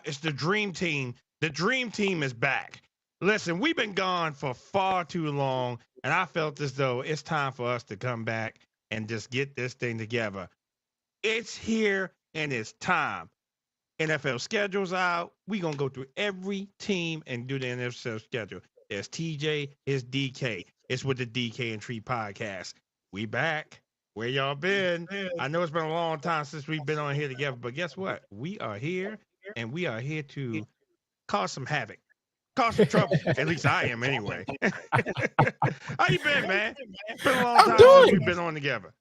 It's the dream team. The dream team is back. Listen, we've been gone for far too long, and I felt as though it's time for us to come back and just get this thing together. It's here and it's time. NFL schedule's out. We're going to go through every team and do the NFL schedule. There's TJ, it's DK. It's with the DK and Tree podcast. We back. Where y'all been? I know it's been a long time since we've been on here together, but guess what? We are here, and we are here to cause some havoc, cause some trouble. At least I am anyway. How you been, man? It's been a long time since we've been on together.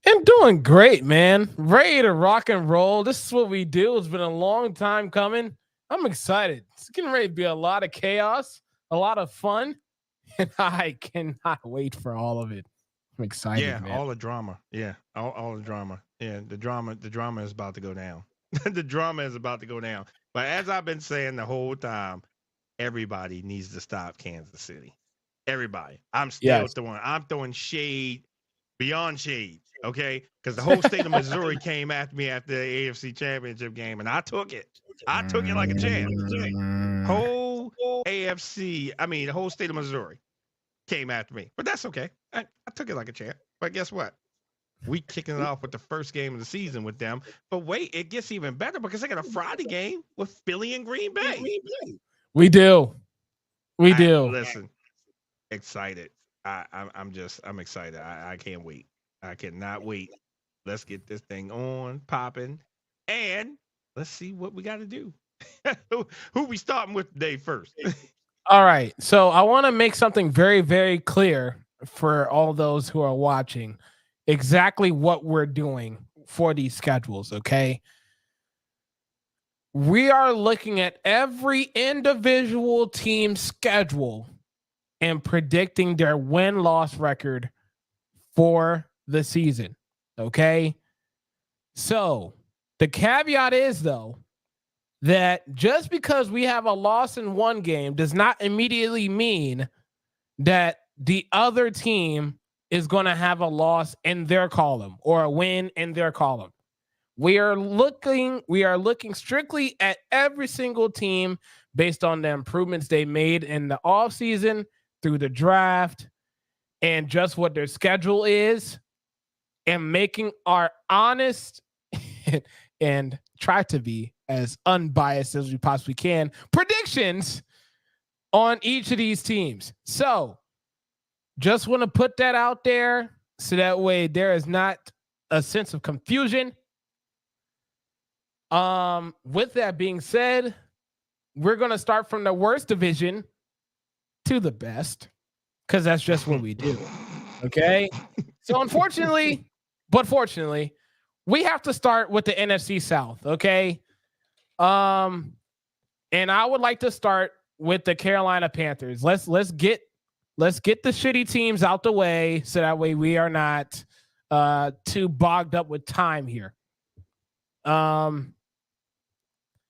I'm doing great, man. Ready to rock and roll. This is what we do. It's been a long time coming. I'm excited. It's getting ready to be a lot of chaos, a lot of fun, and I cannot wait for all of it. I'm excited. Yeah, man. all the drama. Yeah, all the drama. Yeah, the drama is about to go down. The drama is about to go down. But as I've been saying the whole time, everybody needs to stop Kansas City. Everybody. I'm still throwing shade beyond shade. Okay, because the whole state of Missouri came after me after the AFC Championship game, and I took it. I took it like a champ. Whole the whole state of Missouri came after me, but that's okay. I took it like a champ. But guess what? We kicking it off with the first game of the season with them. But wait, it gets even better because they got a Friday game with Philly and Green Bay. We do. Listen, excited. I'm excited. I can't wait. I cannot wait. Let's get this thing on, popping, and let's see what we got to do. Who we starting with today first? All right. So I want to make something very, very clear for all those who are watching exactly what we're doing for these schedules. Okay. We are looking at every individual team schedule and predicting their win-loss record for the season. Okay. So the caveat is, though, that just because we have a loss in one game does not immediately mean that the other team is going to have a loss in their column or a win in their column. We are looking strictly at every single team based on the improvements they made in the offseason, through the draft, and just what their schedule is, and making our honest and try to be as unbiased as we possibly can predictions on each of these teams. So just want to put that out there so that way there is not a sense of confusion. With that being said, we're going to start from the worst division to the best, because that's just what we do. Okay. So unfortunately, but fortunately, we have to start with the NFC South. Okay. And I would like to start with the Carolina Panthers. Let's get the shitty teams out the way so that way we are not too bogged up with time here.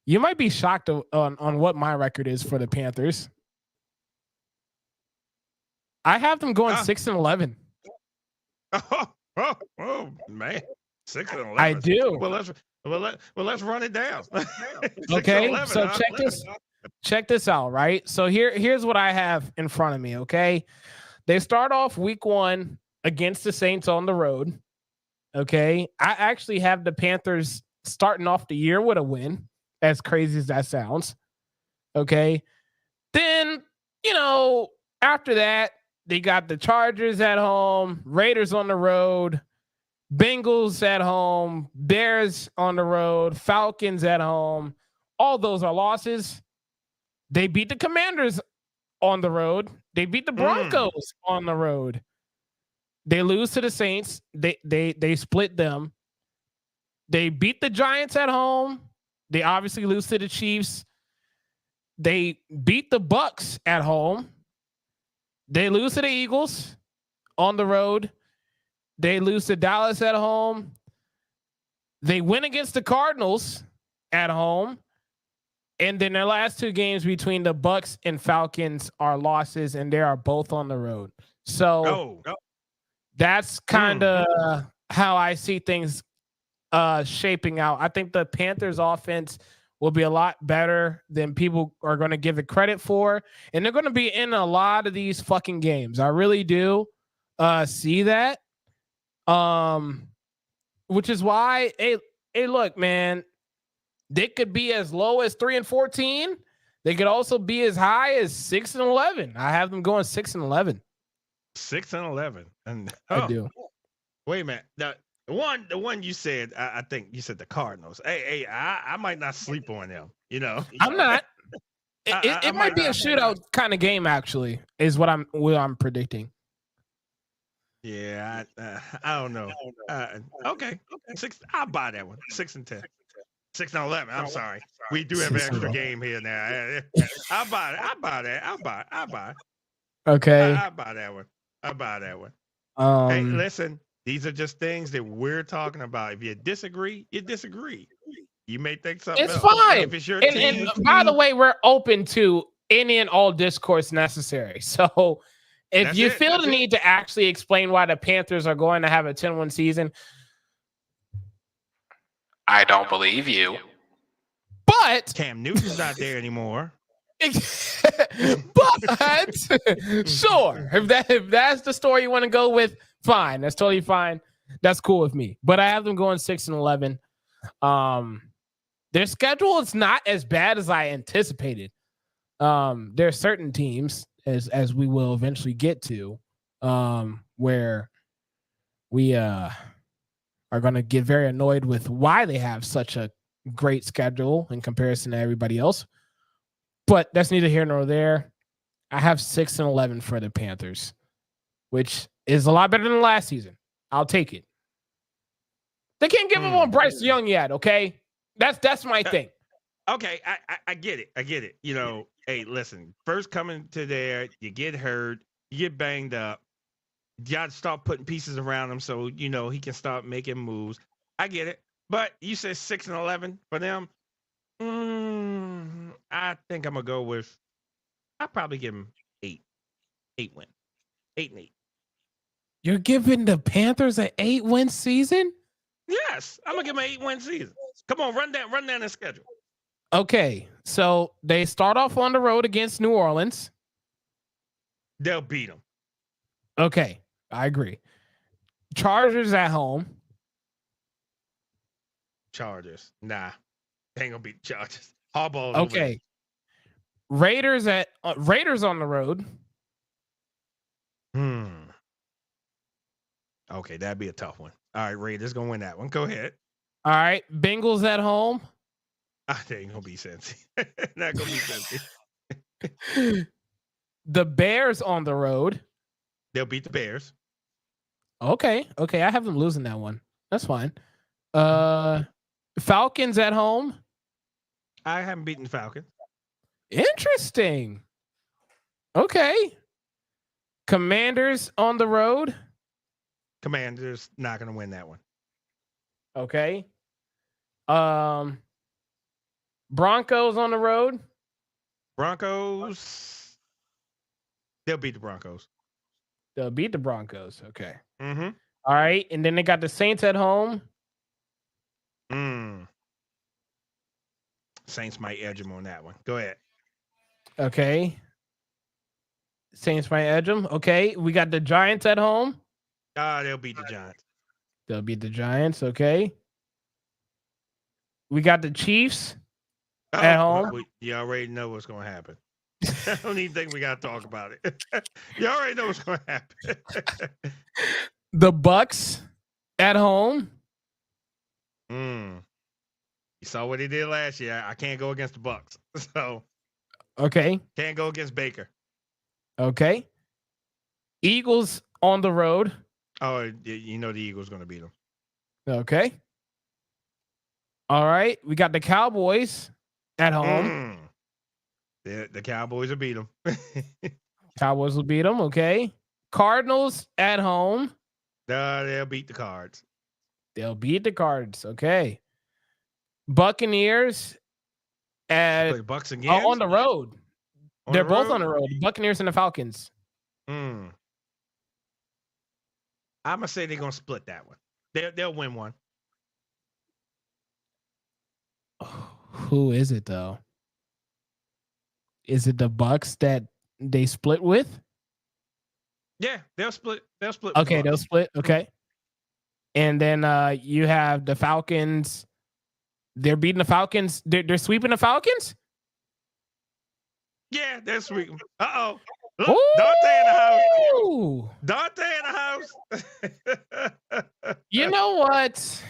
You might be shocked on what my record is for the Panthers. I have them going 6-11. Oh man, 6-11. I do. Well, let's run it down. Okay, so check this out, right? So here's what I have in front of me. Okay, they start off week 1 against the Saints on the road. Okay, I actually have the Panthers starting off the year with a win. As crazy as that sounds. Okay, then after that, they got the Chargers at home, Raiders on the road, Bengals at home, Bears on the road, Falcons at home. All those are losses. They beat the Commanders on the road. They beat the Broncos on the road. They lose to the Saints. They split them. They beat the Giants at home. They obviously lose to the Chiefs. They beat the Bucks at home. They lose to the Eagles on the road. They lose to Dallas at home. They win against the Cardinals at home. And then their last 2 games between the Bucks and Falcons are losses, and they are both on the road. So that's kind of how I see things shaping out. I think the Panthers offense will be a lot better than people are going to give it credit for. And they're going to be in a lot of these fucking games. I really do see that. Which is why, hey, look, man, they could be as low as 3-14. They could also be as high as 6-11. I have them going 6-11. 6-11. And I do. Wait a minute. The one you said, I think you said the Cardinals. Hey, I might not sleep on them. I'm not. It might be a shootout kind of game, actually, is what I'm predicting. Yeah, I don't know. Okay, 6. I'll buy that one. 6-10. 6-11. I'm sorry. We do have an extra game here now. I'll buy it. I'll buy that. I'll buy. Okay. I'll buy that one. Hey, listen. These are just things that we're talking about. If you disagree, you disagree. You may think something else. It's fine. If it's your team. And by the way, we're open to any and all discourse necessary. So if you feel the need to actually explain why the Panthers are going to have a 10-win season, I don't believe you. But Cam Newton's not there anymore. But sure, if that's the story you want to go with, fine. That's totally fine. That's cool with me. But I have them going 6-11. Their schedule is not as bad as I anticipated. There are certain teams, as we will eventually get to, where we are going to get very annoyed with why they have such a great schedule in comparison to everybody else. But that's neither here nor there. I have 6-11 for the Panthers, which is a lot better than last season. I'll take it. They can't give him on Bryce Young yet, okay? That's my thing. Okay, I get it. Hey, listen, first coming to there, you get hurt, you get banged up. You got to start putting pieces around him so, he can start making moves. I get it. But you said 6-11 for them. I think I'm going to go with, I'll probably give him 8 win. 8-8. You're giving the Panthers an 8-win season? Yes, I'm going to give them an 8-win season. Come on, run down the schedule. Okay, so they start off on the road against New Orleans. They'll beat them. Okay, I agree. Chargers at home. Chargers. Nah, they ain't going to beat the Chargers. Harbaugh. Okay. Raiders on the road. Okay, that'd be a tough one. All right, Raiders going to win that one. Go ahead. All right, Bengals at home. They ain't going to be Cincy. Not going to be Cincy. The Bears on the road. They'll beat the Bears. Okay, I have them losing that one. That's fine. Falcons at home. I haven't beaten the Falcons. Interesting. Okay. Commanders on the road. Commanders not going to win that one. Okay. Broncos on the road. Broncos. They'll beat the Broncos. They'll beat the Broncos. Okay. Mm-hmm. All right. And then they got the Saints at home. Saints might edge them on that one. Go ahead. Okay. Saints might edge them. Okay. We got the Giants at home. They'll beat the Giants. They'll beat the Giants. Okay. We got the Chiefs at home. You already know what's going to happen. I don't even think we got to talk about it. You already know what's going to happen. The Bucks at home. You saw what he did last year. I can't go against the Bucks. So okay. Can't go against Baker. Okay. Eagles on the road. Oh, you know the Eagles going to beat them. Okay. All right. We got the Cowboys at home. The Cowboys will beat them. Cowboys will beat them. Okay. Cardinals at home. They'll beat the Cards. They'll beat the Cards. Okay. Buccaneers at Bucks again? on the road. They're both on the road. The Buccaneers and the Falcons. I'm gonna say they're gonna split that one. They'll win one. Who is it though? Is it the Bucks that they split with? Yeah, they'll split. They'll split. Okay, they'll split. Okay. And then you have the Falcons. They're beating the Falcons. They're sweeping the Falcons? Yeah, they're sweeping. Uh-oh. Look, Dante in the house. Dante in the house. You know what?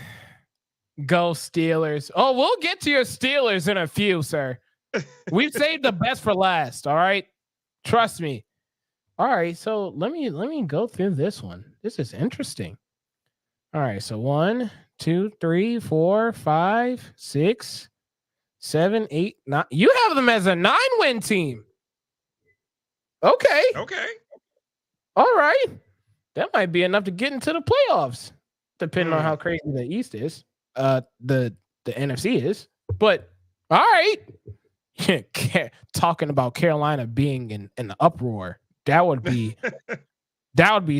Go Steelers. Oh, we'll get to your Steelers in a few, sir. We've saved the best for last, all right? Trust me. All right, so let me go through this one. This is interesting. All right, so 1, 2, 3, 4, 5, 6, 7, 8, 9. You have them as a 9-win team. Okay. All right. That might be enough to get into the playoffs, depending on how crazy the East is. The NFC is. But all right. Talking about Carolina being in the uproar. That would be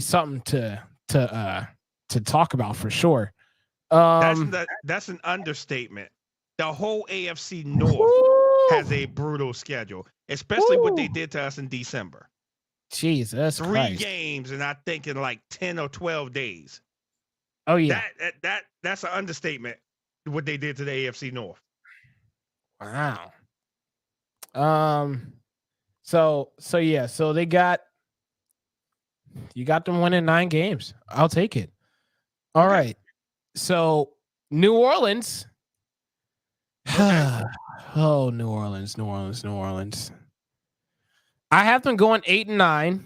something to talk about for sure. That's an understatement. The whole AFC North has a brutal schedule, especially what they did to us in December. Jesus, 3 games, and I think in like 10 or 12 days. Oh yeah, that's an understatement. What they did to the AFC North. Wow. So they got them winning 9 games. I'll take it. All right. So New Orleans. Oh, New Orleans. I have them going 8-9.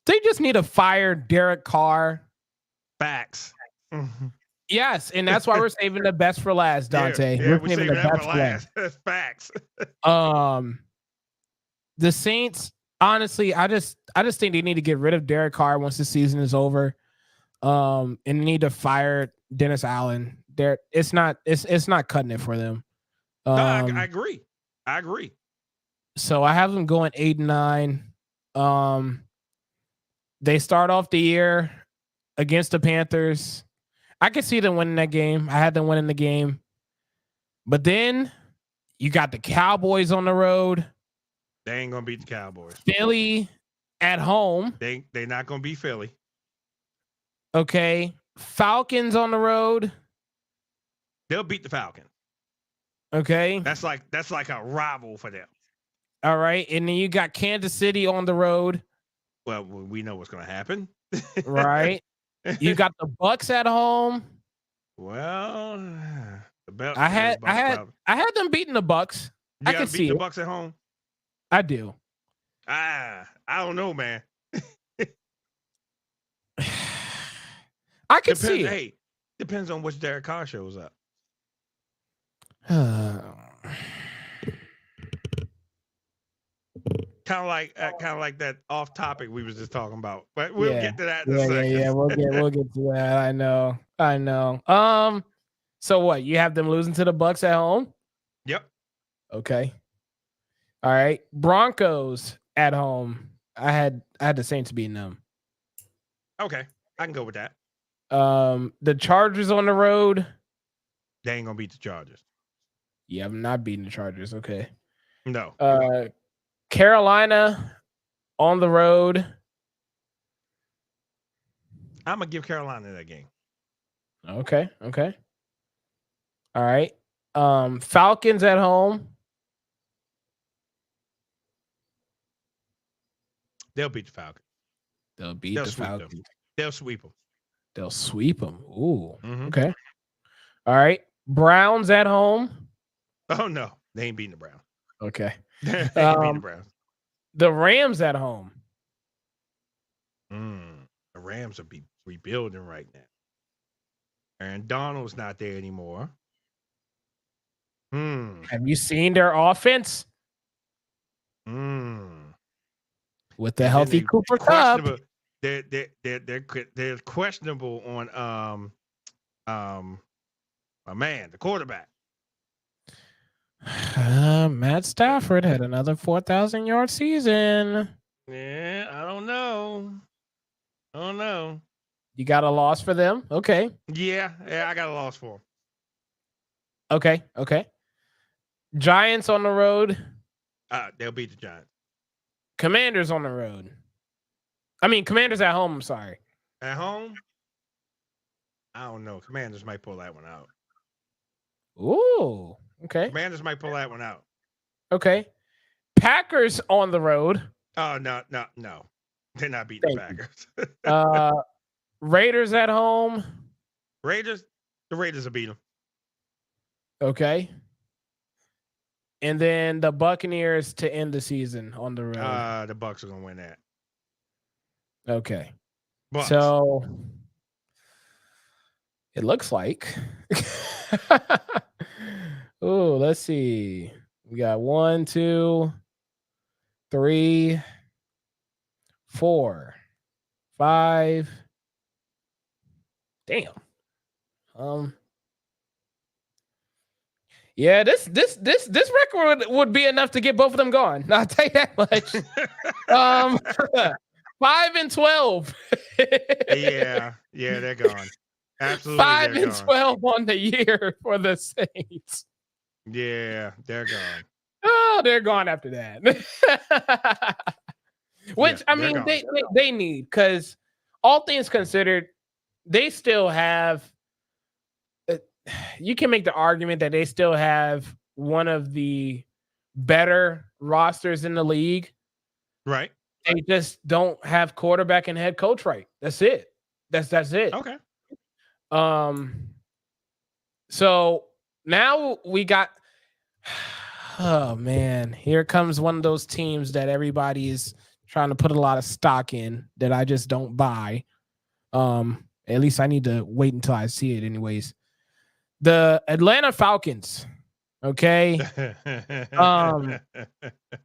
They just need to fire Derek Carr. Facts. Yes, and that's why we're saving the best for last, Dante. Yeah, we're saving the best for last. Facts. The Saints, honestly, I just think they need to get rid of Derek Carr once the season is over. And they need to fire Dennis Allen. It's not cutting it for them. No, I agree. So I have them going 8-9. They start off the year against the Panthers. I could see them winning that game. I had them winning the game. But then you got the Cowboys on the road. They ain't gonna beat the Cowboys. Philly at home. They're not gonna beat Philly. Okay. Falcons on the road. They'll beat the Falcons. Okay. That's like a rival for them. All right. And then you got Kansas City on the road. Well, we know what's gonna happen. Right. You got the Bucks at home. Well, I had them beating the Bucks. I can see the Bucks at home. I do. I don't know, man. I can see it. Hey, depends on which Derek Carr shows up. Kind of like that off topic we was just talking about, but we'll get to that in a second. Yeah, we'll get to that. I know. So what? You have them losing to the Bucks at home? Yep. Okay. All right. Broncos at home. I had the Saints beating them. Okay, I can go with that. The Chargers on the road. They ain't gonna beat the Chargers. Yeah, I'm not beating the Chargers. Okay. No. Carolina on the road. I'm gonna give Carolina that game. Okay. All right. Falcons at home. They'll beat the Falcons. They'll beat the Falcons. They'll sweep them. They'll sweep them. Ooh. Mm-hmm. Okay. All right. Browns at home. Oh no, they ain't beating the Browns. Okay. They ain't beating the Browns. The Rams at home. The Rams are rebuilding right now. And Donald's not there anymore. Have you seen their offense? With the healthy Cooper Kupp. They're questionable on my man, the quarterback. Matt Stafford had another 4,000-yard season. Yeah, I don't know. You got a loss for them? Okay. Yeah, I got a loss for them. Okay. Giants on the road. They'll beat the Giants. Commanders on the road. I mean, Commanders at home. I'm sorry. At home? I don't know. Commanders might pull that one out. Ooh. Okay. Commanders might pull that one out. Okay. Packers on the road. Oh, no. They're not beating the Packers. Raiders at home. Raiders? The Raiders will beat them. Okay. And then the Buccaneers to end the season on the road. The Bucs are going to win that. Okay. Bucs. So it looks like. Oh, let's see. We got 1, 2, 3, 4, 5. Damn. Yeah, this record would be enough to get both of them gone. I'll tell you that much. 5-12. yeah, they're gone. Absolutely, 5-12 on the year for the Saints. Yeah, they're gone. Oh, they're gone after that. Which I mean, they need, because all things considered, they still have. You can make the argument that they still have one of the better rosters in the league. Right. They just don't have quarterback and head coach right. That's it. That's it. Okay. So now we got. Oh man, here comes one of those teams that everybody is trying to put a lot of stock in that I just don't buy. At least I need to wait until I see it, anyways. The Atlanta Falcons. Okay.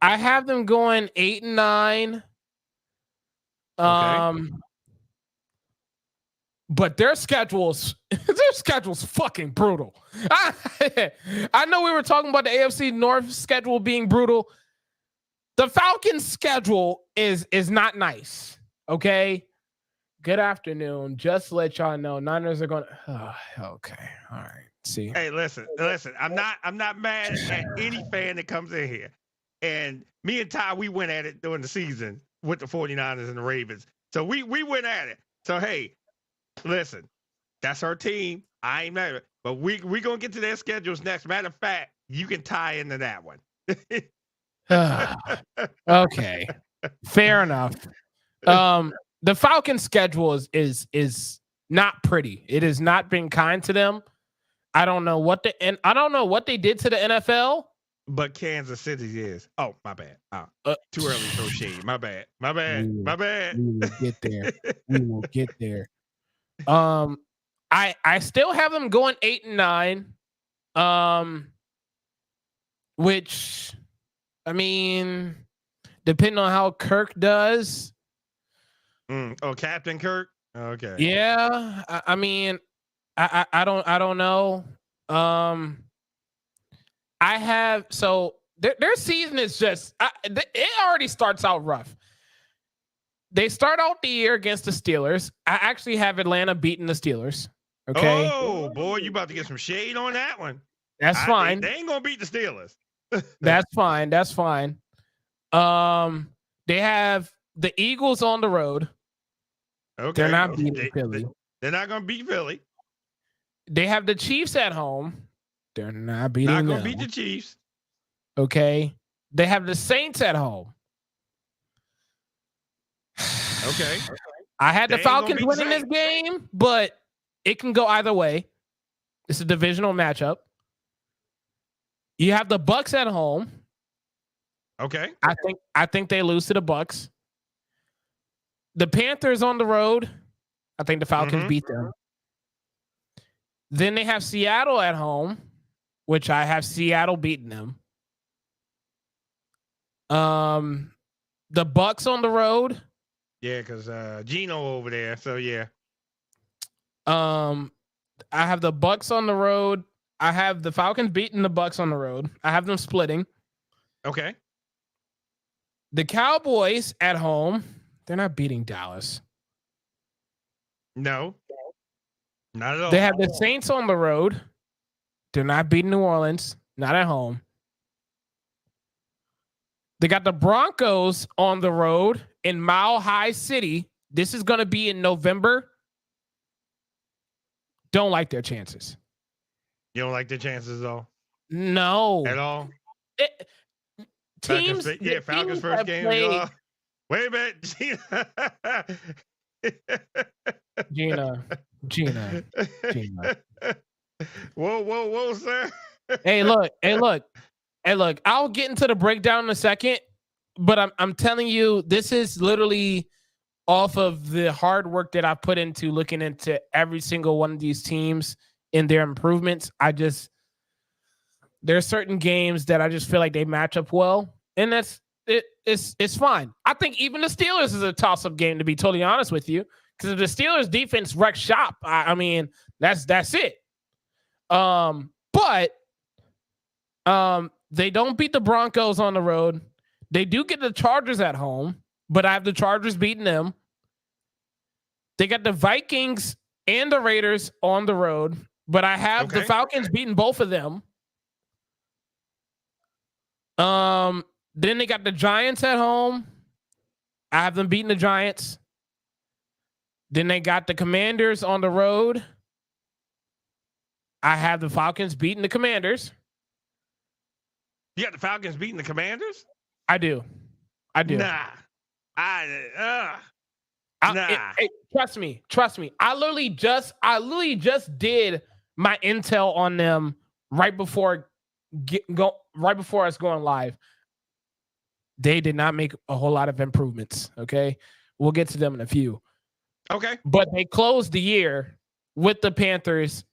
I have them going 8-9. But their schedule's fucking brutal. I know we were talking about the AFC North schedule being brutal. The Falcons' schedule is not nice. Okay. Good afternoon. Just to let y'all know, Niners are going. Okay. All right. See. Hey, listen. I'm not mad at any fan that comes in here. And me and Ty, we went at it during the season with the 49ers and the Ravens. So we went at it. So hey, listen, that's our team. I ain't mad at it. But we gonna get to their schedules next. Matter of fact, you can tie into that one. Okay. Fair enough. The Falcons' schedule is not pretty. It has not been kind to them. I don't know what they did to the NFL. But Kansas City is. Oh, my bad. Too early to throw shade. My bad. My bad. We will get there. I still have them going 8-9. Which, I mean, depending on how Kirk does. Captain Kirk. Okay. Yeah, I mean, I don't know. I have their season is just it already starts out rough. They start out the year against the Steelers. I actually have Atlanta beating the Steelers. Okay. Oh boy, you about to get some shade on that one. That's fine. They ain't gonna beat the Steelers. That's fine. They have the Eagles on the road. Okay. They're not beating Philly. They're not gonna beat Philly. They have the Chiefs at home. They're not beating them. Not gonna beat the Chiefs. Okay. They have the Saints at home. Okay. I had the Falcons winning this game, but it can go either way. It's a divisional matchup. You have the Bucs at home. Okay. I think they lose to the Bucs. The Panthers on the road. I think the Falcons beat them. Then they have Seattle at home, which I have Seattle beating them. The Bucs on the road. Yeah, because Gino over there. So yeah. I have the Bucs on the road. I have the Falcons beating the Bucs on the road. I have them splitting. Okay. The Cowboys at home. They're not beating Dallas. No, not at all. They have the Saints on the road. They're not beating New Orleans. Not at home. They got the Broncos on the road in Mile High City. This is going to be in November. Don't like their chances. You don't like their chances, though? No. At all? Teams, Falcons first game. Wait a minute. Gina. Whoa, sir. Hey, look. I'll get into the breakdown in a second, but I'm telling you, this is literally off of the hard work that I've put into looking into every single one of these teams and their improvements. There's certain games that I just feel like they match up well, and it's fine. I think even the Steelers is a toss-up game, to be totally honest with you, because if the Steelers defense wrecks shop, I mean that's it. But they don't beat the Broncos on the road. They do get the Chargers at home, but I have the Chargers beating them. They got the Vikings and the Raiders on the road, but I have the Falcons beating both of them. Then they got the Giants at home. I have them beating the Giants. Then they got the Commanders on the road. I have the Falcons beating the Commanders. You got the Falcons beating the Commanders? I do. Nah. Trust me. I literally just did my intel on them right before us going live. They did not make a whole lot of improvements. Okay, we'll get to them in a few. Okay, but they closed the year with the Panthers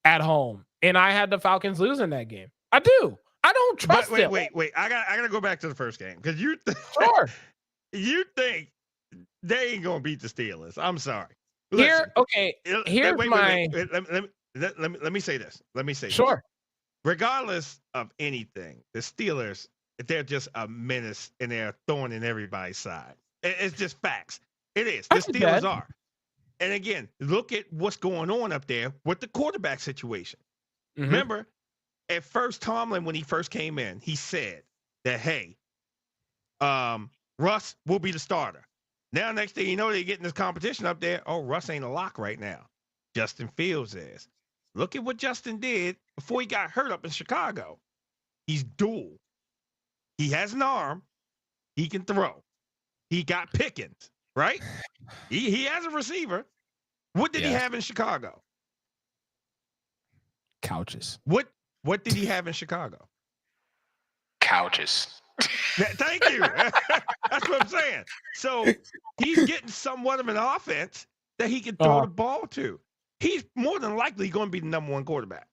at home, and I had the Falcons losing that game. I do. I don't trust them. Wait. I gotta go back to the first game because you think they ain't gonna beat the Steelers. I'm sorry. Listen, here's let me say this. Sure. Regardless of anything, the Steelers, they're just a menace and they're a thorn in everybody's side. It's just facts. It is. The Steelers are. And again, look at what's going on up there with the quarterback situation. Mm-hmm. Remember, at first, Tomlin, when he first came in, he said that, hey, Russ will be the starter. Now, next thing you know, they're getting this competition up there. Oh, Russ ain't a lock right now. Justin Fields is. Look at what Justin did before he got hurt up in Chicago. He's dual. He has an arm. He can throw. He got Pickens, right? He has a receiver. What did he have in Chicago? Couches. What did he have in Chicago? Couches. Thank you. That's what I'm saying. So he's getting somewhat of an offense that he can throw the ball to. He's more than likely going to be the number one quarterback.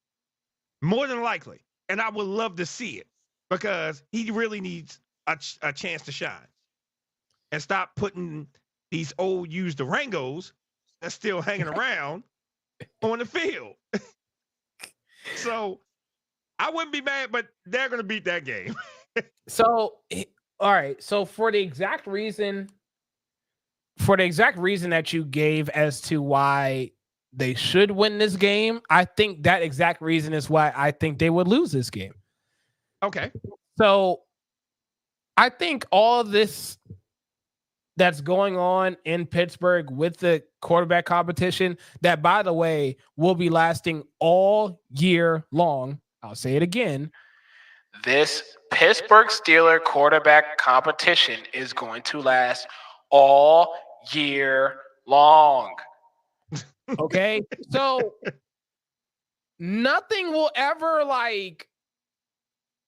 More than likely. And I would love to see it because he really needs a chance to shine and stop putting these old used Durangos that's still hanging around on the field. So I wouldn't be mad, but they're going to beat that game. So, all right. So for the exact reason that you gave as to why they should win this game, I think that exact reason is why I think they would lose this game. Okay. So I think all of this that's going on in Pittsburgh with the quarterback competition, that, by the way, will be lasting all year long. I'll say it again. This Pittsburgh Steelers quarterback competition is going to last all year long. Okay? So nothing will ever like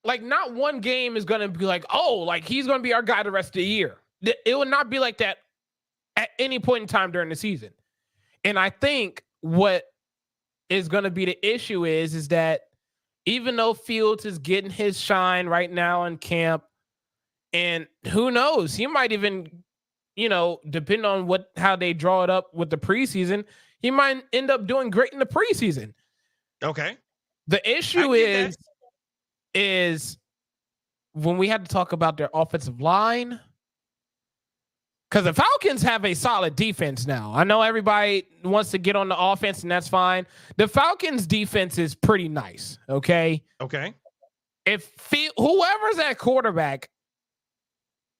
not one game is going to be like, oh, like he's going to be our guy the rest of the year. It will not be like that at any point in time during the season. And I think what is going to be the issue is that even though Fields is getting his shine right now in camp, and who knows, he might even, depend on how they draw it up with the preseason, he might end up doing great in the preseason. Okay. The issue is when we had to talk about their offensive line, Because the Falcons have a solid defense now. I know everybody wants to get on the offense, and that's fine. The Falcons' defense is pretty nice, okay? Okay. If whoever's at quarterback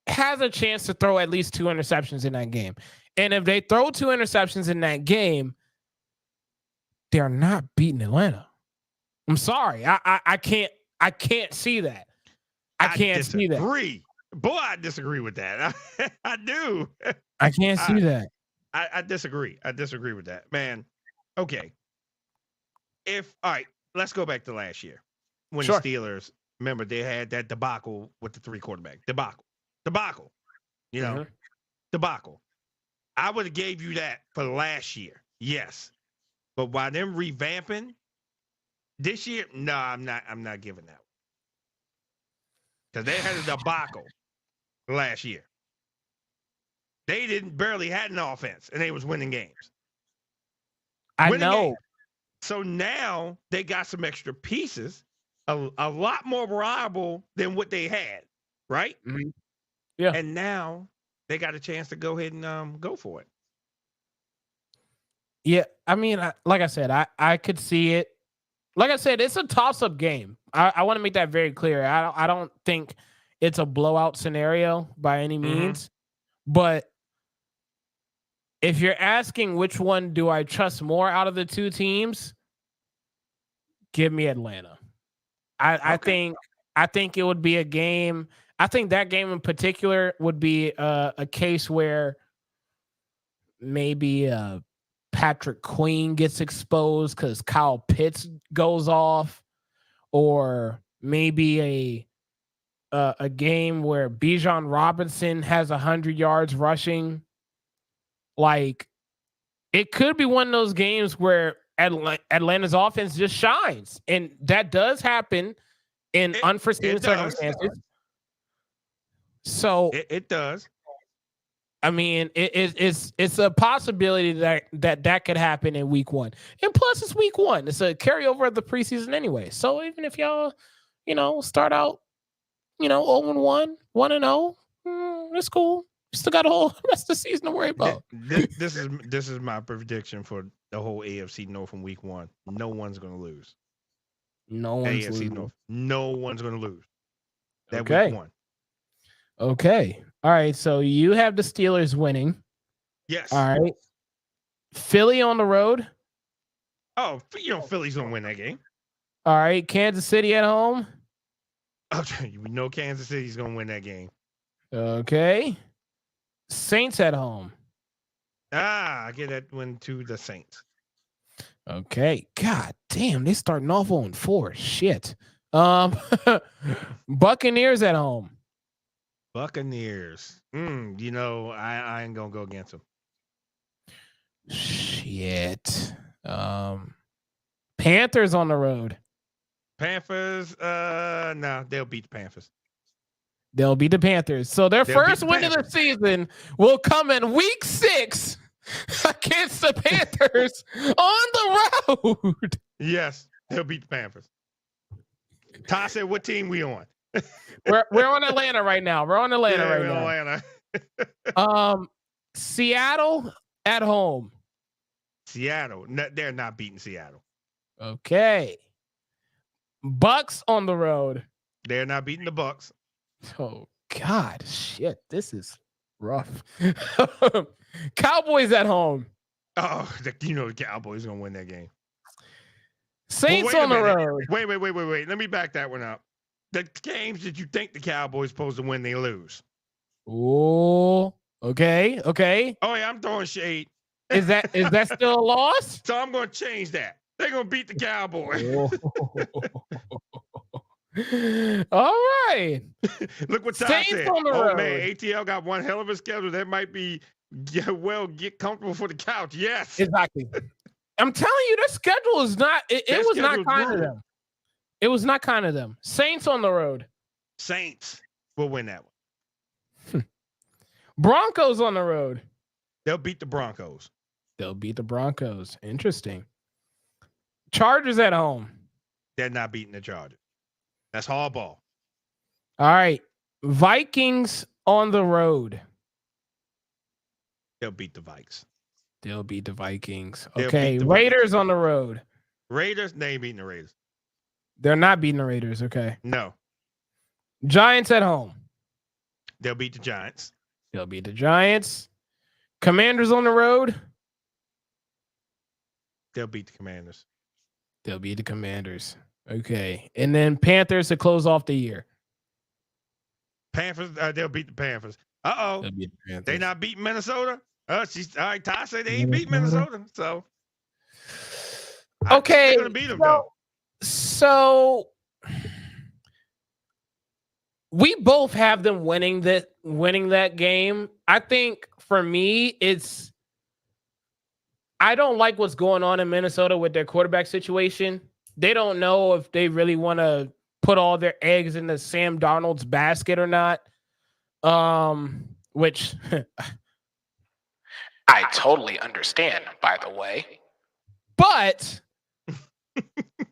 has a chance to throw at least 2 interceptions in that game. And if they throw 2 interceptions in that game, they're not beating Atlanta. I'm sorry. I can't see that. I can't see that. Boy, I disagree with that. I do. I can't see that. I disagree. I disagree with that. Man, okay. All right, let's go back to last year when the Steelers, remember, they had that debacle with the 3 quarterback. Debacle. You know, debacle. I would have gave you that for last year. Yes. But while them revamping this year, no, I'm not giving that. Because they had a debacle last year. They barely had an offense, and they was winning games. I know. So now they got some extra pieces, a lot more reliable than what they had, right? Mm-hmm. Yeah. And now they got a chance to go ahead and go for it. Yeah, I mean, like I said, I could see it. Like I said, it's a toss-up game. I want to make that very clear. I don't think it's a blowout scenario by any means. But if you're asking which one do I trust more out of the 2 teams, give me Atlanta. I think it would be a game. I think that game in particular would be a case where maybe Patrick Queen gets exposed because Kyle Pitts goes off, or maybe a game where Bijan Robinson has 100 yards rushing. Like, it could be one of those games where Atlanta's offense just shines, and that does happen in unforeseen circumstances. So it does. I mean, it's a possibility that could happen in week 1. And plus, it's week 1. It's a carryover of the preseason anyway. So even if y'all, start out, 0-1, 1-0, it's cool. Still got a whole rest of the season to worry about. This is my prediction for the whole AFC North from week 1. No one's going to lose. No one's AFC losing. North. No one's going to lose. Okay. Week 1. Okay. All right. So you have the Steelers winning. Yes. All right. Philly on the road. Oh, Philly's going to win that game. All right. Kansas City at home. Oh, you know Kansas City's going to win that game. Okay. Saints at home. I get that one to the Saints. Okay. God damn, they starting off on 4. Shit. Buccaneers at home. Buccaneers. I ain't gonna go against them. Shit. Panthers on the road. Panthers. No, they'll beat the Panthers. They'll beat the Panthers. So their first win of the season will come in week 6 against the Panthers on the road. Yes, they'll beat the Panthers. Ty said, "What team we on?" We're on Atlanta right now. We're on Atlanta now. Seattle at home. Seattle. No, they're not beating Seattle. Okay. Bucks on the road. They're not beating the Bucks. Oh God, shit! This is rough. Cowboys at home. Oh, the Cowboys gonna win that game. Saints on the road. Wait. Let me back that one up. The games that you think the Cowboys supposed to win, they lose. Oh, okay. Oh yeah, I'm throwing shade. Is that still a loss? So I'm gonna change that. They're gonna beat the Cowboys. All right. Look what Ty said. Man, ATL got one hell of a schedule. That might be get comfortable for the couch. Yes, exactly. I'm telling you, their schedule is not. It was not kind of them. It was not kind of them. Saints on the road. Saints will win that one. Broncos on the road. They'll beat the Broncos. Interesting. Chargers at home. They're not beating the Chargers. That's hardball. All right. Vikings on the road. They'll beat the Vikes. They'll beat the Vikings. They'll Okay, beat the Raiders on the road. Raiders, they ain't beating the Raiders. They're not beating the Raiders. Okay. No. Giants at home. They'll beat the Giants. They'll beat the Giants. Commanders on the road. They'll beat the Commanders. They'll beat the Commanders. Okay. And then Panthers to close off the year. Panthers, they'll beat the Panthers. Uh-oh. They'll beat the Panthers. They not beating Minnesota? All right, Ty said they ain't beat Minnesota. So okay. They're gonna beat them, though. So we both have them winning that game. I think for me, I don't like what's going on in Minnesota with their quarterback situation. They don't know if they really want to put all their eggs in the Sam Darnold's basket or not. Which I totally understand, by the way. But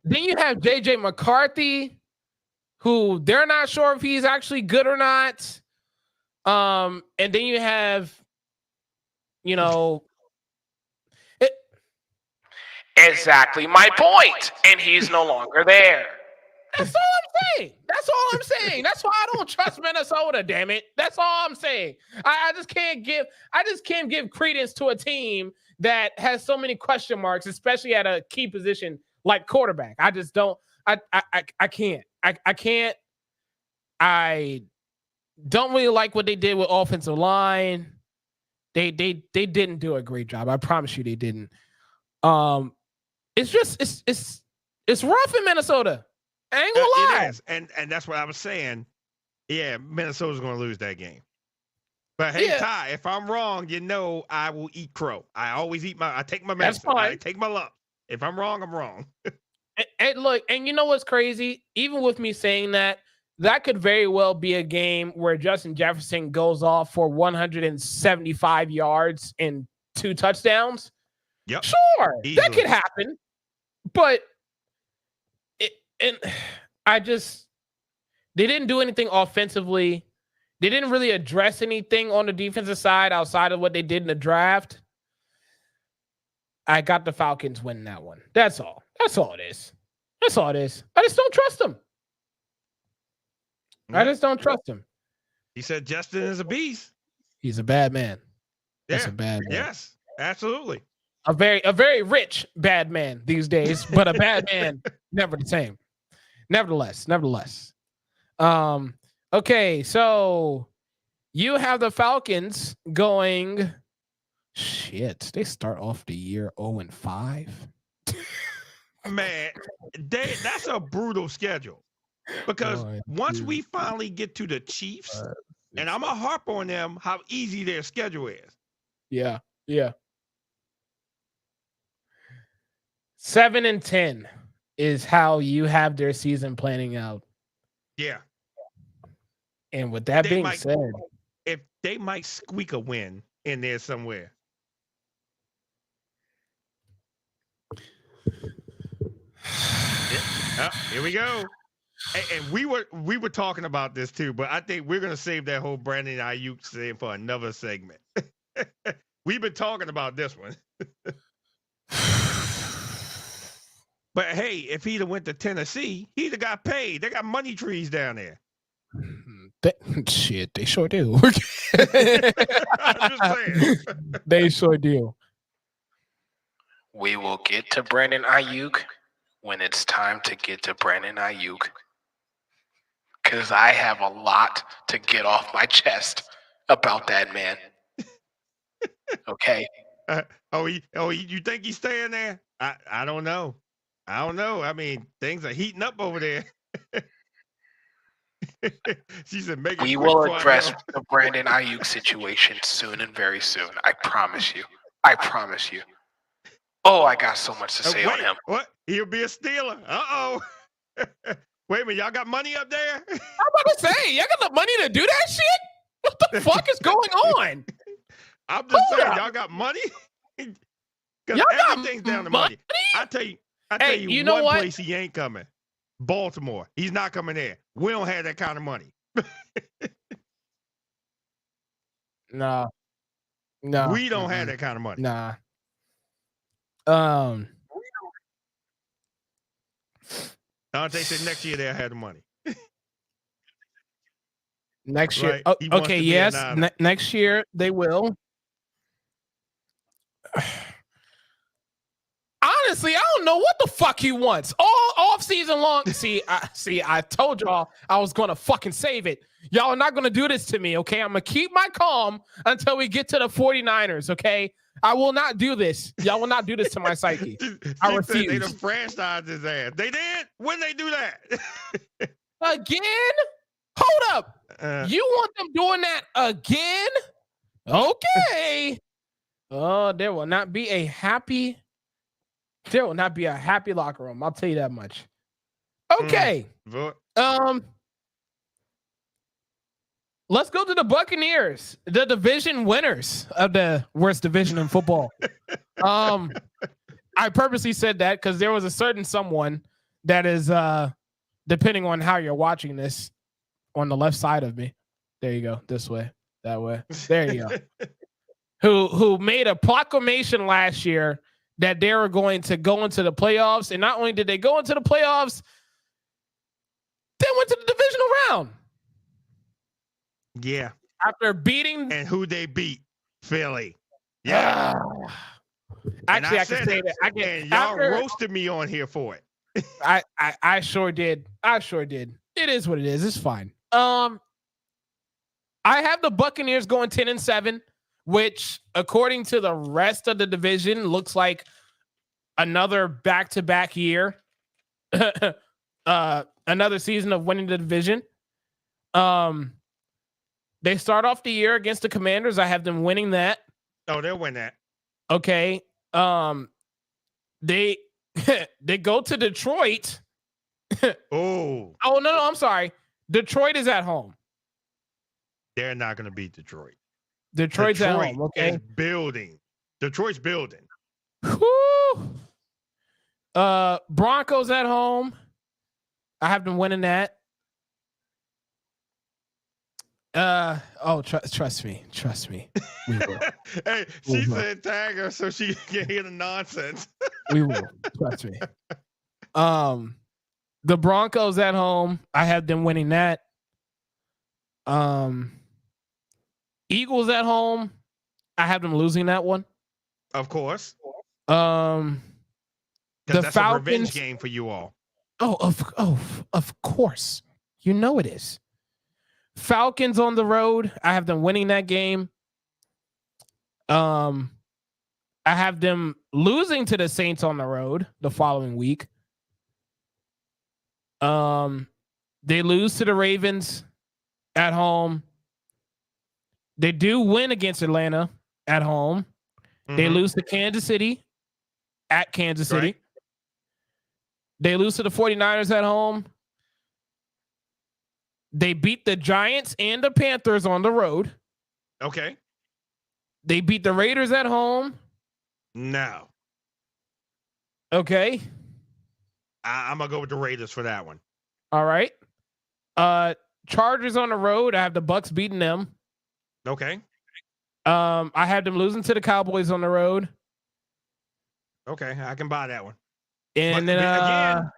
then you have JJ McCarthy, who they're not sure if he's actually good or not. And then you have, exactly my point. And he's no longer there. That's all I'm saying. That's why I don't trust Minnesota, damn it. That's all I'm saying. I just can't give credence to a team that has so many question marks, especially at a key position like quarterback. I just don't. I can't. I can't. I don't really like what they did with offensive line. They didn't do a great job. I promise you they didn't. It's just it's rough in Minnesota. I ain't gonna lie. It is. And that's what I was saying. Yeah, Minnesota's gonna lose that game. But hey, Ty, if I'm wrong, I will eat crow. I take my medicine. I take my lump. If I'm wrong, I'm wrong. and look, and you know what's crazy? Even with me saying that could very well be a game where Justin Jefferson goes off for 175 yards and 2 touchdowns. Yep. Sure, that could happen. But they didn't do anything offensively. They didn't really address anything on the defensive side outside of what they did in the draft. I got the Falcons winning that one. That's all. That's all it is. I just don't trust them. I just don't trust him. He said Justin is a beast. He's a bad man. That's a bad man. Yes, absolutely. A very rich bad man these days, but a bad man never the same. Nevertheless. Okay, so you have the Falcons going. Shit, they start off the year 0-5. Man, that's a brutal schedule. Because once we finally get to the Chiefs, and I'm gonna harp on them how easy their schedule is. Yeah. 7-10 is how you have their season planning out. Yeah. And with that being said, if they might squeak a win in there somewhere. Here we go. And we were talking about this too, but I think we're gonna save that whole Brandon Ayuk thing for another segment. We've been talking about this one. But hey, if he'd have went to Tennessee, he'd have got paid. They got money trees down there. Shit, they sure do. I'm just saying. They sure do. We will get to Brandon Ayuk when it's time to get to Brandon Ayuk. Because I have a lot to get off my chest about that man. Okay. You think he's staying there? I don't know. I mean, things are heating up over there. She said, we will address the Brandon Ayuk situation soon and very soon. I promise you. Oh, I got so much to say on him. What? He'll be a Steeler. Uh-oh. Wait a minute, y'all got money up there? I'm about to say, y'all got the money to do that shit? What the fuck is going on? I'm just saying, y'all got money? Because everything's down to money. I tell you one place he ain't coming. Baltimore. He's not coming there. We don't have that kind of money. No. No, we don't have that kind of money. Nah. Dante said next year they'll have the money. Next year. Right? Oh, He wants okay, to be yes. a Niner. Next year they will. Honestly, I don't know what the fuck he wants. All off season long. I told y'all I was gonna fucking save it. Y'all are not gonna do this to me, okay? I'm gonna keep my calm until we get to the 49ers, okay? I will not do this. Y'all will not do this to my psyche. I refuse. They done franchised his ass. They did? When they do that? Again? Hold up. You want them doing that again? Okay. Oh, there will not be a happy locker room. I'll tell you that much. Okay. Let's go to the Buccaneers, the division winners of the worst division in football. I purposely said that because there was a certain someone that is, depending on how you're watching this, on the left side of me. There you go. This way, that way. There you go. Who made a proclamation last year that they were going to go into the playoffs, and not only did they go into the playoffs, they went to the divisional round. Yeah. After beating, and who they beat? Philly. Yeah. Actually, I can say that. And y'all roasted me on here for it. I sure did. It is what it is. It's fine. I have the Buccaneers going 10-7, which, according to the rest of the division, looks like another back-to-back year. Another season of winning the division. They start off the year against the Commanders. I have them winning that. Oh, they'll win that. Okay. They go to Detroit. Oh no, I'm sorry. Detroit is at home. They're not going to beat Detroit. Detroit's at home. Okay. Is building. Detroit's building. Whew. Broncos at home. I have them winning that. Trust me. We will. Hey, she said tag her so she can hear the nonsense. We will. Trust me. The Broncos at home. I have them winning that. Eagles at home. I have them losing that one. Of course. The that's Falcons, a revenge game for you all. Of course. You know it is. Falcons on the road. I have them winning that game. I have them losing to the Saints on the road the following week. They lose to the Ravens at home. They do win against Atlanta at home. Mm-hmm. They lose to Kansas City at Kansas City. Right. They lose to the 49ers at home. They beat the Giants and the Panthers on the road. Okay. They beat the Raiders at home. No. Okay. I'm going to go with the Raiders for that one. All right. Chargers on the road. I have the Bucks beating them. Okay. I have them losing to the Cowboys on the road. Okay, I can buy that one. And then again,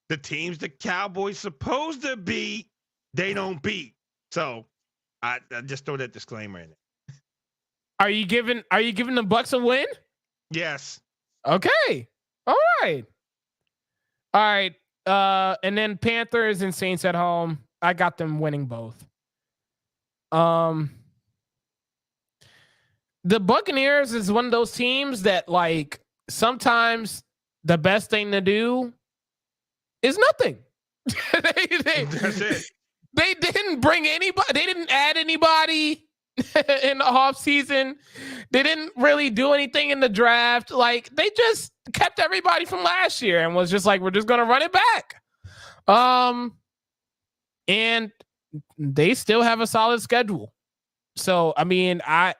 the teams the Cowboys supposed to beat, they don't beat. So I just throw that disclaimer in it. Are you giving the Bucks a win? Yes. Okay. All right. And then Panthers and Saints at home. I got them winning both. The Buccaneers is one of those teams that, like, sometimes the best thing to do is nothing. That's it. They didn't bring anybody. They didn't add anybody in the off season. They didn't really do anything in the draft. Like, they just kept everybody from last year and was just like, we're just going to run it back. And they still have a solid schedule. So, I mean, I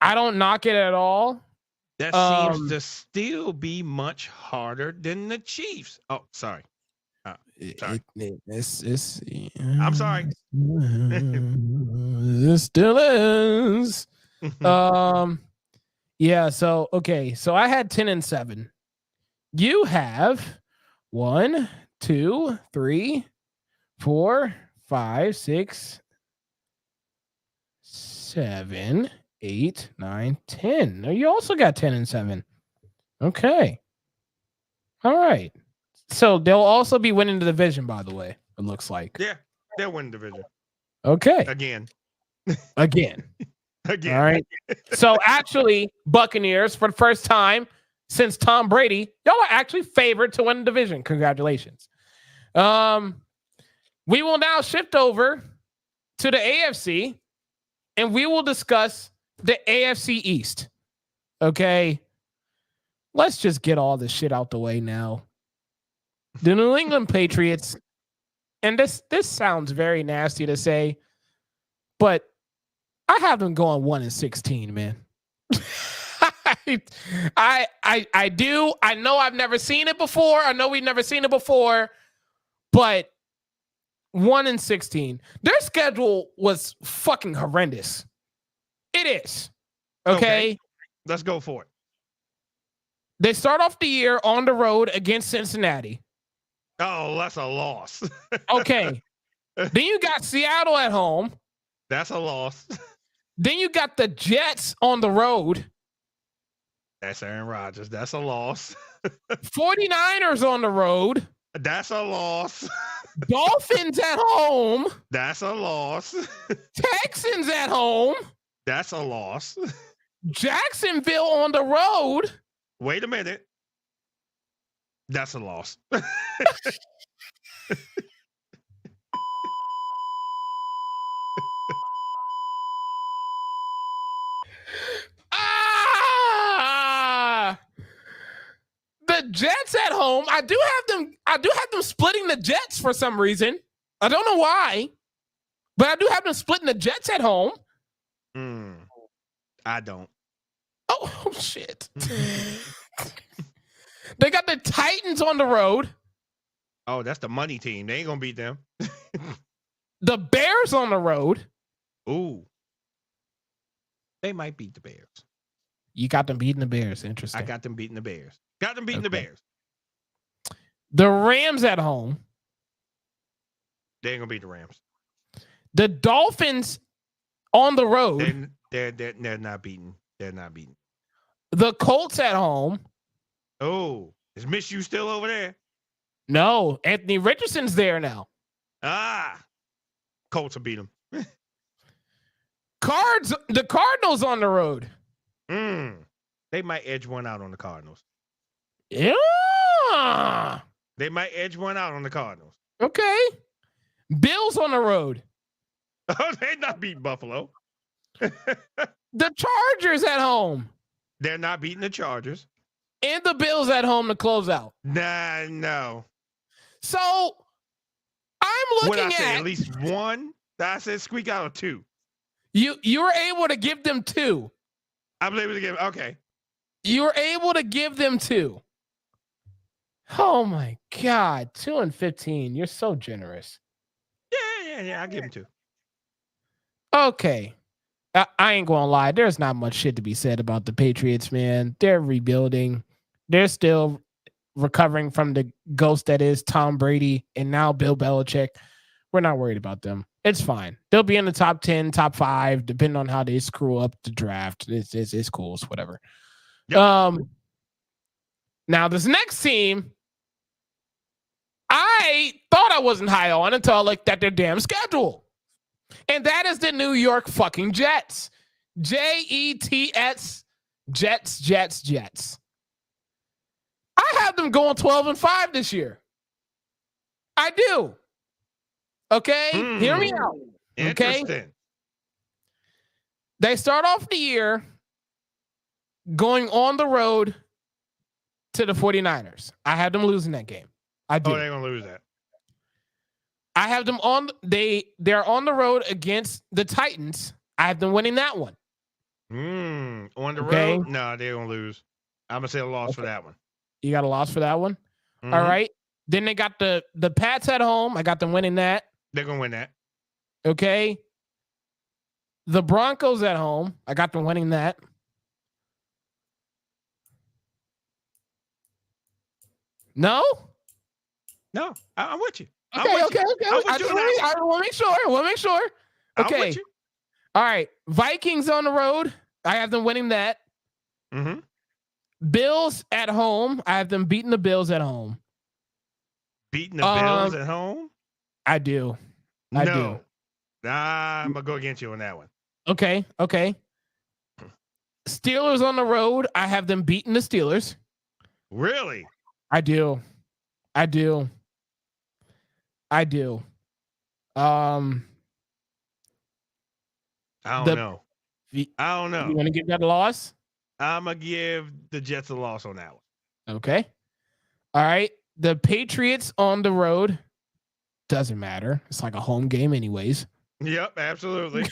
don't knock it at all. That seems to still be much harder than the Chiefs. Oh, sorry. Sorry. I'm sorry. It still is. Yeah. So okay. So I had 10-7. You have 1, 2, 3, 4, 5, 6, 7, 8, 9, 10. No, you also got 10-7. Okay. All right. So they'll also be winning the division, by the way, it looks like. Yeah, they'll win the division. Okay. Again. Again. All right. So actually, Buccaneers, for the first time since Tom Brady, y'all are actually favored to win the division. Congratulations. We will now shift over to the AFC, and we will discuss the AFC East. Okay. Let's just get all this shit out the way now. The New England Patriots, and this sounds very nasty to say, but I have them going 1-16, man. I do. I know I've never seen it before. I know we've never seen it before, but 1-16. Their schedule was fucking horrendous. It is. Okay. Let's go for it. They start off the year on the road against Cincinnati. Oh, that's a loss. Okay. Then you got Seattle at home. That's a loss. Then you got the Jets on the road. That's Aaron Rodgers. That's a loss. 49ers on the road. That's a loss. Dolphins at home. That's a loss. Texans at home. That's a loss. Jacksonville on the road. Wait a minute. That's a loss. The Jets at home. I do have them splitting the Jets for some reason. I don't know why, but I do have them splitting the Jets at home. I don't. Oh shit. They got the Titans on the road. Oh, that's the money team. They ain't gonna beat them. The Bears on the road. Ooh. They might beat the Bears. You got them beating the Bears. Interesting. I got them beating the Bears. Got them beating the Bears. The Rams at home. They ain't gonna beat the Rams. The Dolphins on the road. They're not beating. They're not beating. The Colts at home. Oh, is Minshew still over there? No, Anthony Richardson's there now. Colts will beat them. The Cardinals on the road. They might edge one out on the Cardinals. Yeah. They might edge one out on the Cardinals. Okay. Bills on the road. Oh, they're not beating Buffalo. The Chargers at home. They're not beating the Chargers. And the Bills at home to close out. Nah, no. So I'm looking at least one. I said squeak out of two. You were able to give them two. I was able to give. Okay. You were able to give them two. Oh my God, 2-15. You're so generous. Yeah. I'll give them two. Okay. I ain't gonna lie. There's not much shit to be said about the Patriots, man. They're rebuilding. They're still recovering from the ghost that is Tom Brady and now Bill Belichick. We're not worried about them. It's fine. They'll be in the top 10, top 5, depending on how they screw up the draft. It's cool. It's whatever. Yep. Now this next team, I thought I wasn't high on until I looked at their damn schedule. And that is the New York fucking Jets. Jets. Jets. I have them going 12-5 this year. I do. Okay? Hear me out. Okay? They start off the year going on the road to the 49ers. I had them losing that game. I do. Oh, they're going to lose that. I have them on. They're on the road against the Titans. I have them winning that one. On the road? No, they're going to lose. I'm going to say a loss for that one. You got a loss for that one? All right. Then they got the Pats at home. I got them winning that. They're going to win that. Okay. The Broncos at home. I got them winning that. No? No, I'm with you. Okay. I want to make sure. Okay. I'm with you. All right. Vikings on the road. I have them winning that. Mm-hmm. Bills at home. I have them beating the Bills at home. Beating the Bills at home? I do. I do. Nah, I'm going to go against you on that one. Okay. Steelers on the road. I have them beating the Steelers. Really? I do. I don't know. I don't know. You want to give that a loss? I'm going to give the Jets a loss on that one. Okay. All right. The Patriots on the road. Doesn't matter. It's like a home game anyways. Yep, absolutely.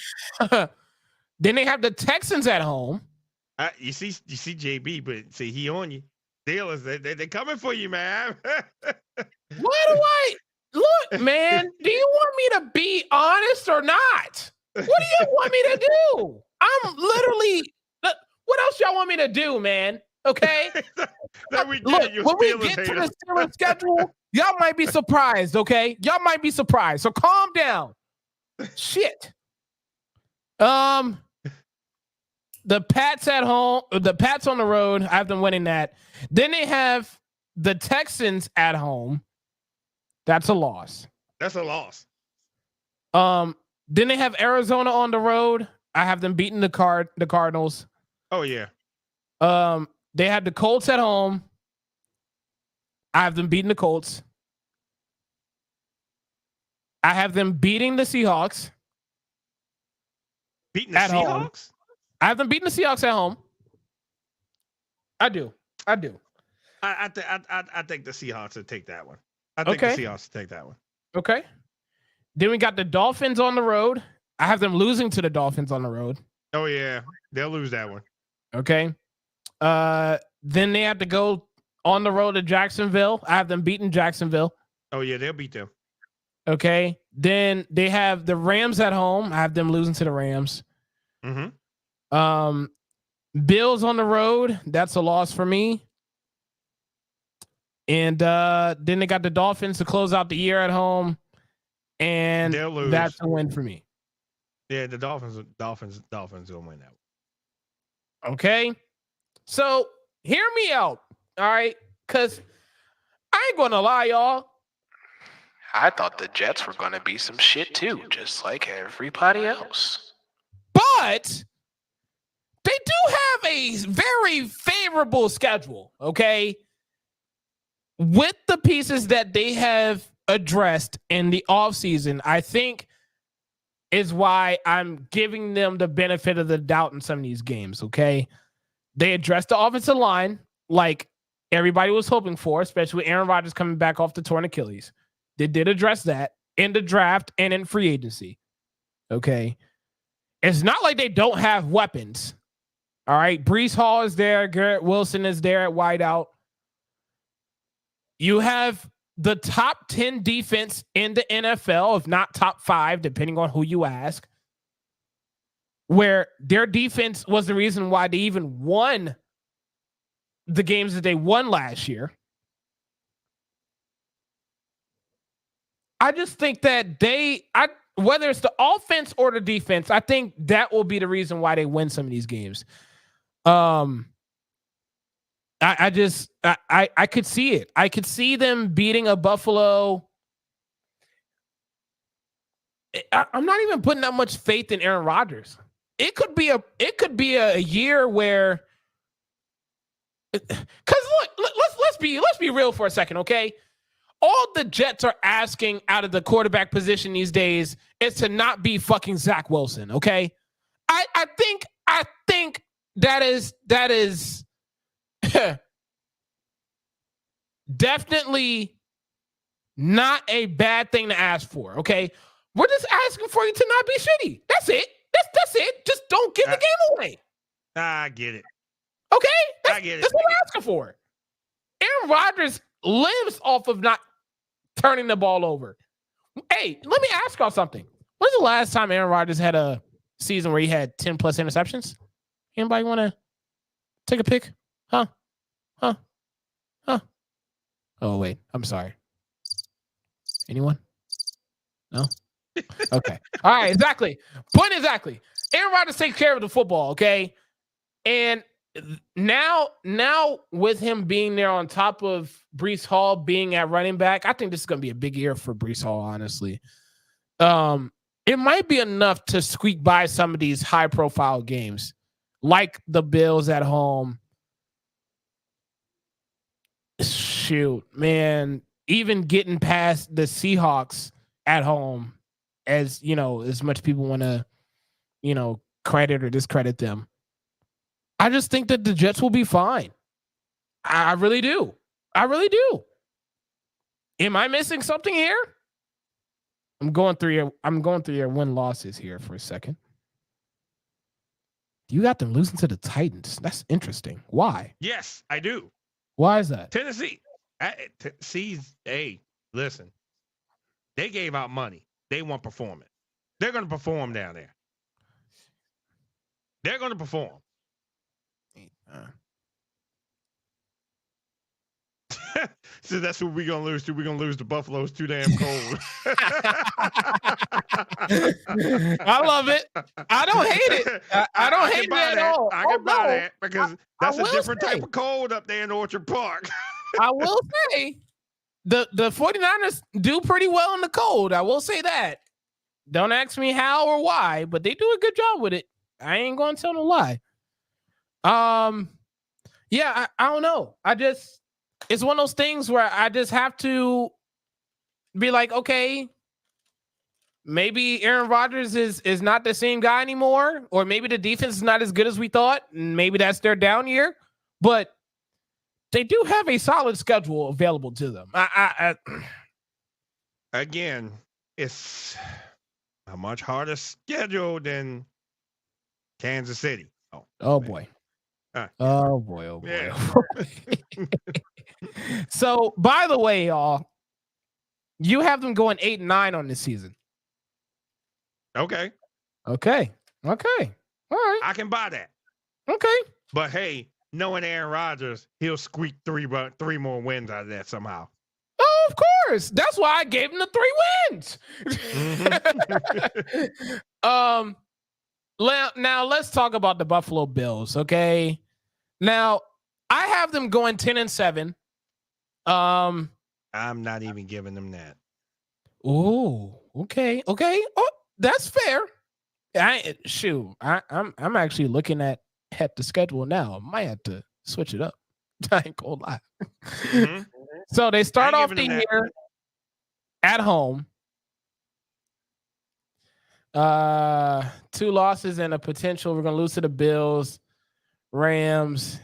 Then they have the Texans at home. You see JB, but see, he on you. Steelers, they're coming for you, man. Look, man, do you want me to be honest or not? What do you want me to do? I'm literally, what else y'all want me to do, man? Okay? When we get to the Steelers schedule, y'all might be surprised, okay? Y'all might be surprised. So calm down. Shit. The Pats at home, the Pats on the road, I have them winning that. Then they have the Texans at home. That's a loss. That's a loss. Then they have Arizona on the road. I have them beating the Cardinals. Oh yeah. They have the Colts at home. I have them beating the Colts. I have them beating the Seahawks. Beating the Seahawks? Home. I have them beating the Seahawks at home. I do. I think the Seahawks will take that one. The Seahawks will take that one. Okay. Then we got the Dolphins on the road. I have them losing to the Dolphins on the road. Oh yeah, they'll lose that one. Okay. Then they have to go on the road to Jacksonville. I have them beating Jacksonville. Oh yeah, they'll beat them. Okay. Then they have the Rams at home. I have them losing to the Rams. Mm-hmm. Bills on the road. That's a loss for me. And then they got the Dolphins to close out the year at home. And they'll lose. That's a win for me. Yeah, the Dolphins will win that one. Okay. So hear me out. All right. Because I ain't gonna lie, y'all. I thought the Jets were gonna be some shit too, just like everybody else. But they do have a very favorable schedule, okay? With the pieces that they have addressed in the offseason, I think is why I'm giving them the benefit of the doubt in some of these games, okay? They addressed the offensive line like everybody was hoping for, especially with Aaron Rodgers coming back off the torn Achilles. They did address that in the draft and in free agency, okay? It's not like they don't have weapons, all right? Breece Hall is there. Garrett Wilson is there at wideout. You have the top 10 defense in the NFL, if not top 5, depending on who you ask, where their defense was the reason why they even won the games that they won last year. I just think that whether it's the offense or the defense, I think that will be the reason why they win some of these games. I could see it. I could see them beating a Buffalo. I'm not even putting that much faith in Aaron Rodgers. It could be a year where, because let's be real for a second, okay? All the Jets are asking out of the quarterback position these days is to not be fucking Zach Wilson, okay? I think that is definitely not a bad thing to ask for, okay? We're just asking for you to not be shitty. That's it. That's it. Just don't give the game away. I get it. Okay? I get it. That's what we're asking for. Aaron Rodgers lives off of not turning the ball over. Hey, let me ask y'all something. When's the last time Aaron Rodgers had a season where he had 10 plus interceptions? Anybody want to take a pick? Huh? Oh, wait. I'm sorry. Anyone? No? Okay. All right. Exactly. Point exactly. Aaron Rodgers takes care of the football, okay? And now with him being there on top of Breece Hall being at running back, I think this is going to be a big year for Breece Hall, honestly. It might be enough to squeak by some of these high-profile games, like the Bills at home. Shoot, man, even getting past the Seahawks at home, as you know, as much people want to, credit or discredit them. I just think that the Jets will be fine. I really do. I really do. Am I missing something here? I'm going through your win losses here for a second. You got them losing to the Titans. That's interesting. Why? Yes, I do. Why is that? Tennessee. Hey, listen. They gave out money. They want performance. They're going to perform down there. They're going to perform. So that's what we're going to lose to. We're going to lose to Buffalo's too damn cold. I love it. I don't hate it. I don't hate it at all. I can buy that because that's a different type of cold up there in Orchard Park. I will say the 49ers do pretty well in the cold. I will say that. Don't ask me how or why, but they do a good job with it. I ain't going to tell no lie. Yeah, I don't know. It's one of those things where I just have to be like, okay, maybe Aaron Rodgers is not the same guy anymore, or maybe the defense is not as good as we thought, and maybe that's their down year. But they do have a solid schedule available to them. Again, it's a much harder schedule than Kansas City. Oh boy. Oh boy. Yeah. So, by the way, y'all, you have them going 8-9 on this season. Okay. All right. I can buy that. Okay. But hey, knowing Aaron Rodgers, he'll squeak three more wins out of that somehow. Oh, of course. That's why I gave him the 3 wins. Mm-hmm. Now let's talk about the Buffalo Bills, okay? Now, I have them going 10-7. I'm not even giving them that. Oh, okay. Oh, that's fair. I'm actually looking at the schedule now. I might have to switch it up. I ain't gonna lie. Mm-hmm. So they start off the year at home. 2 losses and a potential. We're gonna lose to the Bills, Rams,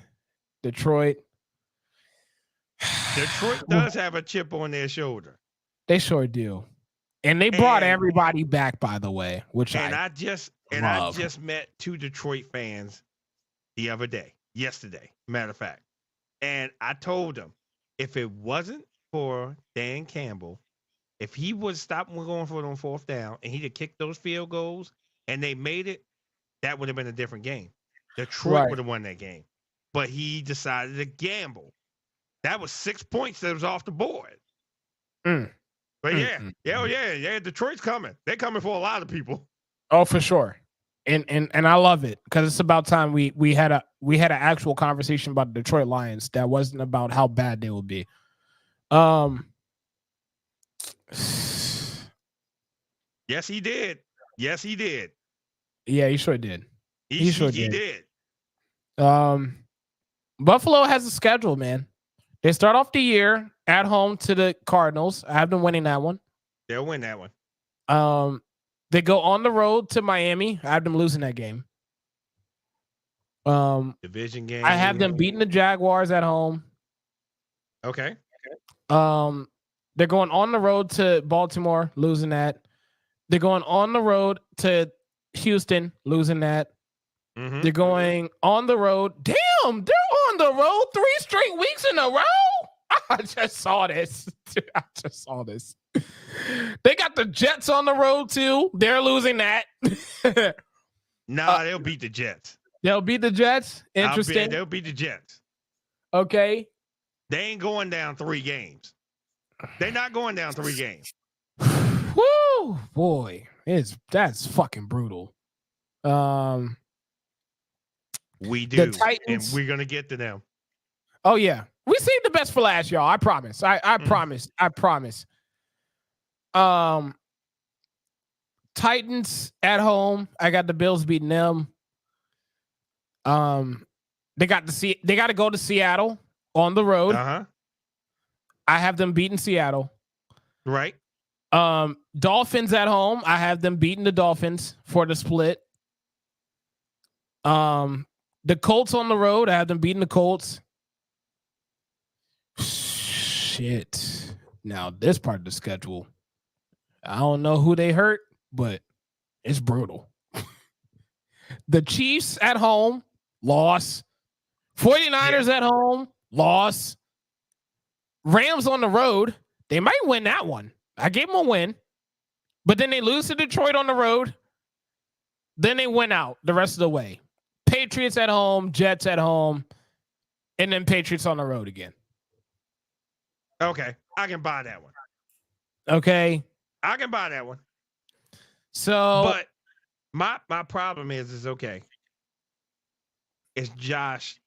Detroit. Detroit does have a chip on their shoulder. They sure do. And they brought everybody back, by the way, I just met 2 Detroit fans yesterday, matter of fact. And I told them, if it wasn't for Dan Campbell, if he would stop going for it on 4th down and he'd have kicked those field goals and they made it, that would have been a different game. Detroit would have won that game. But he decided to gamble. That was 6 points that was off the board. But yeah, Detroit's coming. They're coming for a lot of people. Oh, for sure. And I love it because it's about time we had an actual conversation about the Detroit Lions that wasn't about how bad they will be. Yes, he did. Yeah, he sure did. He did. Buffalo has a schedule, man. They start off the year at home to the Cardinals. I have them winning that one. They'll win that one. They go on the road to Miami. I have them losing that game. Division game. I have them beating the Jaguars at home. Okay. They're going on the road to Baltimore, losing that. They're going on the road to Houston, losing that. Mm-hmm. They're going on the road. Damn, they're on the road 3 straight weeks in a row. I just saw this. They got the Jets on the road too. They're losing that. Nah, they'll beat the Jets. They'll beat the Jets? Interesting. They'll beat the Jets. Okay. They ain't going down 3 games. They're not going down 3 games. Woo, boy. That's fucking brutal. We do. The Titans, and we're going to get to them. Oh, yeah. We saved the best for last, y'all. I promise. I promise. I promise. Titans at home. I got the Bills beating them. They got to go to Seattle on the road. Uh-huh. I have them beating Seattle. Right. Dolphins at home. I have them beating the Dolphins for the split. The Colts on the road. I have them beating the Colts. Shit. Now this part of the schedule, I don't know who they hurt, but it's brutal. The Chiefs at home, loss. 49ers at home, loss. Rams on the road, they might win that one. I gave them a win, but then they lose to Detroit on the road. Then they win out the rest of the way. Patriots at home, Jets at home, and then Patriots on the road again. Okay, I can buy that one. Okay, I can buy that one. So, but my problem is okay. Is Josh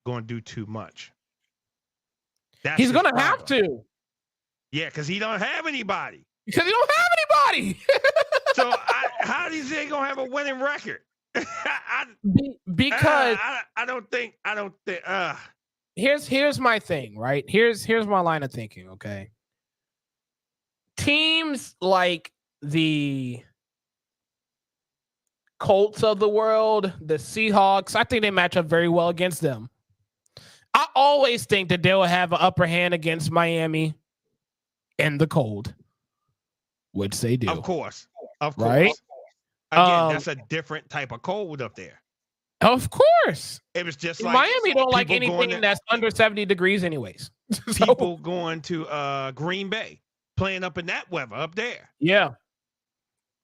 going to do too much? He's going to have to. Yeah, because he don't have anybody. Because he don't have anybody. So how do you say he's going to have a winning record? Because I don't think. Here's my thing, right? Here's my line of thinking, okay? Teams like the Colts of the world, the Seahawks, I think they match up very well against them. I always think that they'll have an upper hand against Miami in the cold, which they do. Of course. Right? Again, that's a different type of cold up there. Of course. It was just like Miami don't like anything that's under 70 degrees anyways. People going to Green Bay, playing up in that weather up there. Yeah.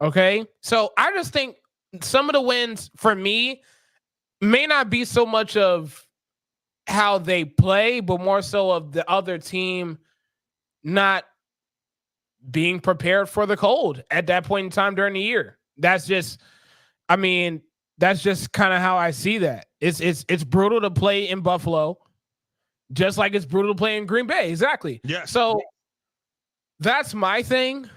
Okay. So I just think some of the wins for me may not be so much of how they play, but more so of the other team not being prepared for the cold at that point in time during the year. That's just kind of how I see that. It's brutal to play in Buffalo, just like it's brutal to play in Green Bay. Exactly. Yeah. So that's my thing.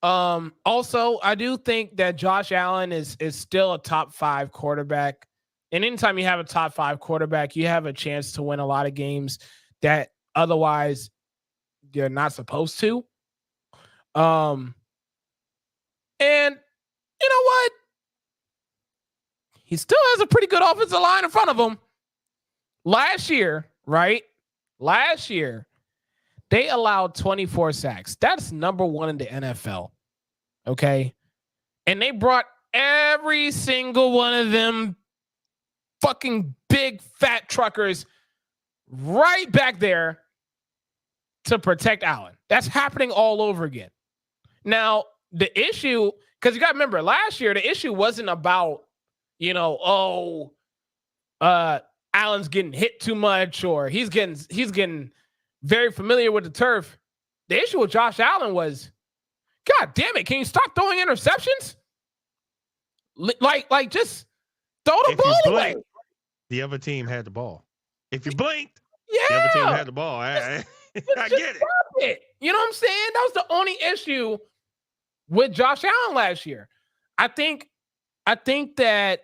Also, I do think that Josh Allen is still a top 5 quarterback. And anytime you have a top 5 quarterback, you have a chance to win a lot of games that otherwise you're not supposed to. And you know what? He still has a pretty good offensive line in front of him. Last year, they allowed 24 sacks. That's number 1 in the NFL. Okay. And they brought every single one of them fucking big fat truckers right back there to protect Allen. That's happening all over again. Now, the issue, because you got to remember, last year, the issue wasn't about, Allen's getting hit too much or he's getting very familiar with the turf. The issue with Josh Allen was, God damn it, can you stop throwing interceptions? Like just throw the ball away. The other team had the ball. If you blinked, the other team had the ball. I get it. You know what I'm saying? That was the only issue with Josh Allen last year. I think that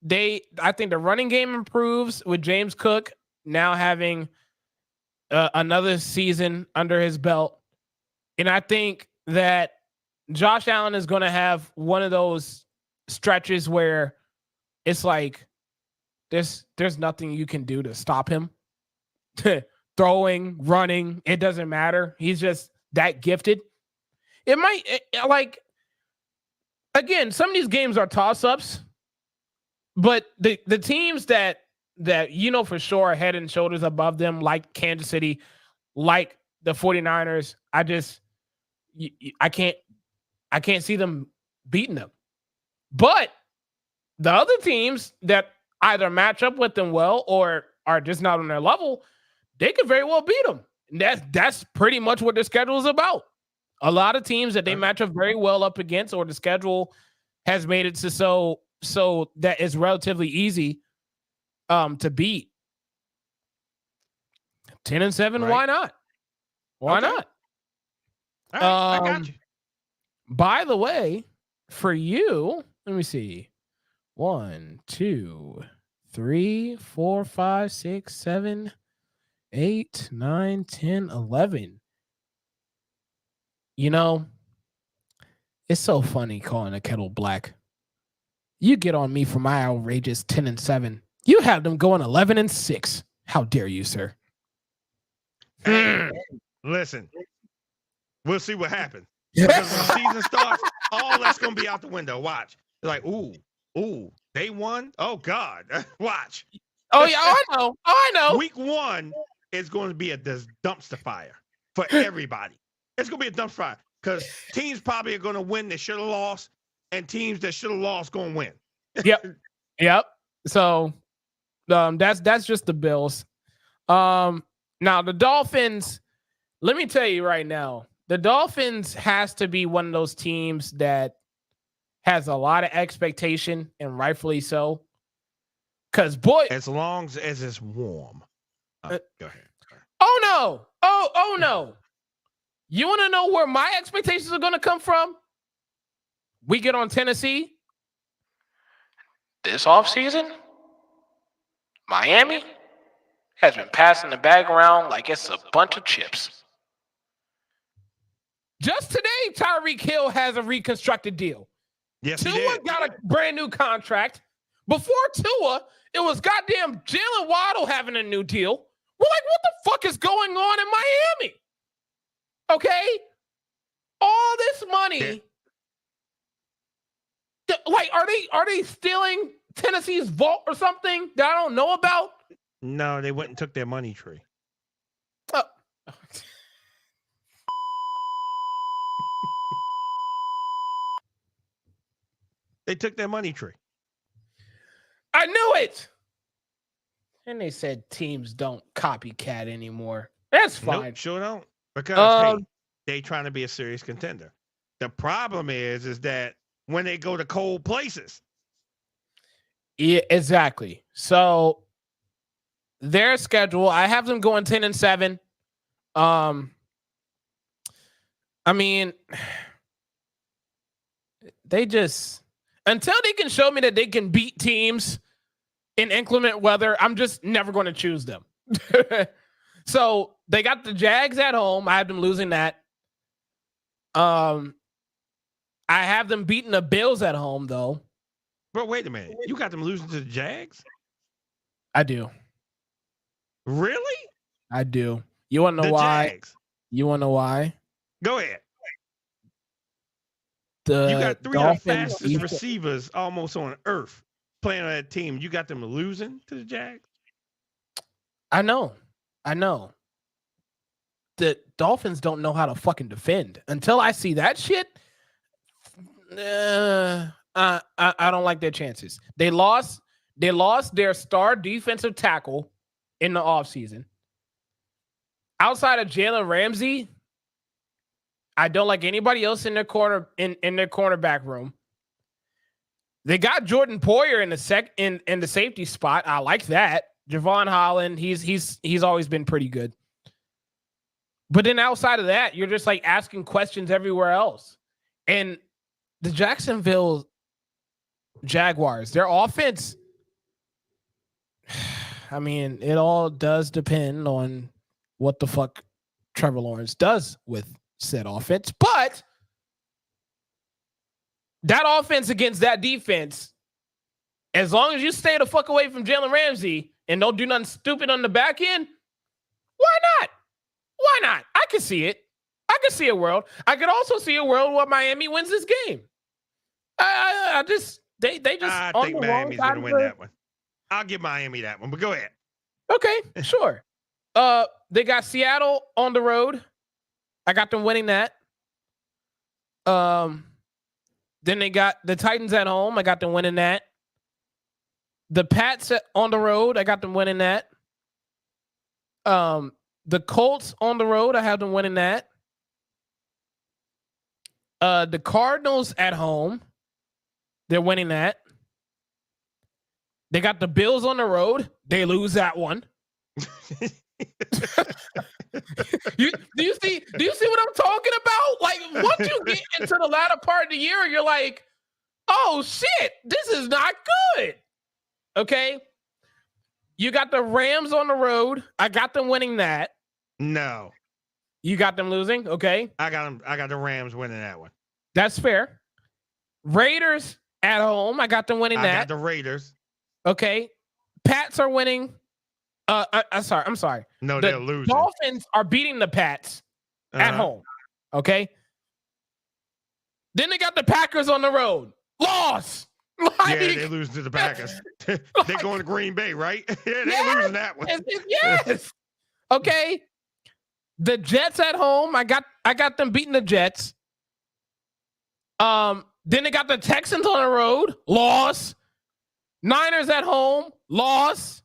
I think the running game improves with James Cook now having another season under his belt. And I think that Josh Allen is going to have one of those stretches where it's like there's nothing you can do to stop him. Throwing, running, it doesn't matter. He's just that gifted. It might, again, some of these games are toss-ups, but the teams that for sure are head and shoulders above them, like Kansas City, like the 49ers, I can't see them beating them. But the other teams that either match up with them well or are just not on their level, they could very well beat them. And that's pretty much what their schedule is about. A lot of teams that they match up very well up against, or the schedule has made it so that it's relatively easy to beat. 10-7, right. Why not? Why not? All right, I got you. By the way, for you, let me see. 1, 2, 3, 4, 5, 6, 7, 8, 9, 10, 11. You know, it's so funny calling a kettle black. You get on me for my outrageous 10-7. You have them going 11-6. How dare you, sir? Hey, listen, we'll see what happens. Because when the season starts, all that's going to be out the window. Watch. They're like, ooh, they won? Oh, God. Watch. Oh, yeah, I know. Week 1 is going to be a dumpster fire for everybody. It's going to be a dumpster fire because teams probably are going to win that should have lost, and teams that should have lost going to win. Yep. So that's just the Bills. Now, the Dolphins, let me tell you right now, the Dolphins has to be one of those teams that has a lot of expectation, and rightfully so. Because, boy... As long as it's warm. Go ahead. Oh, no. Oh, no. You want to know where my expectations are going to come from? We get on Tennessee. This offseason, Miami has been passing the bag around like it's a bunch of chips. Just today, Tyreek Hill has a reconstructed deal. Yes, Tua got a brand new contract. Before Tua, it was goddamn Jalen Waddle having a new deal. We're like, what the fuck is going on in Miami? Okay? All this money. Like, are they stealing Tennessee's vault or something that I don't know about? No, they went and took their money tree. Oh. They took their money tree. I knew it. And they said teams don't copycat anymore. That's fine. Nope, sure don't. Because they trying to be a serious contender. The problem is that when they go to cold places. Yeah, exactly. So their schedule, I have them going 10-7. I mean, they just, until they can show me that they can beat teams in inclement weather, I'm just never going to choose them. So they got the Jags at home. I have them losing that. I have them beating the Bills at home, though. But wait a minute. You got them losing to the Jags? I do. Really? I do. You want to know why? Jags. You want to know why? Go ahead. You got three of the fastest receivers almost on earth playing on that team. You got them losing to the Jags? I know. The Dolphins don't know how to fucking defend. Until I see that shit, I don't like their chances. They lost their star defensive tackle in the offseason. Outside of Jalen Ramsey, I don't like anybody else in their corner in their cornerback room. They got Jordan Poyer in the safety spot. I like that. Javon Holland, he's always been pretty good. But then outside of that, you're just like asking questions everywhere else. And the Jacksonville Jaguars, their offense, I mean, it all does depend on what the fuck Trevor Lawrence does with said offense. But that offense against that defense, as long as you stay the fuck away from Jalen Ramsey and don't do nothing stupid on the back end, why not? Why not? I can see it. I can see a world. I could also see a world where Miami wins this game. I just they just. I think Miami's going to win that one. I'll give Miami that one, but go ahead. Okay, sure. They got Seattle on the road. I got them winning that. Then they got the Titans at home. I got them winning that. The Pats on the road, I got them winning that. The Colts on the road, I have them winning that. The Cardinals at home, they're winning that. They got the Bills on the road. They lose that one. Do you see what I'm talking about? Like, once you get into the latter part of the year, you're like, oh shit, this is not good. Okay. You got the Rams on the road. I got them winning that. No. You got them losing? Okay. I got the Rams winning that one. That's fair. Raiders at home. I got them winning that. I got the Raiders. Okay. Pats are winning. I'm sorry. No, they're losing. Dolphins are beating the Pats at home. Okay. Then they got the Packers on the road. Loss. Yeah, they lose to the Packers. They're going to Green Bay, right? Yeah, they're losing that one. Yes. Okay. The Jets at home. I got them beating the Jets. Then they got the Texans on the road. Loss. Niners at home. Loss.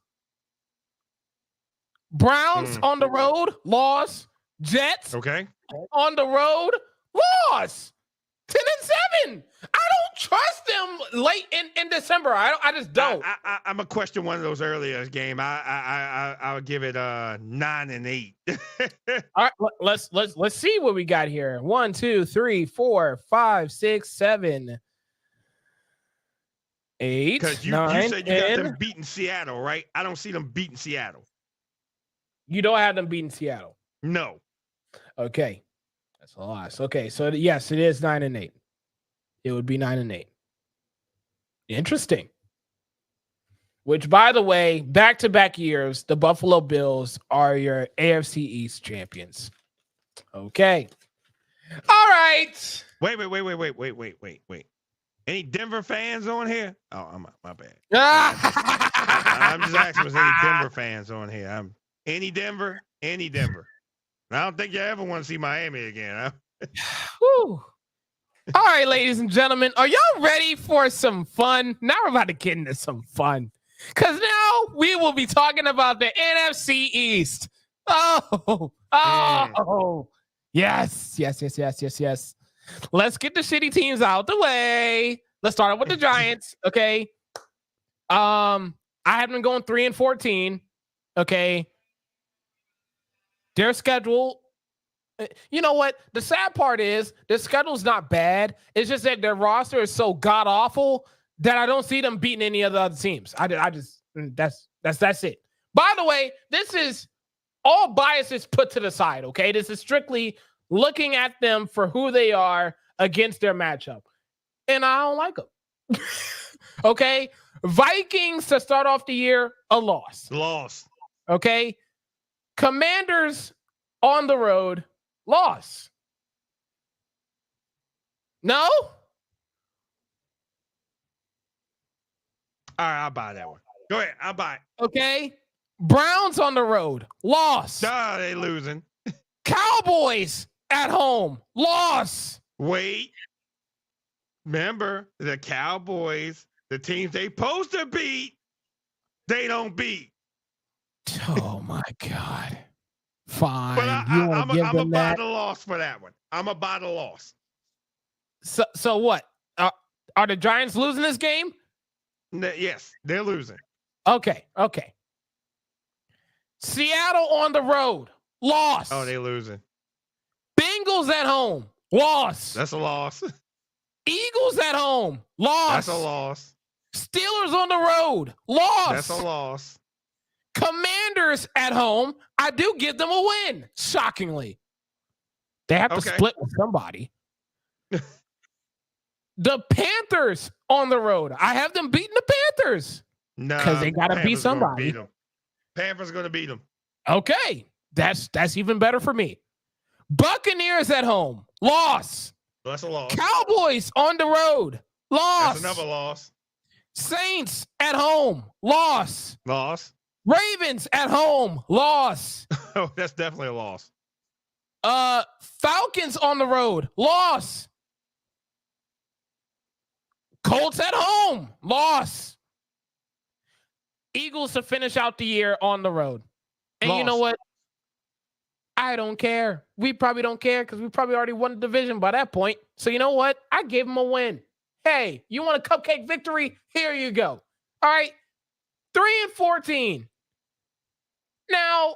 Browns on the road. Loss. Jets. Okay. On the road. Loss. 10-7. I don't trust them late in December. I just don't. I'm gonna question one of those earlier game. I would give it 9-8. All right, let's see what we got here. 1, 2, 3, 4, 5, 6, 7, 8. Because you 9, said you got them beating Seattle, right? I don't see them beating Seattle. You don't have them beating Seattle. No. Okay. That's a loss. Okay, so yes, it is 9-8. It would be 9-8. Interesting. Which, by the way, back-to-back years, the Buffalo Bills are your AFC East champions. Okay. All right. Wait. Any Denver fans on here? Oh, my bad. I'm just asking if there's any Denver fans on here. Any Denver? I don't think you ever want to see Miami again. Huh? Whew. All right, ladies and gentlemen, are y'all ready for some fun? Now we're about to get into some fun. Because now we will be talking about the NFC East. Oh. Yes. Let's get the shitty teams out the way. Let's start with the Giants, okay? I have them going 3-14, okay? Their schedule, you know what? The sad part is their schedule's not bad. It's just that their roster is so god awful that I don't see them beating any of the other teams. That's it. By the way, this is all biases put to the side. Okay, this is strictly looking at them for who they are against their matchup, and I don't like them. Okay, Vikings to start off the year, a loss. Okay. Commanders on the road, loss. No? All right, I'll buy that one. Go ahead, I'll buy it. Okay. Browns on the road, loss. They losing. Cowboys at home, loss. Wait. Remember, the Cowboys, the teams they supposed to beat, they don't beat. Oh my God. Fine. But I'm going to buy the loss for that one. I'm going to buy the loss. So what? Are the Giants losing this game? Yes, they're losing. Okay. Seattle on the road, loss. Oh, they're losing. Bengals at home, loss. That's a loss. Eagles at home, loss. That's a loss. Steelers on the road, loss. That's a loss. Commanders at home, I do give them a win. Shockingly, they have to split with somebody. The Panthers on the road, I have them beating the Panthers. No, because they got to beat somebody. Panthers going to beat them. Okay, that's even better for me. Buccaneers at home, loss. That's a loss. Cowboys on the road, loss. That's another loss. Saints at home, loss. Ravens at home, loss. Oh, that's definitely a loss. Falcons on the road, loss. Colts at home, loss. Eagles to finish out the year on the road. And Lost. You know what? I don't care. We probably don't care because we probably already won the division by that point. So you know what? I gave them a win. Hey, you want a cupcake victory? Here you go. All right. 3-14. Now,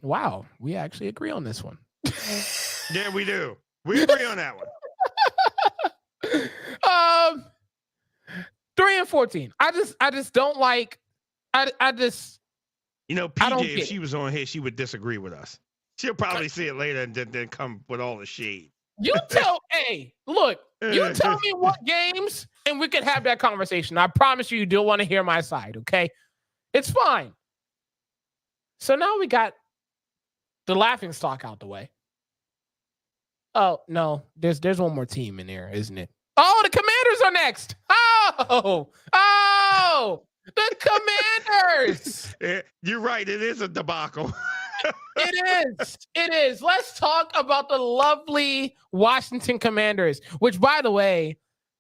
wow, we actually agree on this one. Yeah, we do. We agree on that one. 3-14. I just don't like. I just. PJ, if she was on here, she would disagree with us. She'll probably see it later and then come with all the shade. You tell, hey, look, you tell me what games, and we could have that conversation. I promise you don't want to hear my side, okay? It's fine. So now we got the laughing stock out the way. Oh, no, there's one more team in there, isn't it? Oh, the Commanders are next. The Commanders. You're right. It is a debacle. It is. Let's talk about the lovely Washington Commanders, which, by the way,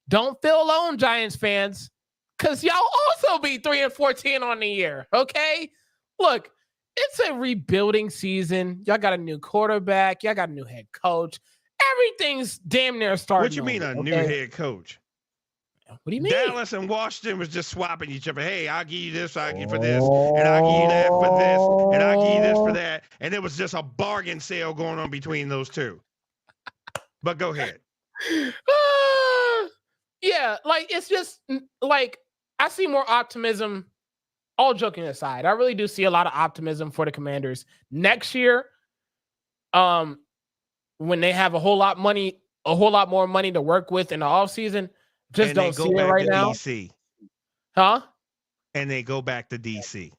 don't feel alone, Giants fans, because y'all also be 3-14 on the year, okay? Look, it's a rebuilding season. Y'all got a new quarterback. Y'all got a new head coach. Everything's damn near starting. What you mean a new head coach? What do you mean? Dallas and Washington was just swapping each other. Hey, I'll give you this, I'll give you for this, and I'll give you that for this, and I'll give you this for that. And it was just a bargain sale going on between those two. But go ahead. Yeah, like it's just like I see more optimism. All joking aside, I really do see a lot of optimism for the Commanders next year. When they have a whole lot more money to work with in the offseason. Just don't see it right now. DC. Huh? And they go back to DC.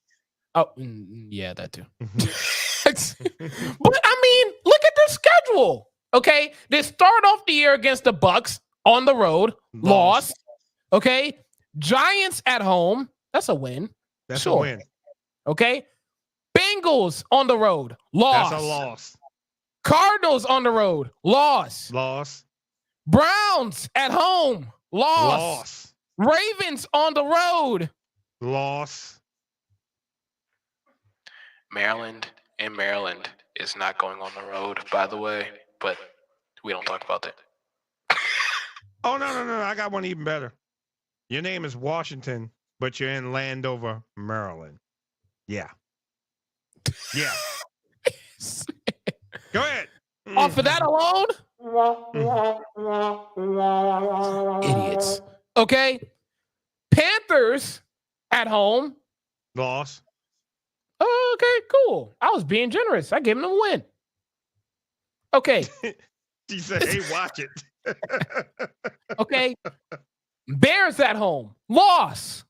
Oh, yeah, that too. But I mean, look at the schedule. Okay, they start off the year against the Bucks on the road, lost. Okay, Giants at home. That's a win. That's a win. Okay, Bengals on the road, loss. That's a loss. Cardinals on the road, loss. Browns at home. Loss. Ravens on the road. Loss. Maryland is not going on the road, by the way, but we don't talk about that. Oh, no. I got one even better. Your name is Washington, but you're in Landover, Maryland. Yeah. Go ahead. Off of that alone? Idiots. Okay. Panthers at home. Loss. Oh, okay, cool. I was being generous. I gave them a win. Okay. She said, hey, watch it. Okay. Bears at home. Loss.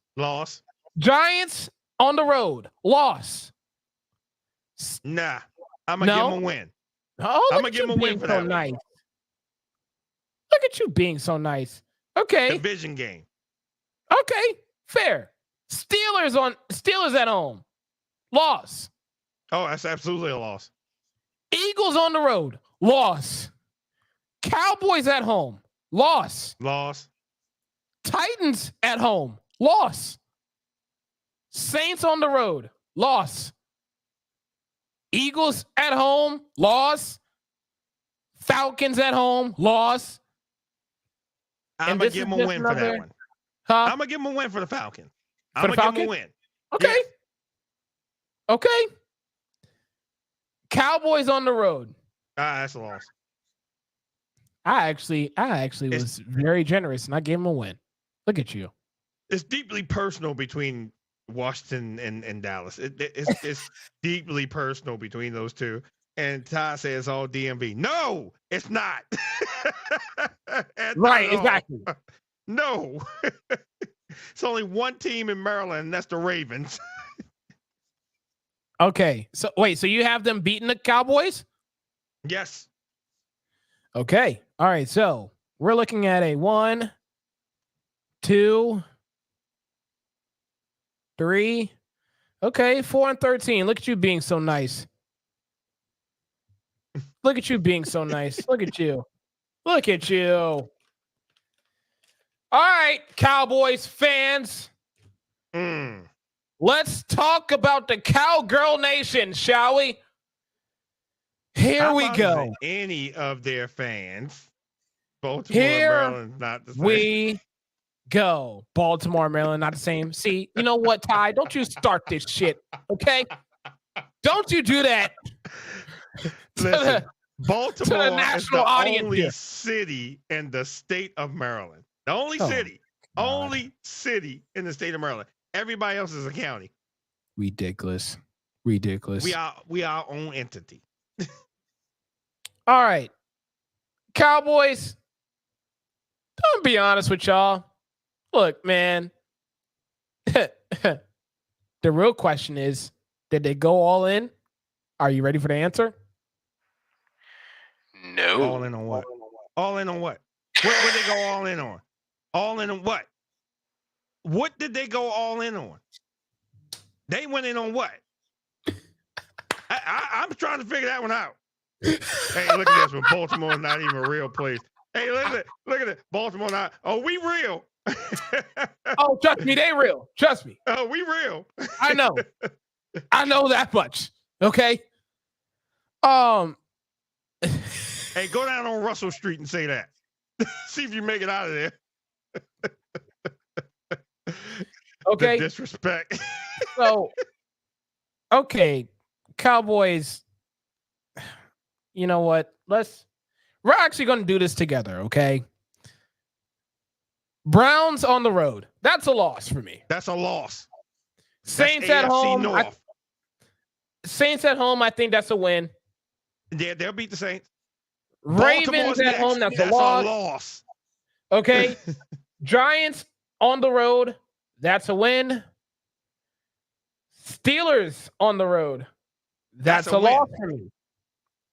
Giants on the road. Loss. Nah. I'm going to give them a win. Oh, I'm going to give them a win for that. Nice. Look at you being so nice. Okay. Division game. Okay. Fair. Steelers at home. Loss. Oh, that's absolutely a loss. Eagles on the road. Loss. Cowboys at home. Loss. Titans at home. Loss. Saints on the road. Loss. Eagles at home. Loss. Falcons at home. Loss. I'm going to give them a win for that one. Huh? I'm going to give them a win for the Falcon. I'm going to give them a win. Okay. Yes. Okay. Cowboys on the road. That's a loss. I actually was very generous and I gave him a win. Look at you. It's deeply personal between Washington and Dallas. It's deeply personal between those two. And Ty says it's all DMV. No, it's not. Right, exactly. No. It's only one team in Maryland, and that's the Ravens. Okay. So wait, so you have them beating the Cowboys? Yes. Okay. All right. So we're looking at a 1, 2, 3. Okay, 4-13. Look at you being so nice. Look at you being so nice. Look at you. Look at you. All right, Cowboys fans. Let's talk about the Cowgirl Nation, shall we? Here we go. Any of their fans. Baltimore, Here Maryland, not the same. We go. Baltimore, Maryland, not the same. See, you know what, Ty? Don't you start this shit, okay? Don't you do that. Listen, Baltimore is the only here. city in the state of Maryland. The only city in the state of Maryland. Everybody else is a county. Ridiculous. We are our own entity. All right. Cowboys, don't be honest with y'all. Look, man. The real question is, did they go all in? Are you ready for the answer? No. All in on what? All in on what? What would they go all in on? All in on what? What did they go all in on? They went in on what? I'm trying to figure that one out. Hey, look at this one. Baltimore's not even a real place. Hey, look at it. Baltimore not. Oh, we real. Oh, trust me, they real. Trust me. Oh, we real. I know. I know that much. Okay. Hey, go down on Russell Street and say that. See if you make it out of there. Okay. The disrespect. So, okay, Cowboys. You know what? We're actually going to do this together, okay? Browns on the road. That's a loss for me. That's a loss. Saints at home. Saints at home, I think that's a win. Yeah, they'll beat the Saints. Ravens at home, that's a loss. Okay. Giants on the road, that's a win. Steelers on the road, that's a loss for me.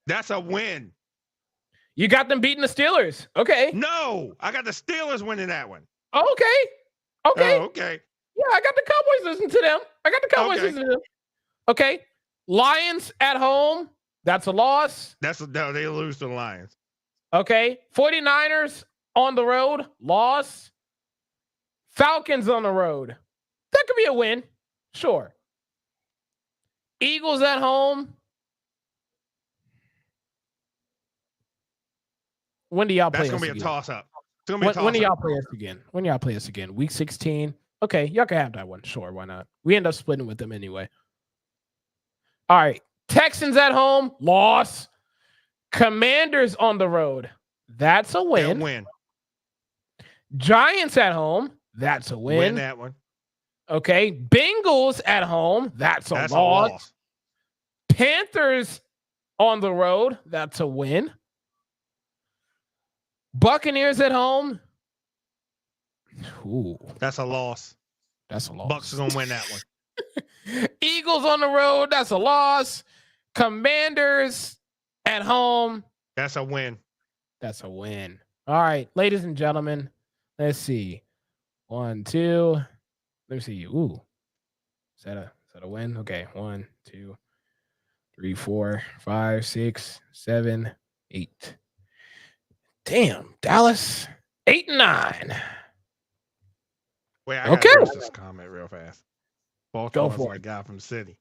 That's a win. You got them beating the Steelers. Okay. No, I got the Steelers winning that one. Oh, okay. Okay. Oh, okay. Yeah, I got the Cowboys listening to them. Listening to them. Okay. Lions at home. That's a loss. No, they lose to the Lions. Okay. 49ers on the road. Loss. Falcons on the road. That could be a win. Sure. Eagles at home. When do y'all play us again? That's going to be a toss-up. When do y'all play us again? Week 16? Okay, y'all can have that one. Sure, why not? We end up splitting with them anyway. All right. Texans at home. Loss. Commanders on the road. That's a win. They'll win. Giants at home. That's a win. Win that one. Okay. Bengals at home. That's a loss. Panthers on the road. That's a win. Buccaneers at home. Ooh. That's a loss. Bucks are going to win that one. Eagles on the road. That's a loss. Commanders at home. That's a win. All right, ladies and gentlemen, let's see. 1, 2. Let me see. Ooh. Is that a win? Okay. 1, 2, 3, 4, 5, 6, 7, 8. Damn, Dallas. 8 and 9. Wait, I gotta use this comment real fast. Baltimore's like Gotham City.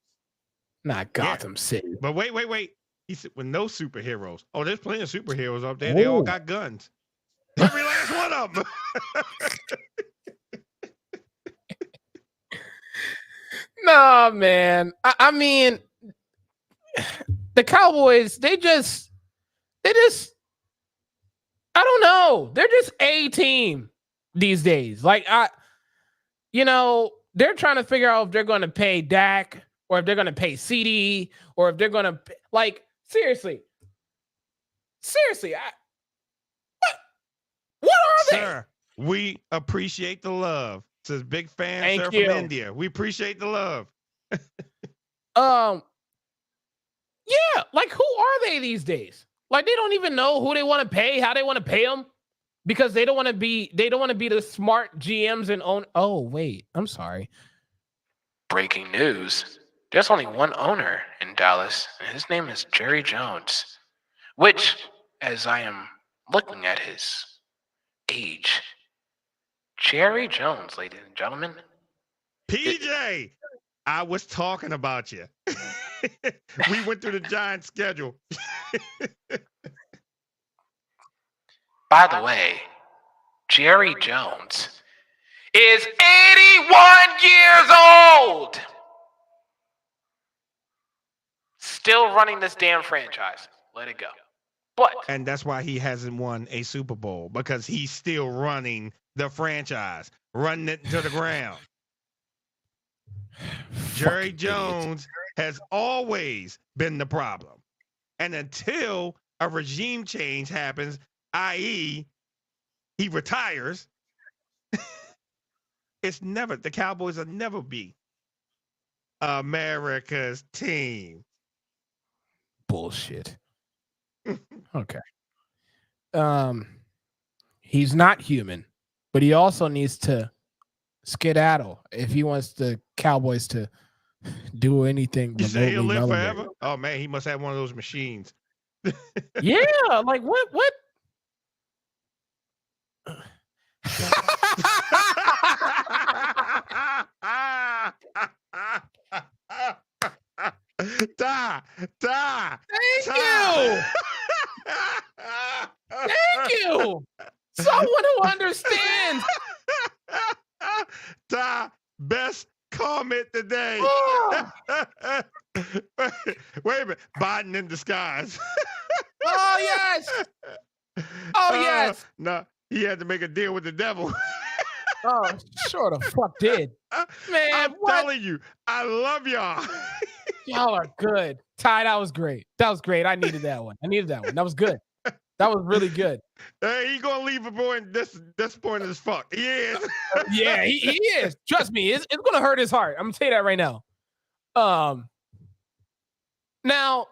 Not Gotham City. But wait. He said with no superheroes. Oh, there's plenty of superheroes up there. They all got guns. Every last one of them. Nah, man. I mean, the Cowboys, they just, I don't know. They're just a team these days. Like, they're trying to figure out if they're going to pay Dak or if they're going to pay CD or if they're going to, like, seriously. What are they? Sir, we appreciate the love. Says big fan, Thank sir, you. from India. We appreciate the love. Yeah, like, who are they these days? Like, they don't even know who they want to pay, how they want to pay them, because they don't want to be the smart GMs and own. Oh, wait, I'm sorry. Breaking news. There's only one owner in Dallas, and his name is Jerry Jones, which, as I am looking at his age, Jerry Jones, ladies and gentlemen, PJ, I was talking about you. We went through the Giants' schedule. By the way, Jerry Jones is 81 years old. Still running this damn franchise. Let it go. And that's why he hasn't won a Super Bowl, because he's still running the franchise, running it to the ground. Jerry Jones has always been the problem. And until a regime change happens, i.e., he retires, the Cowboys will never be America's team. Bullshit. Okay. He's not human, but he also needs to skedaddle if he wants the Cowboys to do anything. You say he'll live forever? Oh man, he must have one of those machines. Yeah, like what? Thank you. Someone who understands. Best comment today. Wait a minute. Biden in disguise. Oh, yes. Oh, yes. No, he had to make a deal with the devil. Oh, sure the fuck did. Man, I'm telling you, I love y'all. Y'all are good. Ty, that was great. I needed that one. That was good. That was really good. Hey, he gonna leave a boy disappointed as fuck. He is. Yeah, he is. Trust me, it's gonna hurt his heart. I'm gonna tell you that right now. Now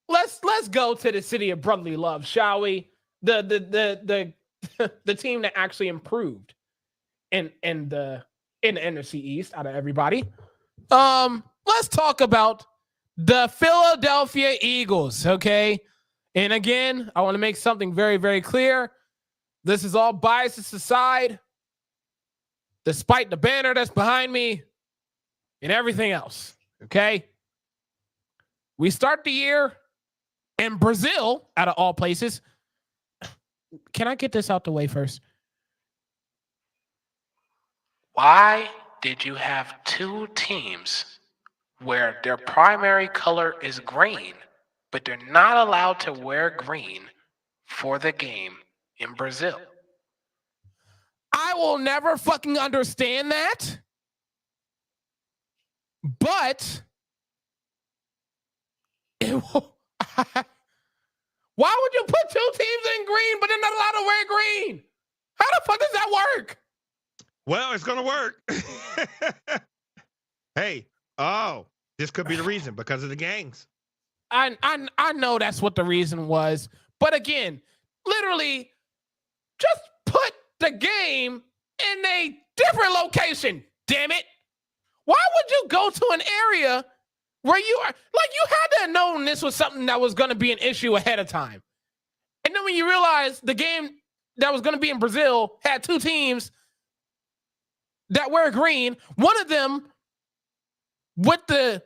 let's go to the city of brotherly love, shall we? The team that actually improved in the NFC East out of everybody. Let's talk about the Philadelphia Eagles, okay? And again, I want to make something very, very clear. This is all biases aside, despite the banner that's behind me and everything else, okay? We start the year in Brazil, out of all places. Can I get this out the way first? Why did you have two teams where their primary color is green, but they're not allowed to wear green for the game in Brazil? I will never fucking understand that. But why would you put two teams in green, but they're not allowed to wear green? How the fuck does that work? Well, it's gonna work. Hey, this could be the reason, because of the gangs. I know that's what the reason was, but again, literally, just put the game in a different location. Damn it! Why would you go to an area where you are like, you had to have known this was something that was going to be an issue ahead of time, and then when you realize the game that was going to be in Brazil had two teams that wear green, one of them with the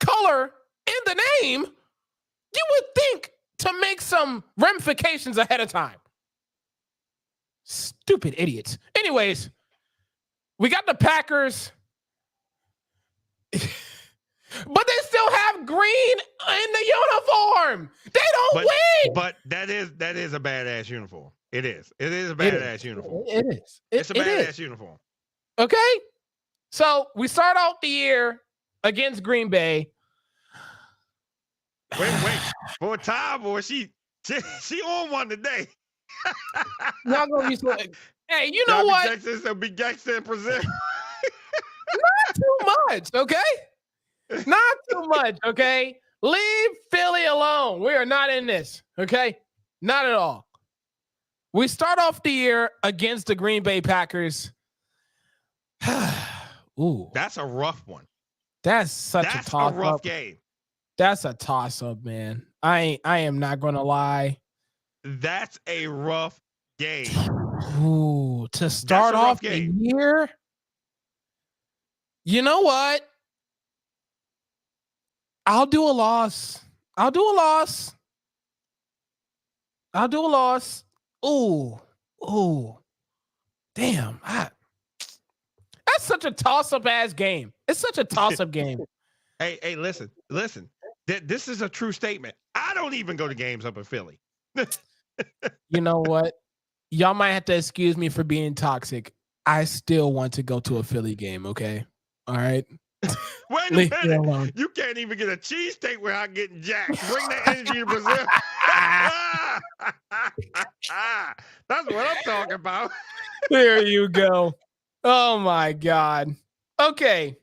color in the name, you would think to make some ramifications ahead of time. Stupid idiots. Anyways, we got the Packers, but they still have green in the uniform. They don't win. But that is a badass uniform. It is. It is a badass uniform. It is. It's a badass uniform. Okay. So we start out the year against Green Bay. Wait. For a tie, boy, she on one today. Not gonna be so. Hey, you know what? It'll be gangster in Brazil. Not too much, okay? Not too much, okay? Leave Philly alone. We are not in this, okay? Not at all. We start off the year against the Green Bay Packers. Ooh, that's a rough one. That's a rough game. That's a toss-up, man. I am not gonna lie. That's a rough game. Ooh, to start off the year. You know what? I'll do a loss. Ooh. Damn. That's such a toss-up ass game. It's such a toss-up game. Hey, listen. This is a true statement. I don't even go to games up in Philly. You know what? Y'all might have to excuse me for being toxic. I still want to go to a Philly game, okay? All right? Wait a minute. You can't even get a cheesesteak without getting jacked. Bring that energy to Brazil. That's what I'm talking about. There you go. Oh, my God. Okay.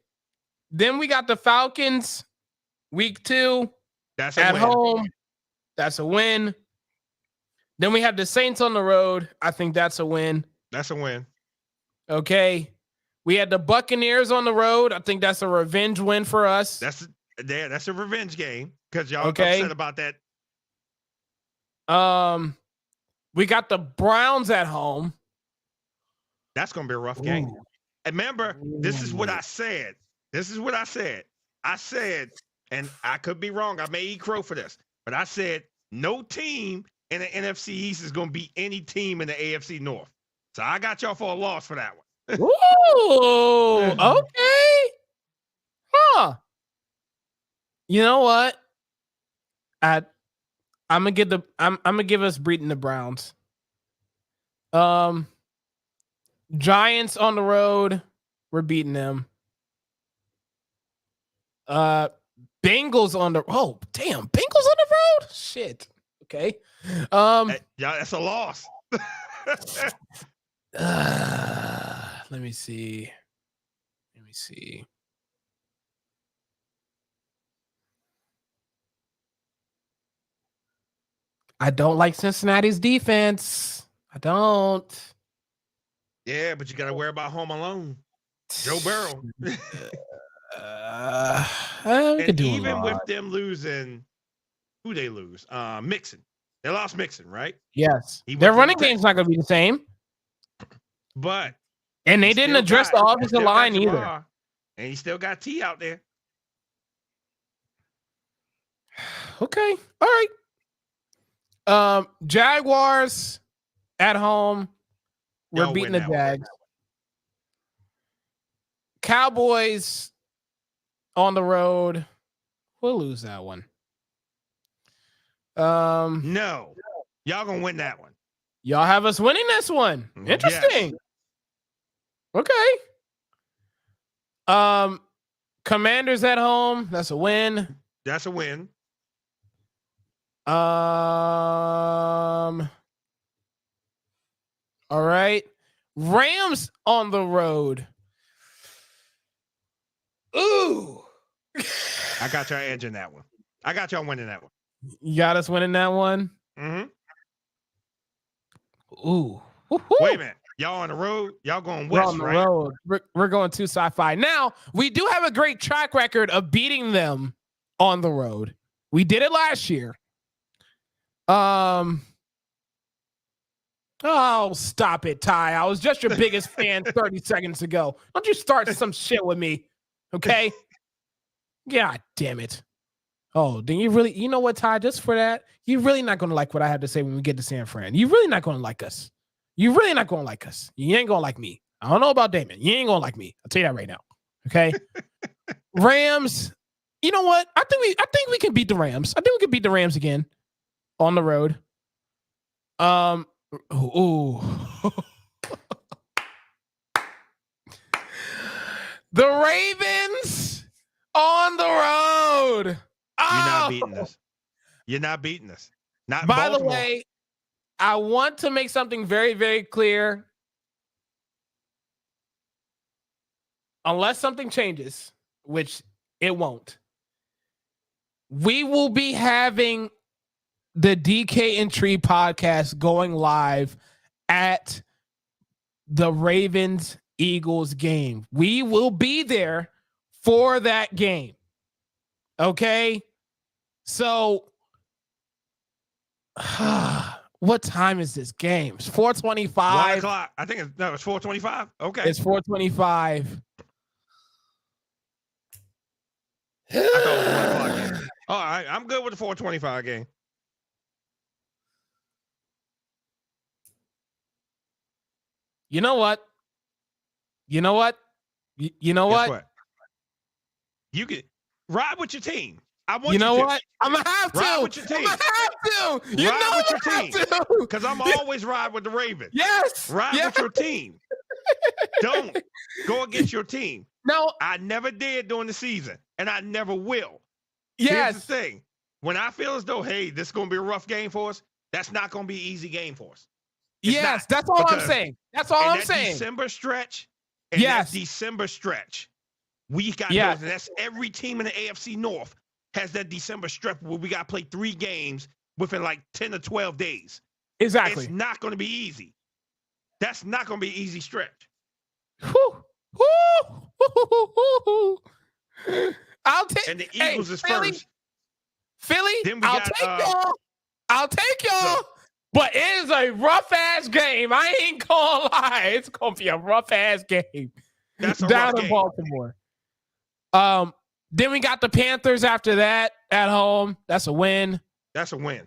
Then we got the Falcons, week 2. That's a at win. home. That's a win. Then we have the Saints on the road. I think that's a win. That's a win. Okay. We had the Buccaneers on the road. I think that's a revenge win for us. That's a revenge game because y'all upset about that. We got the Browns at home. That's gonna be a rough game. And remember, this is what I said. I said, and I could be wrong. I may eat crow for this, but I said no team in the NFC East is gonna beat any team in the AFC North. So I got y'all for a loss for that one. Ooh, okay. Huh. You know what? I'm gonna give us beating the Browns. Giants on the road, we're beating them. Bengals on the Bengals on the road? Shit. Okay. Yeah, that's a loss. Let me see. I don't like Cincinnati's defense. I don't. Yeah, but you got to worry about home alone. Joe Burrow. And even with them losing, who they lose? Mixon. They lost Mixon, right? Yes. Their running game's not going to be the same. But they didn't address the offensive line either. And he still got T out there. Okay. All right. Jaguars at home. We're beating the Jags. Cowboys on the road. We'll lose that one. No. Y'all gonna win that one. Y'all have us winning this one. Interesting. Yes. Okay. Commanders at home. That's a win. That's a win. All right. Rams on the road. Ooh. I got y'all edging that one. I got y'all winning that one. You got us winning that one? Mm-hmm. Ooh. Woo-hoo. Wait a minute. Y'all on the road? Y'all going west, on the right? Road. We're going to Sci-Fi. Now, we do have a great track record of beating them on the road. We did it last year. Oh, stop it, Ty. I was just your biggest fan 30 seconds ago. Don't you start some shit with me, okay? God damn it. Oh, then you know what, Ty? Just for that, you're really not going to like what I have to say when we get to San Fran. You're really not going to like us. You're really not going to like us. You ain't going to like me. I don't know about Damon. You ain't going to like me. I'll tell you that right now, okay? Rams. You know what? I think we can beat the Rams. I think we can beat the Rams again on the road. Ooh. The Ravens on the road. You're not beating us. You're not beating us. Not by Baltimore. the way, I want to make something very, very clear. Unless something changes, which it won't, we will be having the DK and Tree podcast going live at the Ravens Eagles game. We will be there for that game. Okay? So what time is this game? It's 4:25. 1 o'clock. I think it's 4:25. Okay. It's 4:25. I thought it was a 1 o'clock game. All right, I'm good with the 4:25 game. You know what? You know what? You know Guess what? You can ride with your team. I want you know to. what? I'm gonna have to. Ride with your team. I'm gonna have to. You ride know with your I team. have to. Because I'm always ride with the Ravens. Yes. Ride with your team. Don't go against your team. No. I never did during the season, and I never will. Yes. Here's the thing. When I feel as though, hey, this is going to be a rough game for us, that's not going to be an easy game for us. It's yes, not, that's all I'm saying. That's all I'm saying. December stretch, yes. that December stretch, we got yes. those. And that's every team in the AFC North has that December stretch where we got to play 3 games within like 10 or 12 days. Exactly. It's not going to be easy. That's not going to be an easy stretch. Whew. I'll take. And the Eagles is first. Philly. Then we got, I'll take y'all. But it is a rough ass game. I ain't gonna lie. It's gonna be a rough ass game. That's a down rough in game. Baltimore. Then we got the Panthers after that at home. That's a win. That's a win.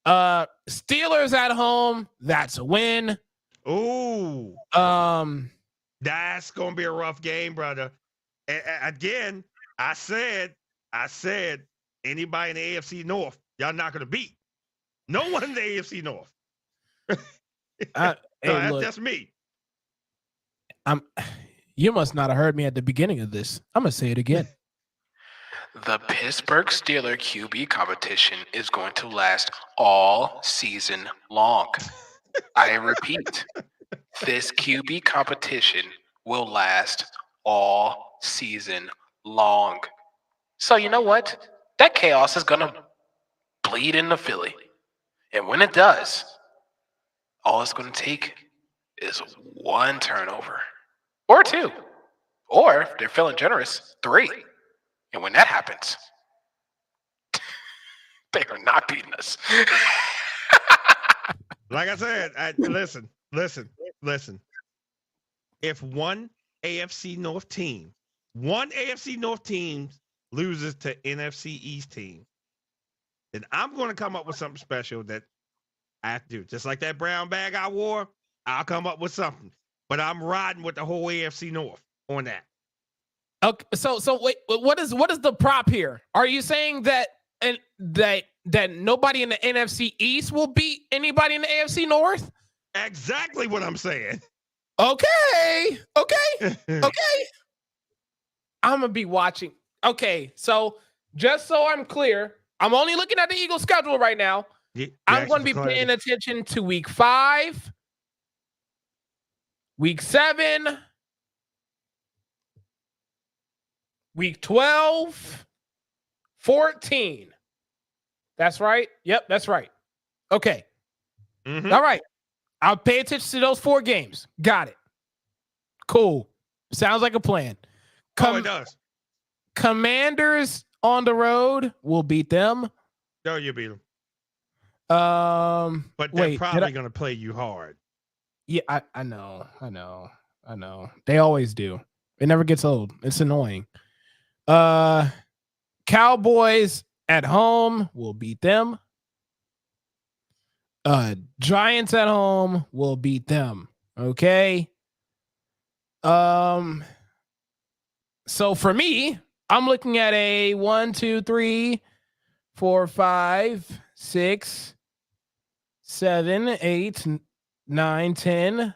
Steelers at home. That's a win. Ooh. That's gonna be a rough game, brother. Again, I said, anybody in the AFC North, y'all not gonna beat. No one in the AFC North. That's me. You must not have heard me at the beginning of this. I'm gonna say it again. The Pittsburgh Steelers QB competition is going to last all season long. I repeat, this QB competition will last all season long. So you know what? That chaos is going to bleed into Philly. And when it does, all it's going to take is 1 turnover. Or 2. Or, if they're feeling generous, 3. And when that happens, they are not beating us. Like I said, listen. If one AFC North team loses to NFC East team, then I'm going to come up with something special that I have to do. Just like that brown bag I wore, I'll come up with something. But I'm riding with the whole AFC North on that. Okay, so wait, what is the prop here? Are you saying that nobody in the NFC East will beat anybody in the AFC North? Exactly what I'm saying. Okay. I'm gonna be watching. Okay, so just so I'm clear, I'm only looking at the Eagles' schedule right now. I'm going to be paying attention to week 5, week 7, week 12, 14. That's right. Yep, that's right. Okay. Mm-hmm. All right. I'll pay attention to those 4 games. Got it. Cool. Sounds like a plan. It does. Commanders on the road, we'll beat them. No, you beat them. But they're probably going to play you hard. Yeah, I know. They always do. It never gets old. It's annoying. Cowboys at home, we'll beat them. Giants at home, we'll beat them. Okay. So for me, I'm looking at a 1, 2, 3, 4, 5, 6, 7, 8, 9, 10,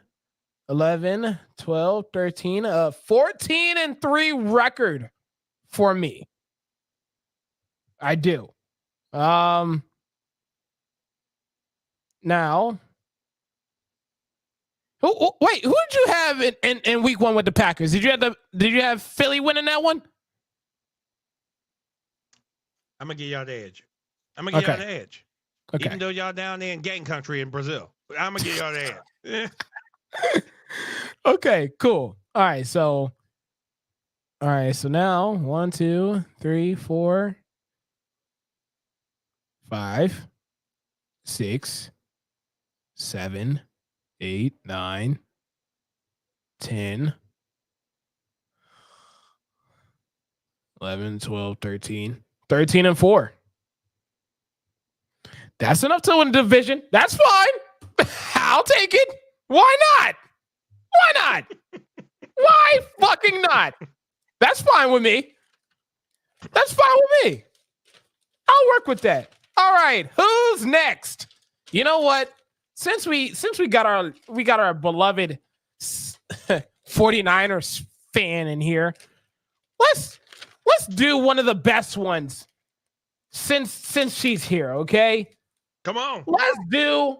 11, 12, 13, 14-3 record for me. I do. Now, who did you have in week 1 with the Packers? Did you have Philly winning that one? I'm gonna give y'all the edge. Okay. Okay. Even though y'all down there in gang country in Brazil, I'm gonna give y'all the edge. Okay, cool. All right, so now 1, 2, 3, 4, 5, 6, 7, 8, 9, 10, 11, 12, 13. 13-4. That's enough to win the division. That's fine. I'll take it. Why not? Why not? Why fucking not? That's fine with me. That's fine with me. I'll work with that. All right, who's next? You know what? Since we got our beloved 49ers fan in here, let's do one of the best ones since she's here, okay? Come on. Let's do.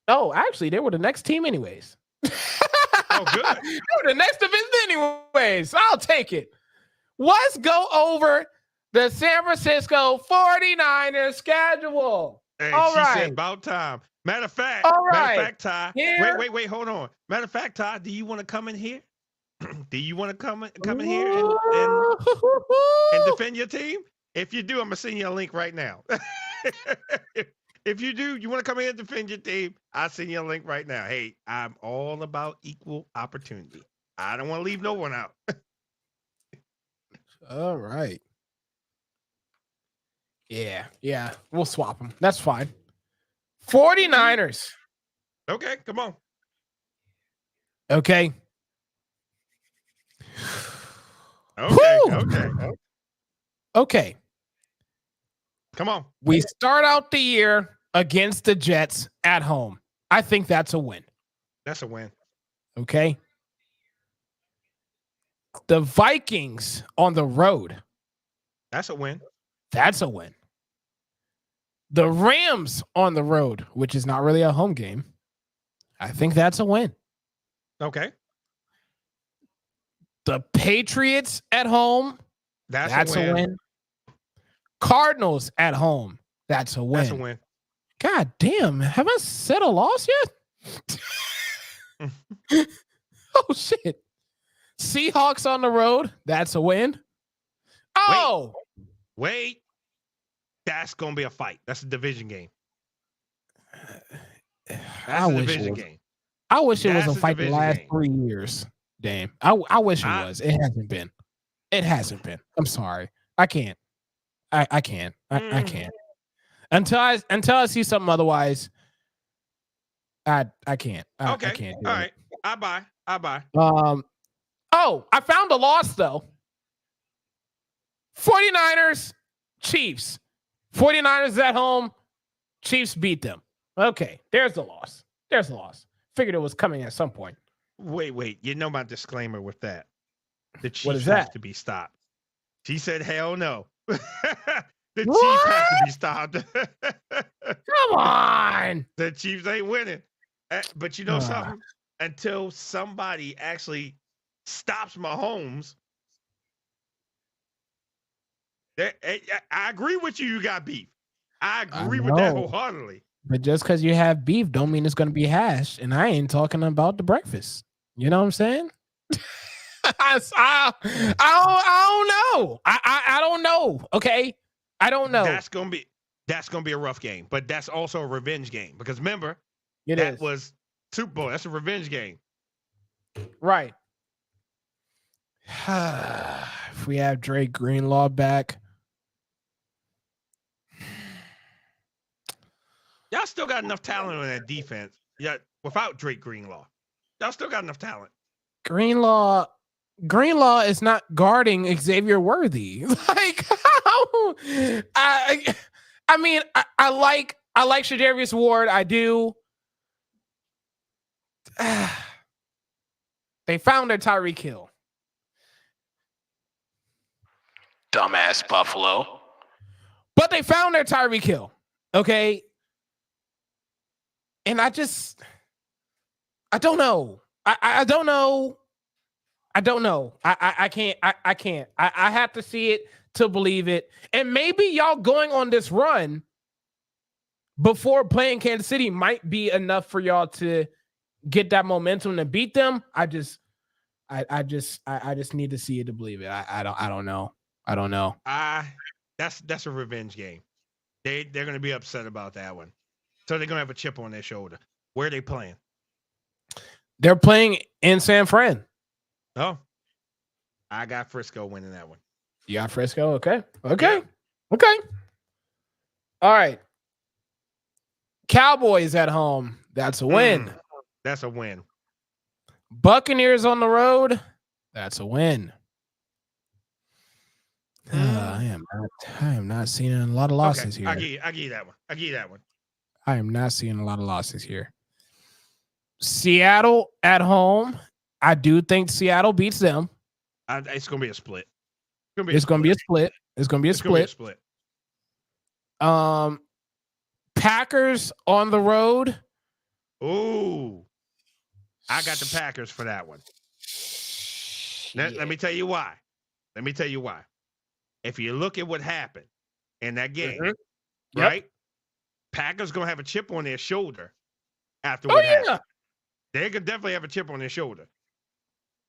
Oh, actually, they were the next team anyways. Oh, good. They were the next division anyways. I'll take it. Let's go over the San Francisco 49ers schedule. Hey, all she right. said about time. Matter of fact, Ty. Here. Wait, hold on. Matter of fact, Ty, do you want to come in here? Do you want to come in here and defend your team? If you do, I'm gonna send you a link right now. If you do, you want to come in and defend your team, I'll send you a link right now. Hey, I'm all about equal opportunity. I don't want to leave no one out. All right. Yeah. We'll swap them. That's fine. 49ers. Okay, come on. Okay. Okay. Come on. We start out the year against the Jets at home. I think that's a win. That's a win. Okay. The Vikings on the road. That's a win. That's a win. The Rams on the road, which is not really a home game. I think that's a win. Okay. The Patriots at home. That's a win. Cardinals at home. That's a win. That's a win. God damn. Have I said a loss yet? Oh, shit. Seahawks on the road. That's a win. Oh. Wait. That's going to be a fight. That's a division game. That's a division game. I wish it was a fight the last 3 years. Damn. I wish it was. It hasn't been. It hasn't been. I'm sorry. I can't. I can't. I can't. Until I see something otherwise, I can't. Okay. I can't do All it. right. I buy. Oh, I found a loss though. 49ers, Chiefs. 49ers at home. Chiefs beat them. Okay, there's the loss. Figured it was coming at some point. Wait. You know my disclaimer with that. The Chiefs Chiefs have to be stopped. She said, hell no. The What? Chiefs have to be stopped. Come on. The Chiefs ain't winning. But you know something? Until somebody actually stops Mahomes, I agree with you. You got beef. I agree with that wholeheartedly. But just because you have beef don't mean it's going to be hashed. And I ain't talking about the breakfast. You know what I'm saying? I don't know. I don't know. Okay. I don't know. That's gonna be a rough game, but that's also a revenge game because remember, that was Super Bowl. That's a revenge game. Right. If we have Drake Greenlaw back. Y'all still got enough talent on that defense. Yeah, without Drake Greenlaw. Y'all still got enough talent. Greenlaw is not guarding Xavier Worthy. Like, how? I mean, I like Shadarius Ward. I do. They found their Tyreek Hill. Dumbass Buffalo. But they found their Tyreek Hill. Okay. And I don't know. I don't know. I can't. I have to see it to believe it. And maybe y'all going on this run before playing Kansas City might be enough for y'all to get that momentum to beat them. I just need to see it to believe it. I don't know. That's a revenge game. They're gonna be upset about that one. So they're gonna have a chip on their shoulder. Where are they playing? They're playing in San Fran. Oh, I got Frisco winning that one. You got Frisco? Okay. All right. Cowboys at home. That's a win. That's a win. Buccaneers on the road. That's a win. I am not seeing a lot of losses here. I give you that one. I am not seeing a lot of losses here. Seattle at home. I do think Seattle beats them. It's going to be a split. It's going to be a split. It's going to be a split. Packers on the road. Ooh. I got the Packers for that one. Let me tell you why. If you look at what happened in that game, right? Packers going to have a chip on their shoulder after what happened. They're going to definitely have a chip on their shoulder.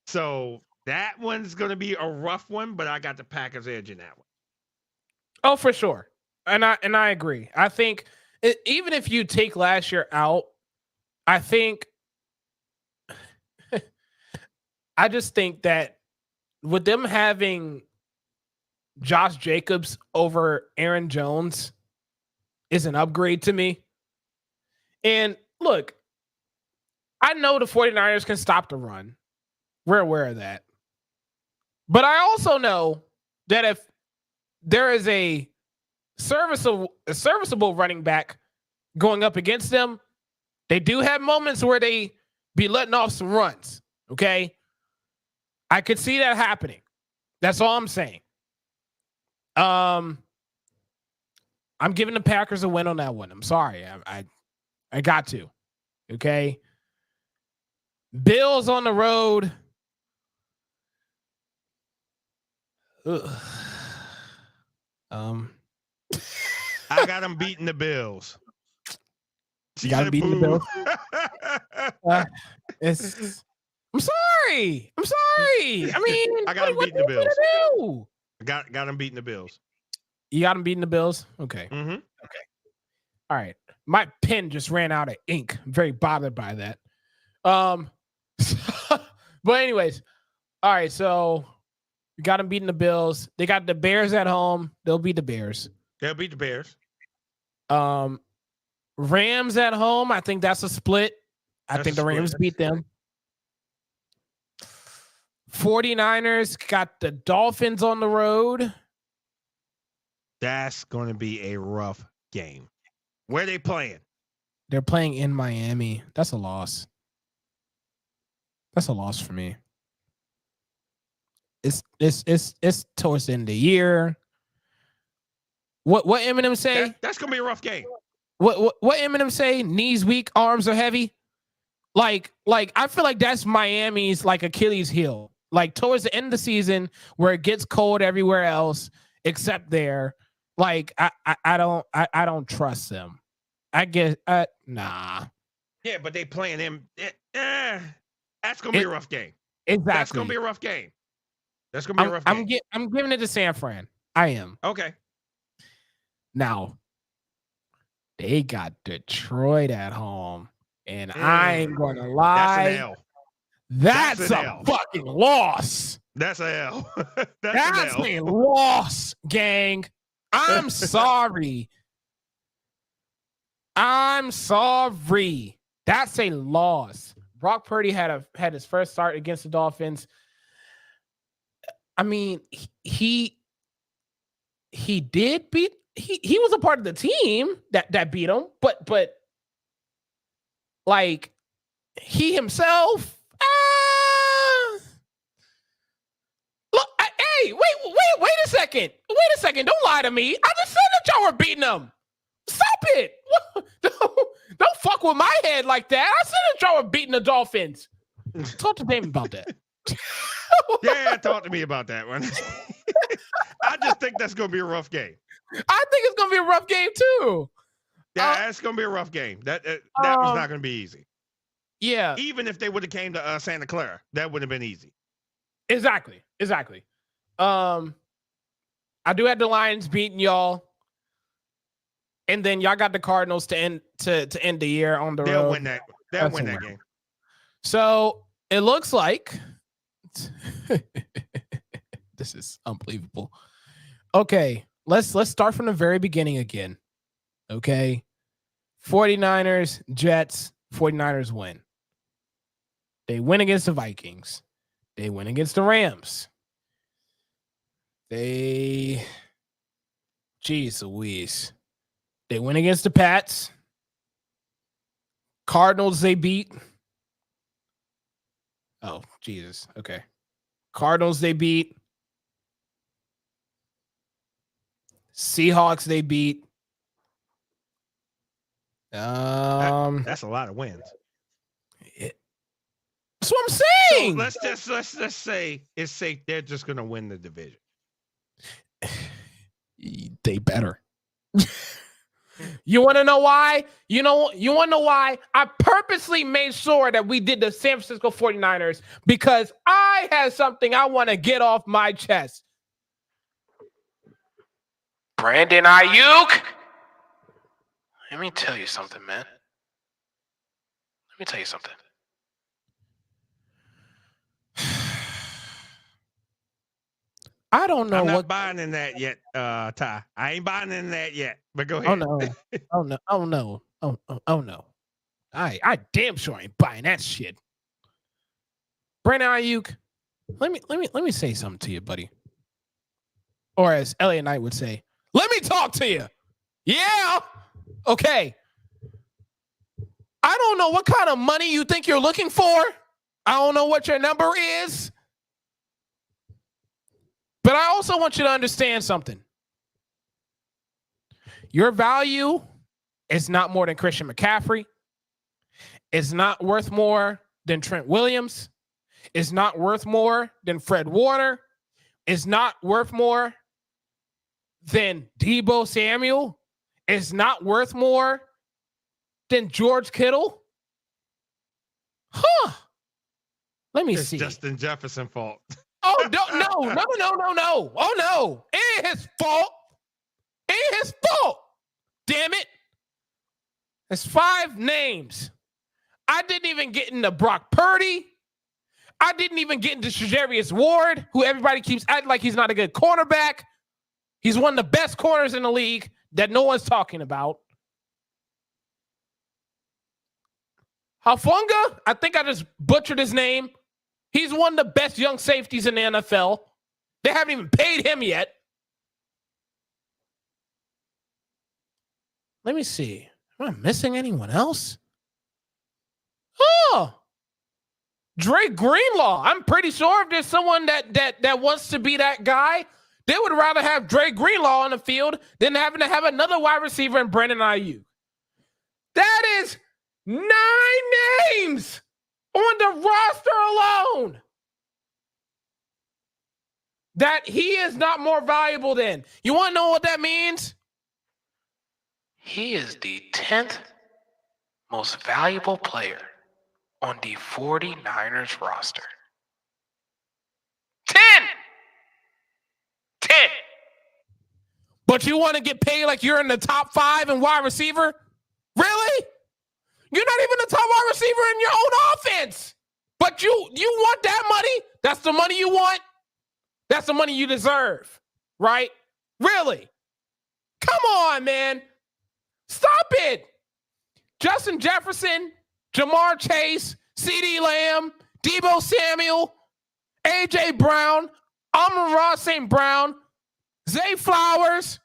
So that one's going to be a rough one, but I got the Packers edge in that one. Oh, for sure. And I agree. I think even if you take last year out, I think I just think that with them having Josh Jacobs over Aaron Jones is an upgrade to me. And look, I know the 49ers can stop the run. We're aware of that. But I also know that if there is a serviceable running back going up against them, they do have moments where they be letting off some runs. Okay. I could see that happening. That's all I'm saying. I'm giving the Packers a win on that one. I'm sorry. I got to. Okay. Bills on the road. Ugh. I got them beating the Bills. You got them beating the Bills? I'm sorry. I mean, I got them beating the Bills. Got them beating the Bills. You got them beating the Bills? Okay. Mm-hmm. Okay. All right. My pen just ran out of ink. I'm very bothered by that. But anyways, all right. So you got them beating the Bills. They got the Bears at home. They'll beat the Bears. They'll beat the Bears. Rams at home. I think that's a split. I think the Rams beat them. 49ers got the Dolphins on the road. That's going to be a rough game. Where are they playing? They're playing in Miami. That's a loss. That's a loss for me. It's towards the end of the year. What Eminem say? That's gonna be a rough game. What Eminem say? Knees weak, arms are heavy. Like I feel like that's Miami's like Achilles heel. Like towards the end of the season where it gets cold everywhere else except there. Like I don't trust them. I guess nah. Yeah, but they playing him. That's gonna be a rough game. Exactly. That's gonna be a rough game. That's gonna be a rough game. I'm giving it to San Fran. I am. Okay. Now, they got Detroit at home, and I ain't gonna lie. That's an L. That's a fucking loss. That's an L. That's a loss, gang. I'm sorry. That's a loss. Brock Purdy had his first start against the Dolphins. I mean, he did beat. He was a part of the team that beat him, but like he himself. Look, hey, wait a second. Don't lie to me. I just said that y'all were beating them. Stop it. Don't fuck with my head like that. I said that y'all were beating the Dolphins. Talk to Damon about that. Yeah, talk to me about that one. I just think that's going to be a rough game. I think it's going to be a rough game too. Yeah, that's going to be a rough game. That was not going to be easy. Yeah. Even if they would have came to Santa Clara, that would have been easy. Exactly. I do have the Lions beating y'all. And then y'all got the Cardinals to end the year on the road. They'll win that game. So it looks like the This is unbelievable. Okay, let's start from the very beginning again. Okay. 49ers, Jets, 49ers win. They win against the Vikings. They win against the Rams. Jeez Louise. They win against the Pats. Cardinals, they beat. Oh, Jesus. Okay. Cardinals, they beat. Seahawks, they beat. That's a lot of wins. That's what I'm saying. So let's just say it's safe they're just gonna win the division. They better. You want to know why? You want to know why? I purposely made sure that we did the San Francisco 49ers because I had something I want to get off my chest. Brandon Ayuk. Let me tell you something, man. Let me tell you something. I don't know. I'm not buying in that yet, Ty. I ain't buying in that yet. But go ahead. Oh no! Oh no! Oh no! Oh no! I damn sure ain't buying that shit. Brandon Ayuk, let me say something to you, buddy. Or as Elliot Knight would say, let me talk to you. Yeah. Okay. I don't know what kind of money you think you're looking for. I don't know what your number is. But I also want you to understand something. Your value is not more than Christian McCaffrey. It's not worth more than Trent Williams. It's not worth more than Fred Warner. It's not worth more than Deebo Samuel. It's not worth more than George Kittle. Huh. Let me see. It's Justin Jefferson's fault. Oh, no. Oh, no. It ain't his fault. It ain't his fault. Damn it. There's 5 names. I didn't even get into Brock Purdy. I didn't even get into Shajarius Ward, who everybody keeps acting like he's not a good cornerback. He's one of the best corners in the league that no one's talking about. Hafanga, I think I just butchered his name. He's one of the best young safeties in the NFL. They haven't even paid him yet. Let me see. Am I missing anyone else? Oh, Drake Greenlaw. I'm pretty sure if there's someone that wants to be that guy, they would rather have Drake Greenlaw on the field than having to have another wide receiver in Brandon Ayuk. That is 9 names on the roster alone that he is not more valuable than. You want to know what that means? He is the 10th most valuable player on the 49ers roster. 10! But you want to get paid like you're in the top 5 in wide receiver? Really? You're not even the top wide receiver in your own offense. But you want that money? That's the money you want? That's the money you deserve, right? Really? Come on, man. Stop it. Justin Jefferson, Jamar Chase, CeeDee Lamb, Deebo Samuel, A.J. Brown, Amon-Ra St. Brown, Zay Flowers.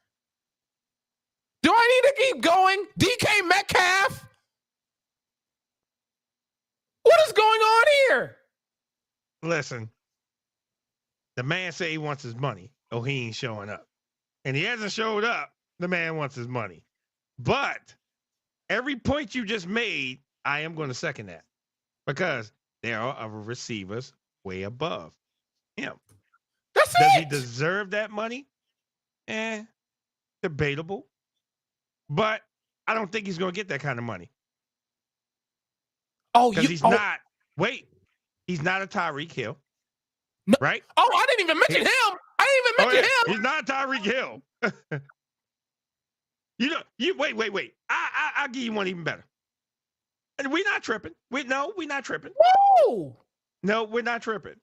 Do I need to keep going? DK Metcalf? What is going on here? Listen, the man said he wants his money. Oh, he ain't showing up. And he hasn't showed up. The man wants his money. But every point you just made, I am going to second that. Because there are other receivers way above him. Does he deserve that money? Debatable. But I don't think he's going to get that kind of money. Oh, because he's not. Wait, he's not a Tyreek Hill, no, right? Oh, I didn't even mention him. I didn't even mention him. He's not Tyreek Hill. Wait. I'll give you one even better. And we're not tripping. We're not tripping. Whoa! No, we're not tripping.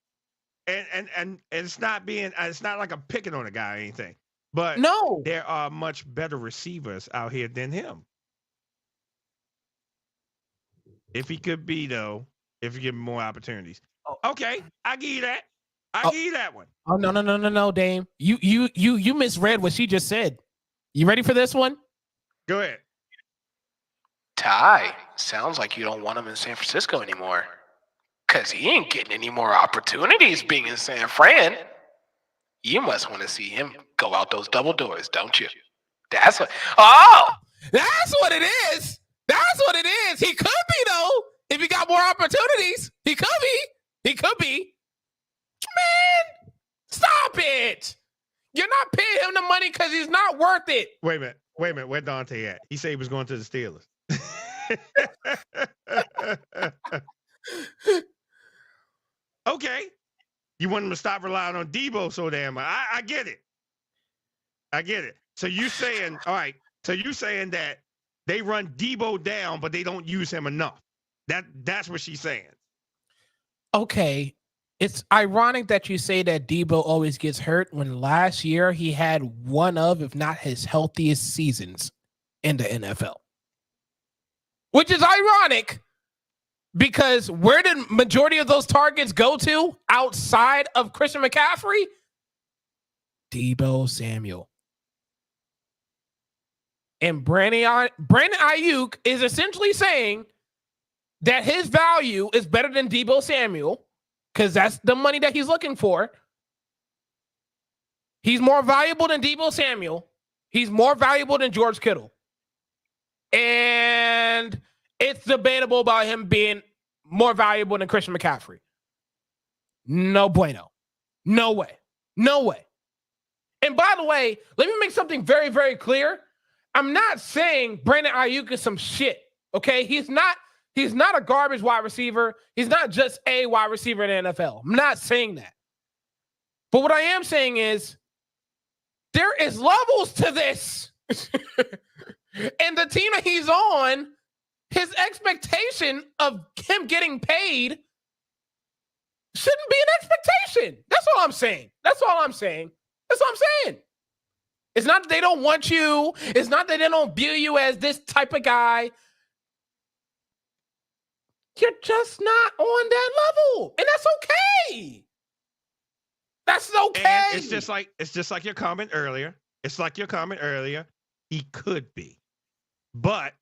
and it's not like I'm picking on a guy or anything, but no, there are much better receivers out here than him. If he could be though, if you give him more opportunities. Okay, I give you that. I give you that one. Oh no, Dame. You misread what she just said. You ready for this one? Go ahead. Ty, sounds like you don't want him in San Francisco anymore. Because he ain't getting any more opportunities being in San Fran. You must want to see him go out those double doors, don't you? That's what. Oh! That's what it is. That's what it is. He could be, though. If he got more opportunities, he could be. He could be. Man, stop it. You're not paying him the money because he's not worth it. Wait a minute. Where Dante at? He said he was going to the Steelers. Okay. You want him to stop relying on Debo so damn much. I get it. I get it. So you saying, all right, so you saying that they run Debo down, but they don't use him enough. That's what she's saying. Okay. It's ironic that you say that Debo always gets hurt when last year he had one of, if not his healthiest seasons in the NFL. Which is ironic because where did majority of those targets go to outside of Christian McCaffrey? Debo Samuel. And Brandon Ayuk is essentially saying that his value is better than Debo Samuel because that's the money that he's looking for. He's more valuable than Debo Samuel. He's more valuable than George Kittle. And it's debatable about him being more valuable than Christian McCaffrey. No bueno. No way. No way. And by the way, let me make something very, very clear. I'm not saying Brandon Ayuk is some shit, okay? He's not a garbage wide receiver. He's not just a wide receiver in the NFL. I'm not saying that. But what I am saying is there is levels to this. And the team that he's on, his expectation of him getting paid shouldn't be an expectation. That's all I'm saying. That's all I'm saying. It's not that they don't want you. It's not that they don't view you as this type of guy. You're just not on that level. And that's okay. That's okay. And it's just like your comment earlier. He could be. But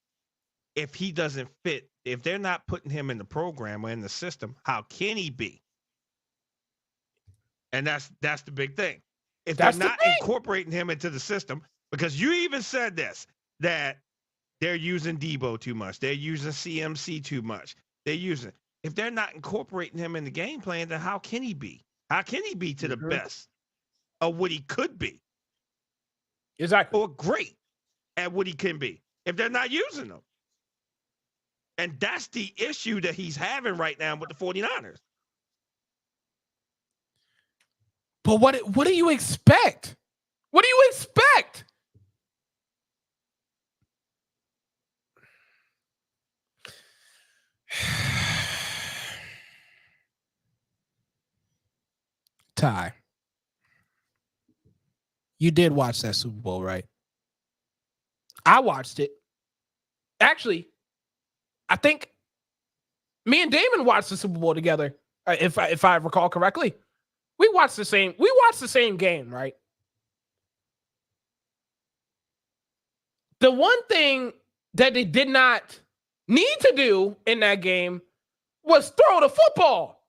if he doesn't fit, if they're not putting him in the program or in the system, how can he be? And that's the big thing. If they're not incorporating him into the system, because you even said this, that they're using Debo too much. They're using CMC too much. If they're not incorporating him in the game plan, then how can he be? How can he be to the best of what he could be? Exactly. Or great at what he can be if they're not using him. And that's the issue that he's having right now with the 49ers. But what do you expect? What do you expect? Ty, you did watch that Super Bowl, right? I watched it. Actually, I think me and Damon watched the Super Bowl together, if I recall correctly. We watched the same game, right? The one thing that they did not need to do in that game was throw the football.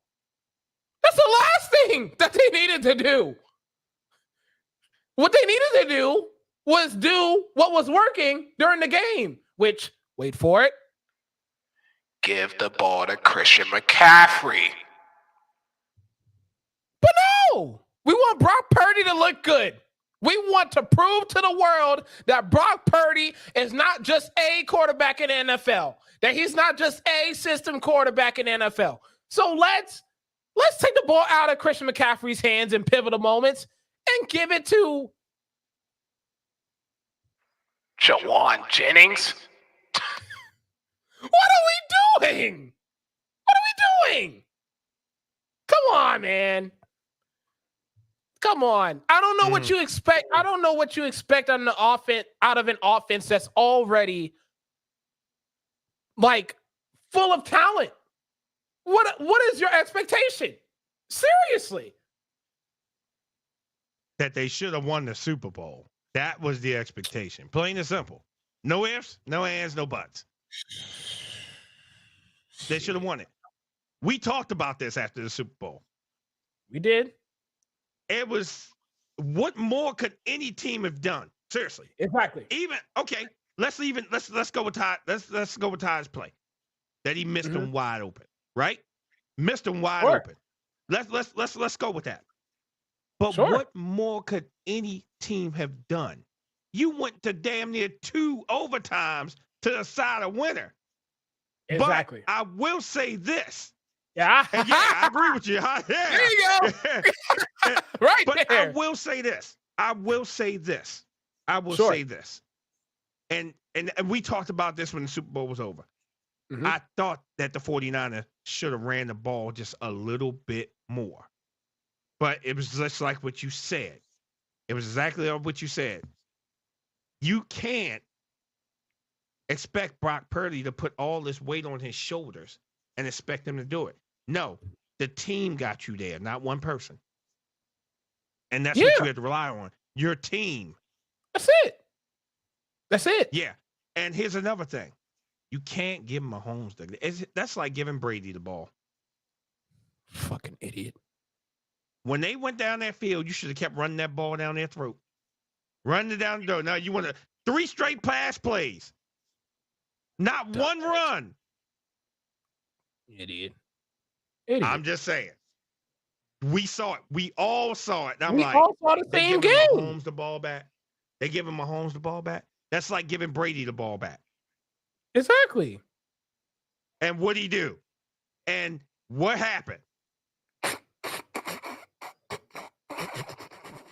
That's the last thing that they needed to do. What they needed to do was do what was working during the game, which, wait for it, give the ball to Christian McCaffrey. But no, we want Brock Purdy to look good. We want to prove to the world that Brock Purdy is not just a quarterback in the NFL, that he's not just a system quarterback in the NFL. So let's take the ball out of Christian McCaffrey's hands in pivotal moments and give it to Jawan Jennings. What are we doing? Come on, man. Come on. I don't know what you expect. I don't know what you expect on the offense out of an offense that's already like full of talent. What is your expectation? Seriously. That they should have won the Super Bowl. That was the expectation. Plain and simple. No ifs, no ands, no buts. They should have won it. We talked about this after the Super Bowl. We did. It was, what more could any team have done? Seriously. Exactly. Even okay. Let's go with Ty. Let's go with Ty's play. That he missed him wide open. Right? Missed him wide open. Let's go with that. But what more could any team have done? You went to damn near 2 overtimes to decide a winner. Exactly. But I will say this. Yeah. And yeah, I agree with you. Yeah. There you go. Right but there. I will say this. And we talked about this when the Super Bowl was over. I thought that the 49ers should have ran the ball just a little bit more. But it was just like what you said. It was exactly what you said. You can't expect Brock Purdy to put all this weight on his shoulders and expect him to do it. No, the team got you there, not one person. And that's what you had to rely on. Your team. That's it. Yeah. And here's another thing. You can't give Mahomes that's like giving Brady the ball. Fucking idiot. When they went down that field, you should have kept running that ball down their throat. Running it down the door. Now you want 3 straight pass plays. Not one run. Idiot. I'm just saying. We saw it. We all saw it. And I'm we all saw the same game. Mahomes the ball back. They give him Mahomes the ball back. That's like giving Brady the ball back. Exactly. And what'd he do? And what happened?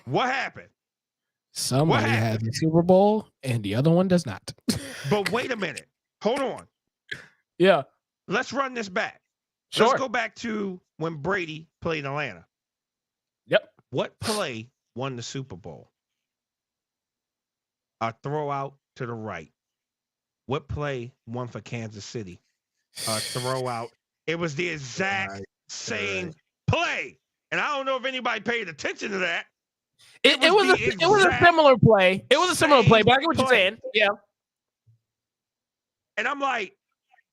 What happened? Somebody has a Super Bowl and the other one does not. But wait a minute. Hold on. Yeah. Let's run this back. Sure. Let's go back to when Brady played Atlanta. Yep. What play won the Super Bowl? A throw out to the right. What play won for Kansas City? A throw out. It was the exact same play. And I don't know if anybody paid attention to that. It was a similar play. It was a similar play, but I get what you're saying. Yeah. And I'm like,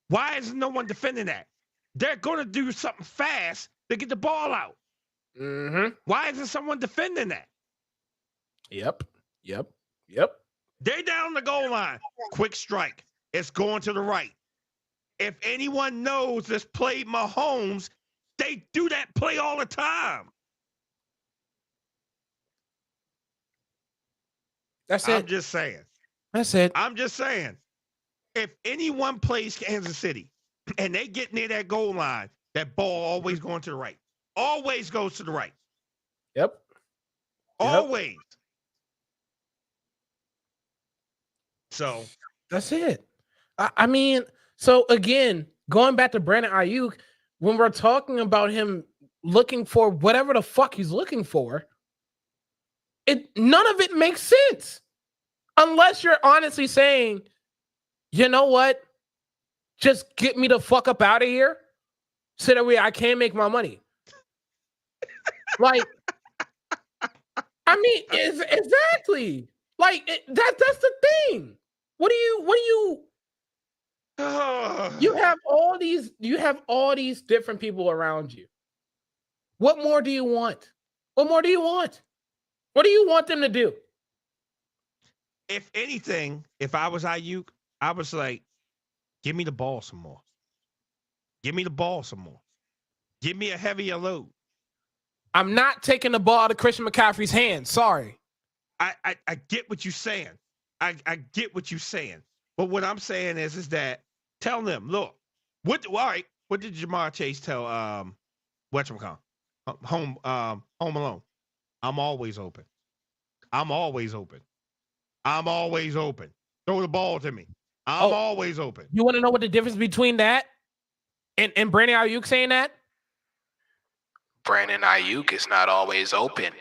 why is no one defending that? They're going to do something fast to get the ball out. Why isn't someone defending that? Yep. They're down the goal line. Quick strike. It's going to the right. If anyone knows this played Mahomes, they do that play all the time. That's it. I'm just saying. That's it. I'm just saying. If anyone plays Kansas City and they get near that goal line, that ball always going to the right. Always goes to the right. Yep. Always. So that's it. I mean, so again, going back to Brandon Ayuk, when we're talking about him looking for whatever the fuck he's looking for, none of it makes sense. Unless you're honestly saying, you know what? Just get me the fuck up out of here. So that way I can't make my money. Like, I mean, exactly. Like that's the thing. What do you you have all these different people around you. What more do you want? What more do you want? What do you want them to do? If anything, if I was Ayuk, I was like, give me the ball some more. Give me the ball some more. Give me a heavier load. I'm not taking the ball out of Christian McCaffrey's hands. Sorry. I get what you're saying. I get what you're saying. But what I'm saying is that tell them, look, what did Jamar Chase tell whatchamacallit? Home Alone. I'm always open. I'm always open. I'm always open. Throw the ball to me. I'm always open. You want to know what the difference between that and Brandon Ayuk saying that? Brandon Ayuk is not always open.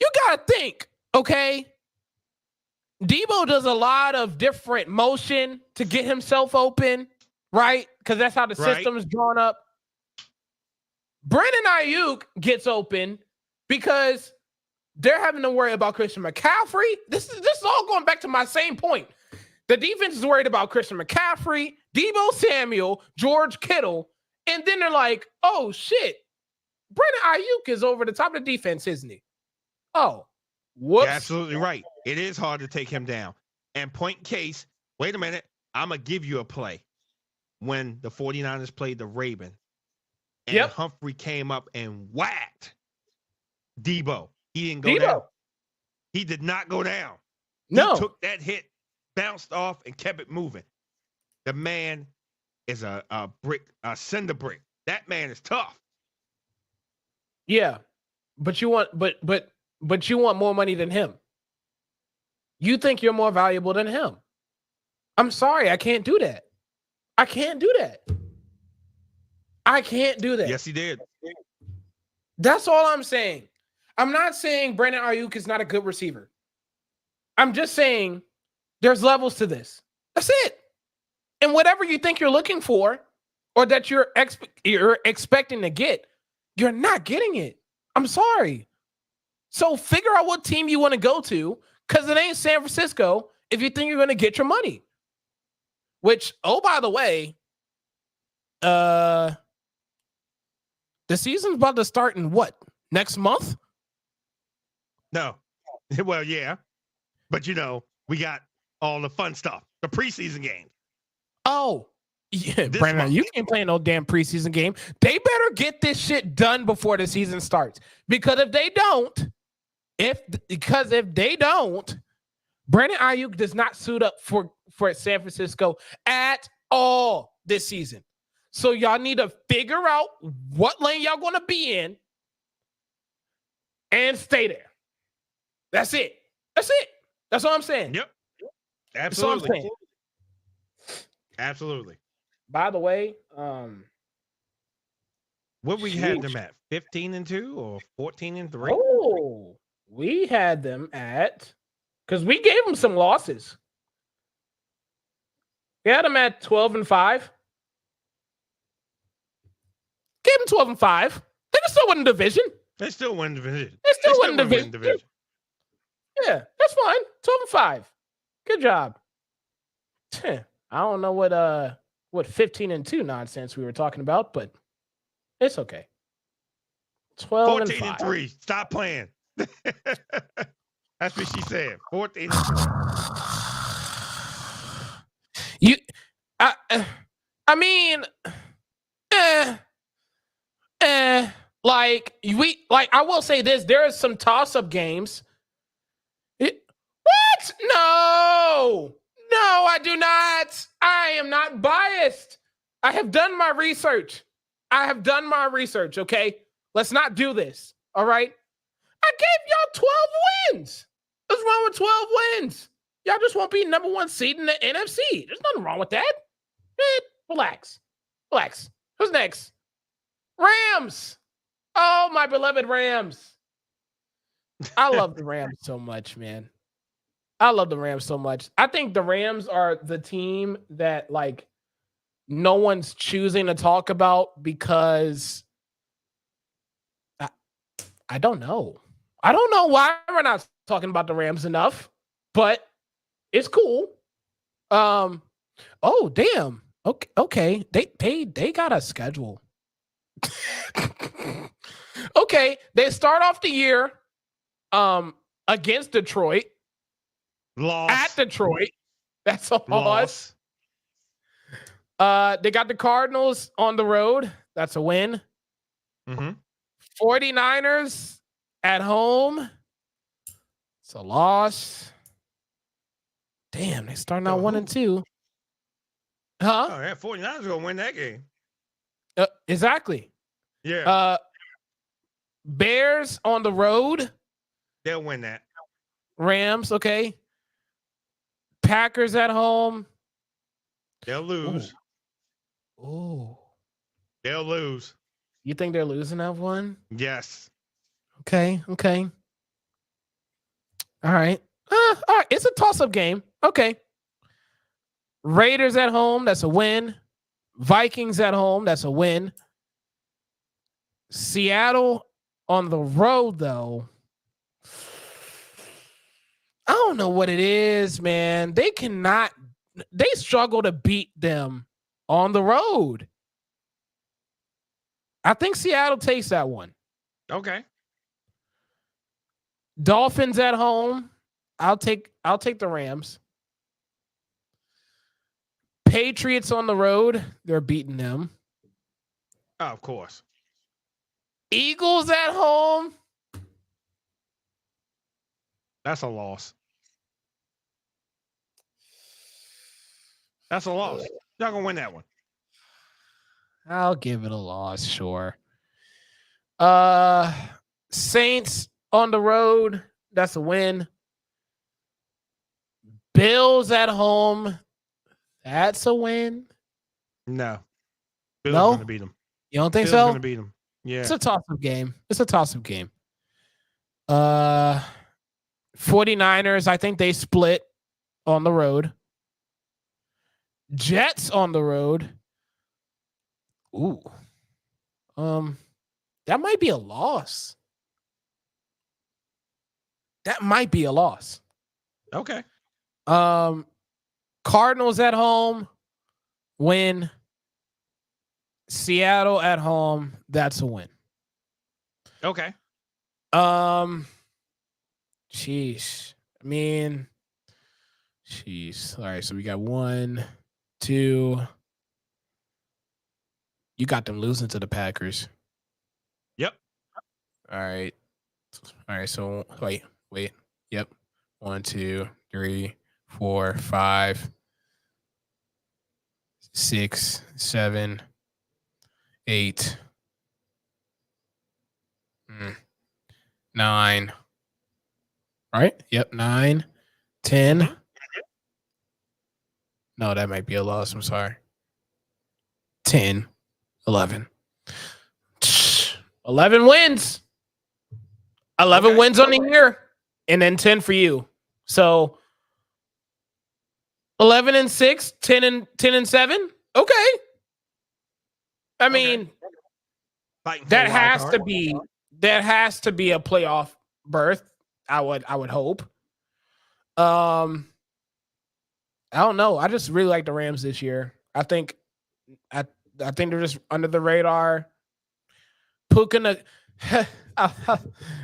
You got to think, okay? Debo does a lot of different motion to get himself open, right? Because that's how the system is drawn up. Brandon Ayuk gets open because they're having to worry about Christian McCaffrey. This is all going back to my same point. The defense is worried about Christian McCaffrey, Debo Samuel, George Kittle, and then they're like, oh, shit. Brandon Ayuk is over the top of the defense, isn't he? Oh, whoops. You're absolutely right. It is hard to take him down. And point case, wait a minute, I'm going to give you a play. When the 49ers played the Ravens, and Humphrey came up and whacked Debo. He didn't go down. He did not go down. No. He took that hit, bounced off, and kept it moving. The man is a cinder brick. That man is tough. Yeah. But you want but you want more money than him. You think you're more valuable than him. I'm sorry, I can't do that. I can't do that. Yes, he did. That's all I'm saying. I'm not saying Brandon Ayuk is not a good receiver. I'm just saying there's levels to this. That's it. And whatever you think you're looking for or that you're expecting to get, you're not getting it. I'm sorry. So figure out what team you want to go to, because it ain't San Francisco if you think you're going to get your money. Which, oh, by the way, the season's about to start in what? Next month? No. Well, yeah. But, we got all the fun stuff. The preseason game. Oh, yeah. Brandon, you can't play no damn preseason game. They better get this shit done before the season starts. Because if they don't, Brandon Ayuk does not suit up for San Francisco at all this season. So y'all need to figure out what lane y'all going to be in and stay there. That's it. That's all I'm saying. Yep. Absolutely. Saying. Absolutely. By the way, what we had them at? 15-2 or 14-3? Oh, we had them at, because we gave them some losses. We had them at 12-5. Gave them 12-5. They can still win the division. They still win the division. They still win the division. Yeah, that's fine. 12-5. Good job. I don't know what 15-2 nonsense we were talking about, but it's okay. 12-5. 14-3. Stop playing. That's what she said. 14-3. I mean, I will say this: there are some toss-up games. What? No, I do not. I am not biased. I have done my research. Okay, let's not do this. All right. I gave y'all 12 wins. What's wrong with 12 wins? Y'all just won't be number one seed in the NFC. There's nothing wrong with that. Relax. Who's next? Rams. Oh, my beloved Rams. I love the Rams so much, man. I love the Rams so much. I think the Rams are the team that, no one's choosing to talk about because I don't know. I don't know why we're not talking about the Rams enough, but it's cool. Oh, damn. Okay. They got a schedule. Okay. They start off the year against Detroit. Loss. At Detroit. That's a loss. They got the Cardinals on the road. That's a win. Mm-hmm. 49ers at home. It's a loss. Damn, they starting out 1-2. Huh? Oh, yeah, 49ers going to win that game. Exactly. Yeah. Bears on the road. They'll win that. Rams, okay. Packers at home. They'll lose. Ooh. They'll lose. You think they're losing that one? Yes. Okay. All right. All right. It's a toss-up game. Okay. Raiders at home. That's a win. Vikings at home. That's a win. Seattle on the road, though. I don't know what it is, man. They struggle to beat them on the road. I think Seattle takes that one. Okay. Dolphins at home. I'll take the Rams. Patriots on the road. They're beating them. Oh, of course. Eagles at home. That's a loss. That's a loss. You're not going to win that one. I'll give it a loss, sure. Saints on the road. That's a win. Bills at home. That's a win. No. Bills No? going to beat them. You don't think Bills so? going to beat them. Yeah. It's a toss-up game. 49ers, I think they split on the road. Jets on the road. Ooh. That might be a loss. Okay. Cardinals at home. Win. Seattle at home. That's a win. Okay. Jeez. Jeez. All right. So we got 1, 2. You got them losing to the Packers. Yep. All right. So wait. Yep. 1, 2, 3, 4, 5, 6, 7, 8, 9. All right. Yep. 9, 10. Mm-hmm. No, that might be a loss. I'm sorry. 10, 11. 11 wins. 11 wins on the year. And then 10 for you. So 11-6, 10-7. Okay. I mean, that has to be a playoff berth. I would hope. I don't know. I just really like the Rams this year. I think they're just under the radar. Puka I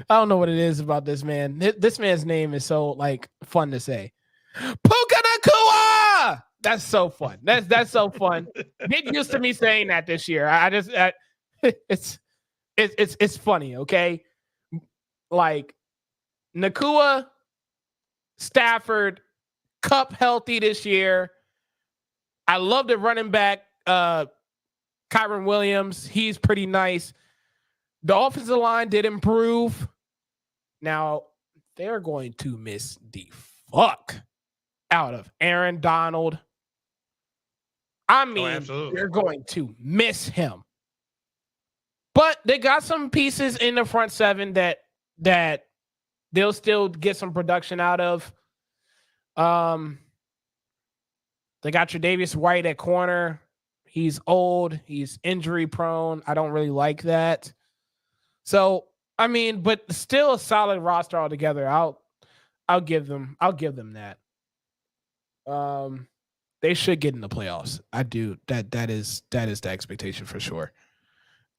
don't know what it is about this man. This man's name is so like fun to say. Puka Nakua! That's so fun. That's so fun. Get used to me saying that this year. It's funny, okay? Like Nakua, Stafford, Cup healthy this year. I love the running back, Kyron Williams. He's pretty nice. The offensive line did improve. Now, they're going to miss the fuck out of Aaron Donald. I mean, they're going to miss him. But they got some pieces in the front seven that they'll still get some production out of. They got Tre'Davious White at corner. He's old. He's injury prone. I don't really like that. So, I mean, but still a solid roster altogether. I'll give them that. They should get in the playoffs. I do. That is the expectation for sure.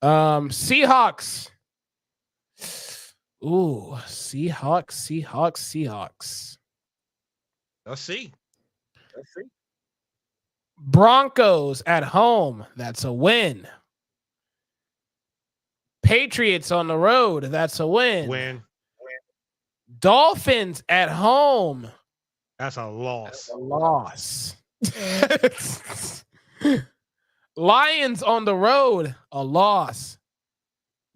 Seahawks. Ooh, Seahawks. Let's see. Broncos at home. That's a win. Patriots on the road. That's a win. Dolphins at home. That's a loss. Lions on the road. A loss.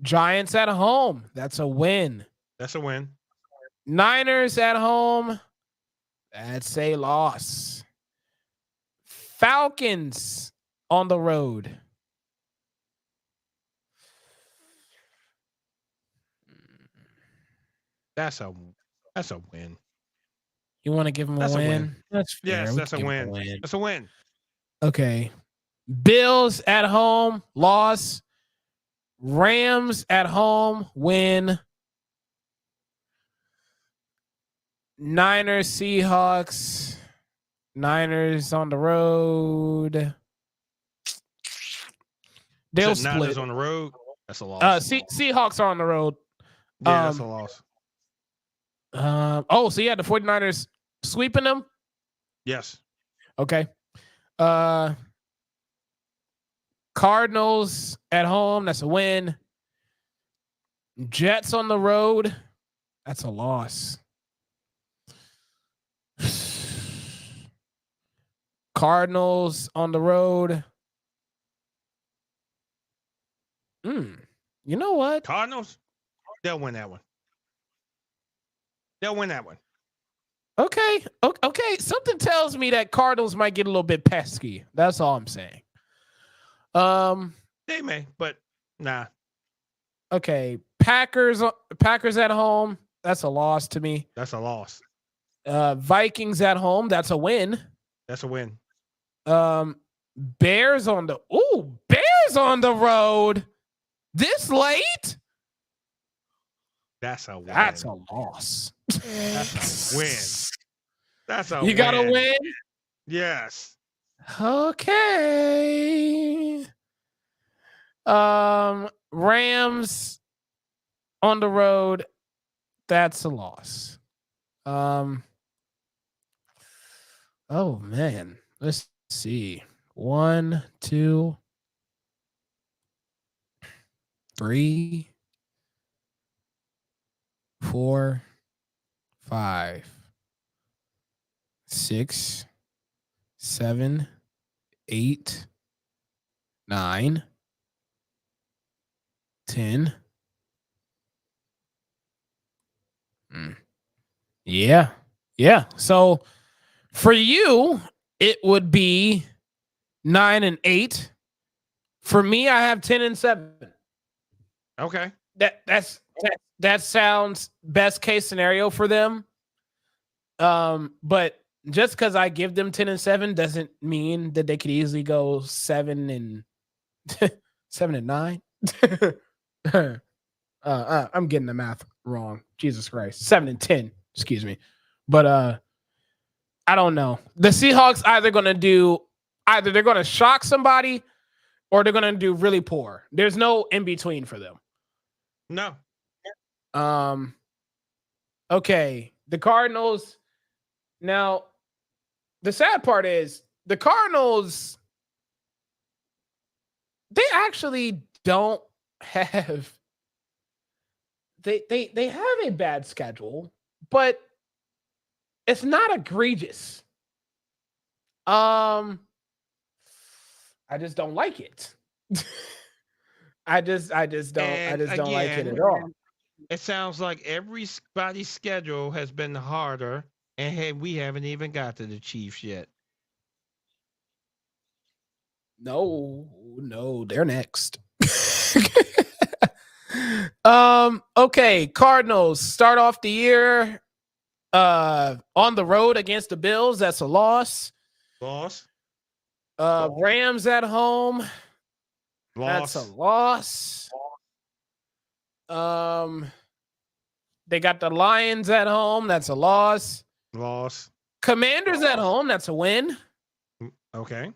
Giants at home. That's a win. Niners at home. That's a loss. Falcons on the road. That's a win. You want to give them a win? That's fair. Yes, that's a win. That's a win. Okay. Bills at home, loss. Rams at home, win. Niners, Seahawks. Niners on the road. They'll split. Niners on the road. That's a loss. Seahawks are on the road. Yeah, that's a loss. So you had the 49ers sweeping them? Yes. Okay. Cardinals at home, that's a win. Jets on the road, that's a loss. Cardinals on the road. You know what? Cardinals, they'll win that one. They'll win that one. Okay. Something tells me that Cardinals might get a little bit pesky. That's all I'm saying. They may, but nah. Okay. Packers at home. That's a loss to me. That's a loss. Vikings at home. That's a win. That's a win. Bears on the road this late. That's a win. That's a loss. That's a win. That's a You got to win? Yes. Okay. Rams on the road. That's a loss. Oh man. Let's see. 1, 2, 3, 4, 5, 6, 7, 8, 9, 10. Yeah. So for you, it would be 9 and 8. For me, I have 10 and 7. Okay. That sounds best case scenario for them. But just because I give them 10 and 7 doesn't mean that they could easily go 7 and 9. I'm getting the math wrong. Jesus Christ. 7 and 10. Excuse me. But I don't know. The Seahawks either they're going to shock somebody or they're going to do really poor. There's no in between for them. No. Okay. The Cardinals. Now, the sad part is the Cardinals, they actually don't have they have a bad schedule, but it's not egregious. I just don't like it. I just don't like it at all. It sounds like everybody's schedule has been harder, and we haven't even got to the Chiefs yet. No, they're next. Okay, Cardinals start off the year on the road against the Bills. That's a loss. Rams at home. That's a loss. They got the Lions at home. That's a loss. Commanders at home. That's a win. Okay.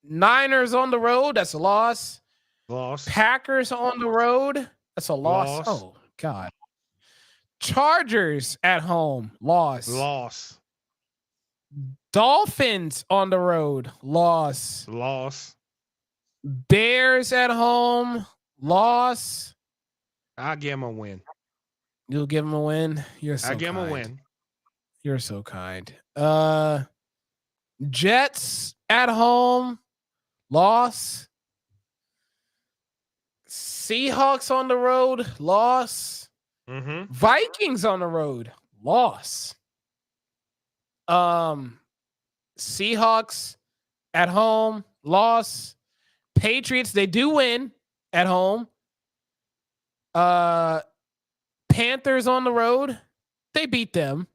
Niners on the road. That's a loss. Packers on the road. That's a loss. Oh, God. Chargers at home. Loss. Dolphins on the road. Loss. Bears at home. Loss. I'll give them a win. You'll give them a win? You're so kind. I'll give them a win. You're so kind. Jets at home. Loss. Seahawks on the road. Loss. Mm-hmm. Vikings on the road. Loss. Seahawks at home. Loss. Patriots, they do win at home. Panthers on the road. They beat them.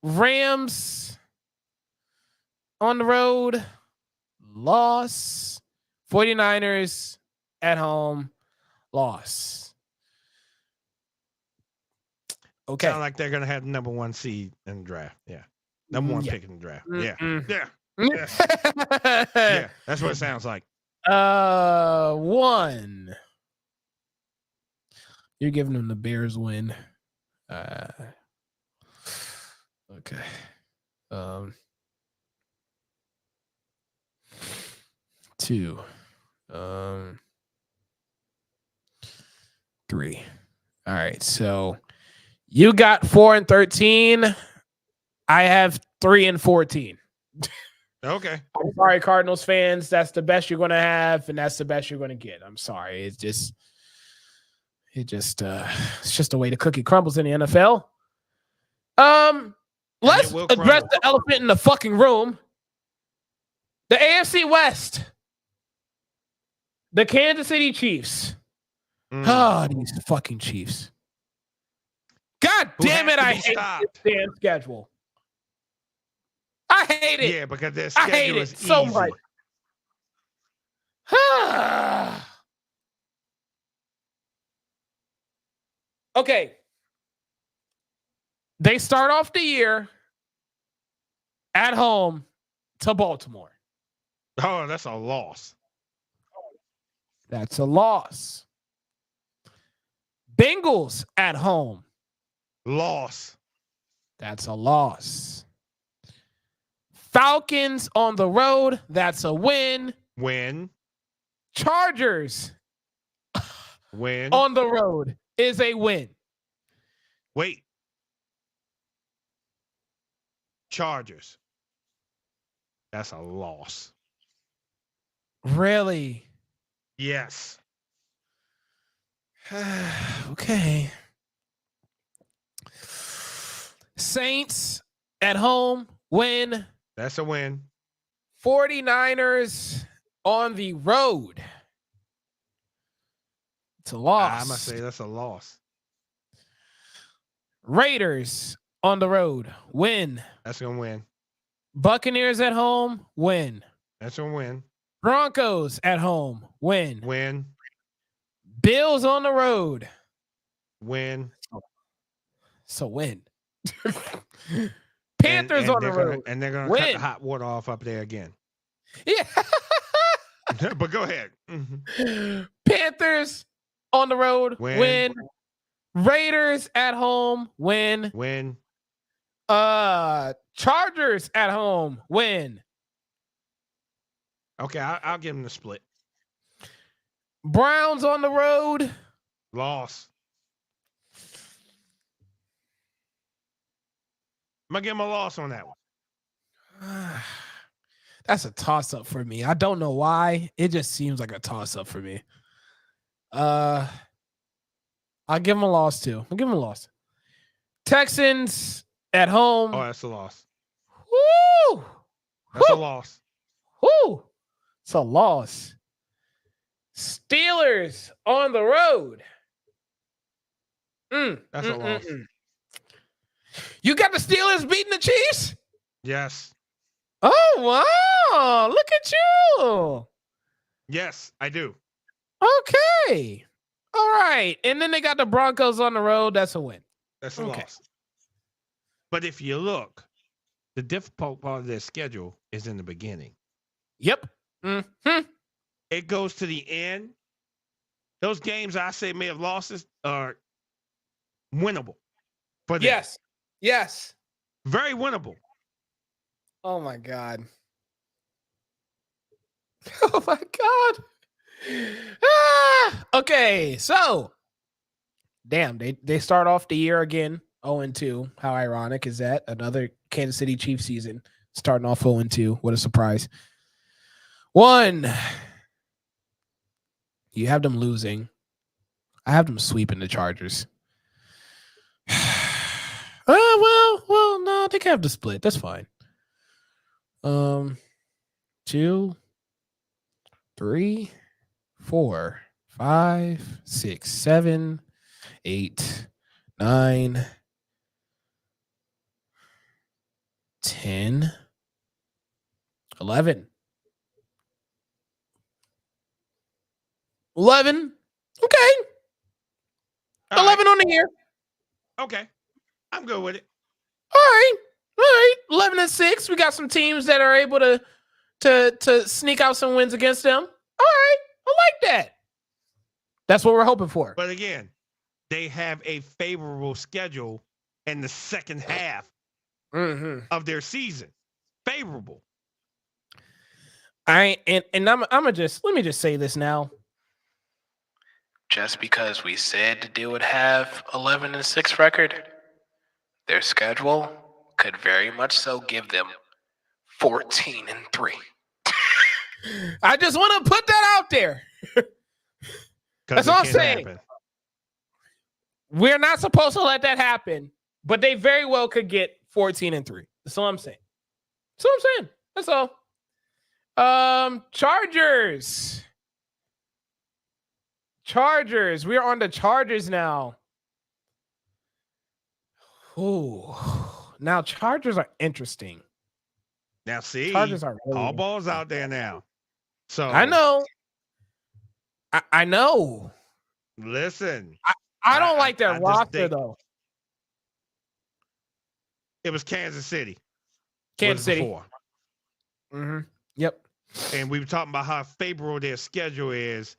Rams on the road, loss. 49ers at home, loss. Okay. Sound like they're gonna have the number 1 seed in the draft. Yeah. Number 1 pick in the draft. Yeah. Yeah. Yeah. That's what it sounds like. 1. You're giving them the Bears win. Okay. 2. 3. All right. So you got 4-13. I have 3-14. Okay. I'm sorry, Cardinals fans. That's the best you're going to have, and that's the best you're going to get. I'm sorry. It's just a way the cookie crumbles in the NFL. Let's address the elephant in the fucking room. The AFC West. The Kansas City Chiefs. Oh, these fucking Chiefs. God damn it, I hate this damn schedule. I hate it. Yeah, because their schedule is easy. So much. Okay. They start off the year at home to Baltimore. Oh, that's a loss. That's a loss. Bengals at home. Loss. That's a loss. Falcons on the road. That's a win. Win. Chargers. Win. On the road is a win. Wait. Chargers. That's a loss. Really? Yes. Okay. Saints at home, win. That's a win. 49ers on the road. It's a loss. I must say that's a loss. Raiders on the road, win. That's going to win. Buccaneers at home, win. That's going to win. Broncos at home, win. Win. Bills on the road. Win. So win. Panthers on the road. And they're going to cut the hot water off up there again. Yeah. But go ahead. Mm-hmm. Panthers on the road. Win. Raiders at home. Win. Win. Chargers at home. Win. Okay, I'll give them the split. Browns on the road. Loss. I'm going to give them a loss on that one. That's a toss-up for me. I don't know why. It just seems like a toss-up for me. I'll give them a loss, too. I'll give them a loss. Texans at home. Oh, that's a loss. Woo! That's a loss. Woo! It's a loss. Steelers on the road. That's a loss. You got the Steelers beating the Chiefs? Yes. Oh, wow. Look at you. Yes, I do. Okay. All right. And then they got the Broncos on the road. That's a win. That's a loss. But if you look, the difficult part of their schedule is in the beginning. Yep. Mm-hmm. It goes to the end. Those games I say may have losses are winnable for them. Yes. Yes. Very winnable. Oh, my God. Oh, my God. Okay, so damn, they start off the year again 0-2. How ironic is that? Another Kansas City Chiefs season starting off 0-2. What a surprise. 1, you have them losing. I have them sweeping the Chargers. Well, no, they can have the split. That's fine. 2, 3, 4, 5, 6, 7, 8, 9, 10, 11. 11. Okay. All 11 right. On the year. Okay. I'm good with it. All right. 11-6. We got some teams that are able to sneak out some wins against them. All right. I like that. That's what we're hoping for. But again, they have a favorable schedule in the second half of their season. Favorable. I'm gonna let me just say this now. Just because we said they would have 11-6 record, their schedule could very much so give them 14-3. I just want to put that out there. That's all I'm saying. Happen. We're not supposed to let that happen, but they very well could get 14-3. That's all I'm saying. That's all I'm saying. That's all. Chargers. We're on the Chargers now. Ooh. Now Chargers are interesting. Now see, Chargers are really all balls out there now. So I know. I know. Listen. I don't like their roster though. It was Kansas City. Kansas City. Yep. And we were talking about how favorable their schedule is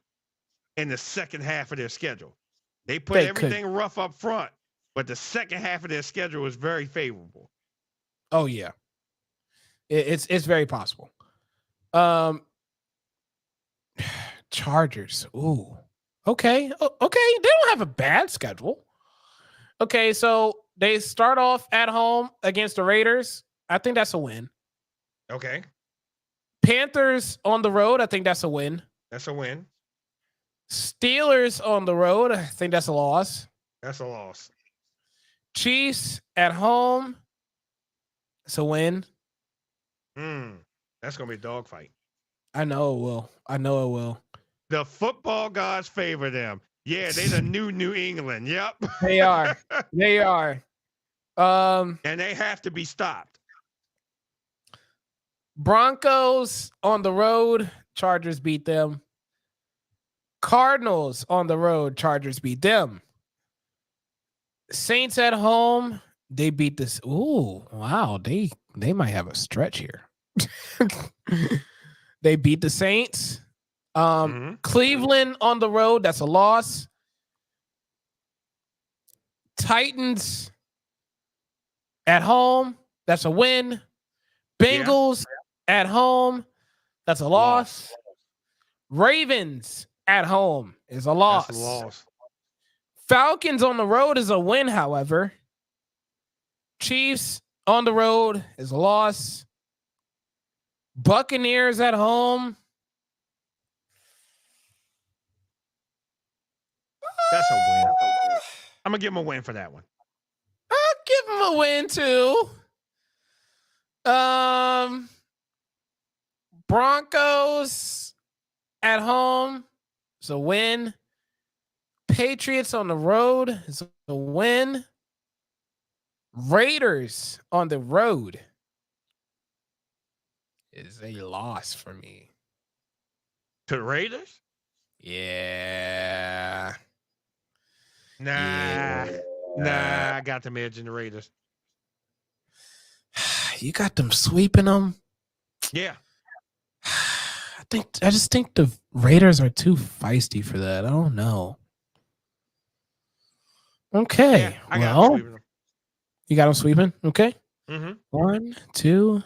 in the second half of their schedule. They put everything rough up front, but the second half of their schedule is very favorable. Oh yeah. It's very possible. Chargers. Ooh. Okay. Okay. They don't have a bad schedule. Okay, so they start off at home against the Raiders. I think that's a win. Okay. Panthers on the road. I think that's a win. That's a win. Steelers on the road. I think that's a loss. That's a loss. Chiefs at home. It's a win. That's going to be a dogfight. I know it will. I know it will. The football gods favor them. Yeah, they the New England. Yep. They are. They are. And they have to be stopped. Broncos on the road. Chargers beat them. Cardinals on the road. Chargers beat them. Saints at home. They beat this. Ooh, wow. They might have a stretch here. They beat the Saints. Cleveland on the road. That's a loss. Titans at home. That's a win. Bengals at home. That's a loss. Ravens at home is a loss. That's a loss. Falcons on the road is a win, however. Chiefs on the road is a loss. Buccaneers at home. That's a win. I'm going to give him a win for that one. I'll give him a win, too. Broncos at home is a win. Patriots on the road is a win. Raiders on the road is a loss for me. To the Raiders? Yeah. Nah, I got them edging the Raiders. You got them sweeping them? Yeah. I just think the Raiders are too feisty for that. I don't know. Okay. Yeah, I got them sweeping them. You got them sweeping? Okay. 1, 2,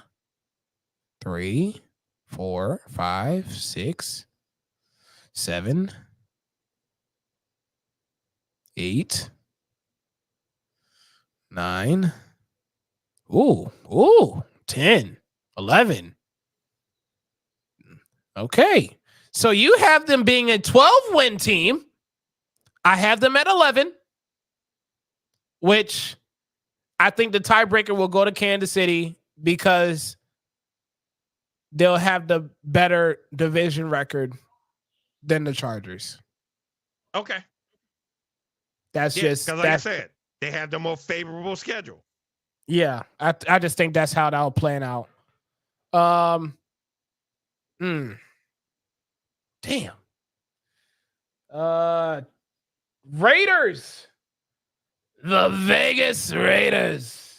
3, 4, 5, 6, 7, 8, 9. Ooh, 10, 11. Okay. So you have them being a 12-win team. I have them at 11, which I think the tiebreaker will go to Kansas City because they'll have the better division record than the Chargers. Okay. That's just because, like I said, they have the more favorable schedule. Yeah, I just think that's how that'll plan out. Damn. Raiders. The Vegas Raiders.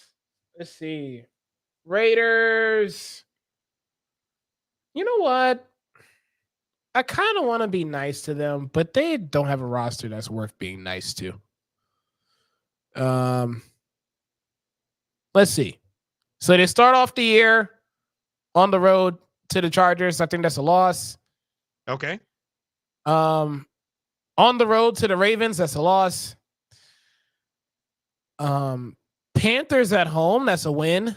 Let's see. Raiders. You know what? I kind of want to be nice to them, but they don't have a roster that's worth being nice to. Let's see. So they start off the year on the road to the Chargers. I think that's a loss. Okay. On the road to the Ravens, that's a loss. Panthers at home, that's a win.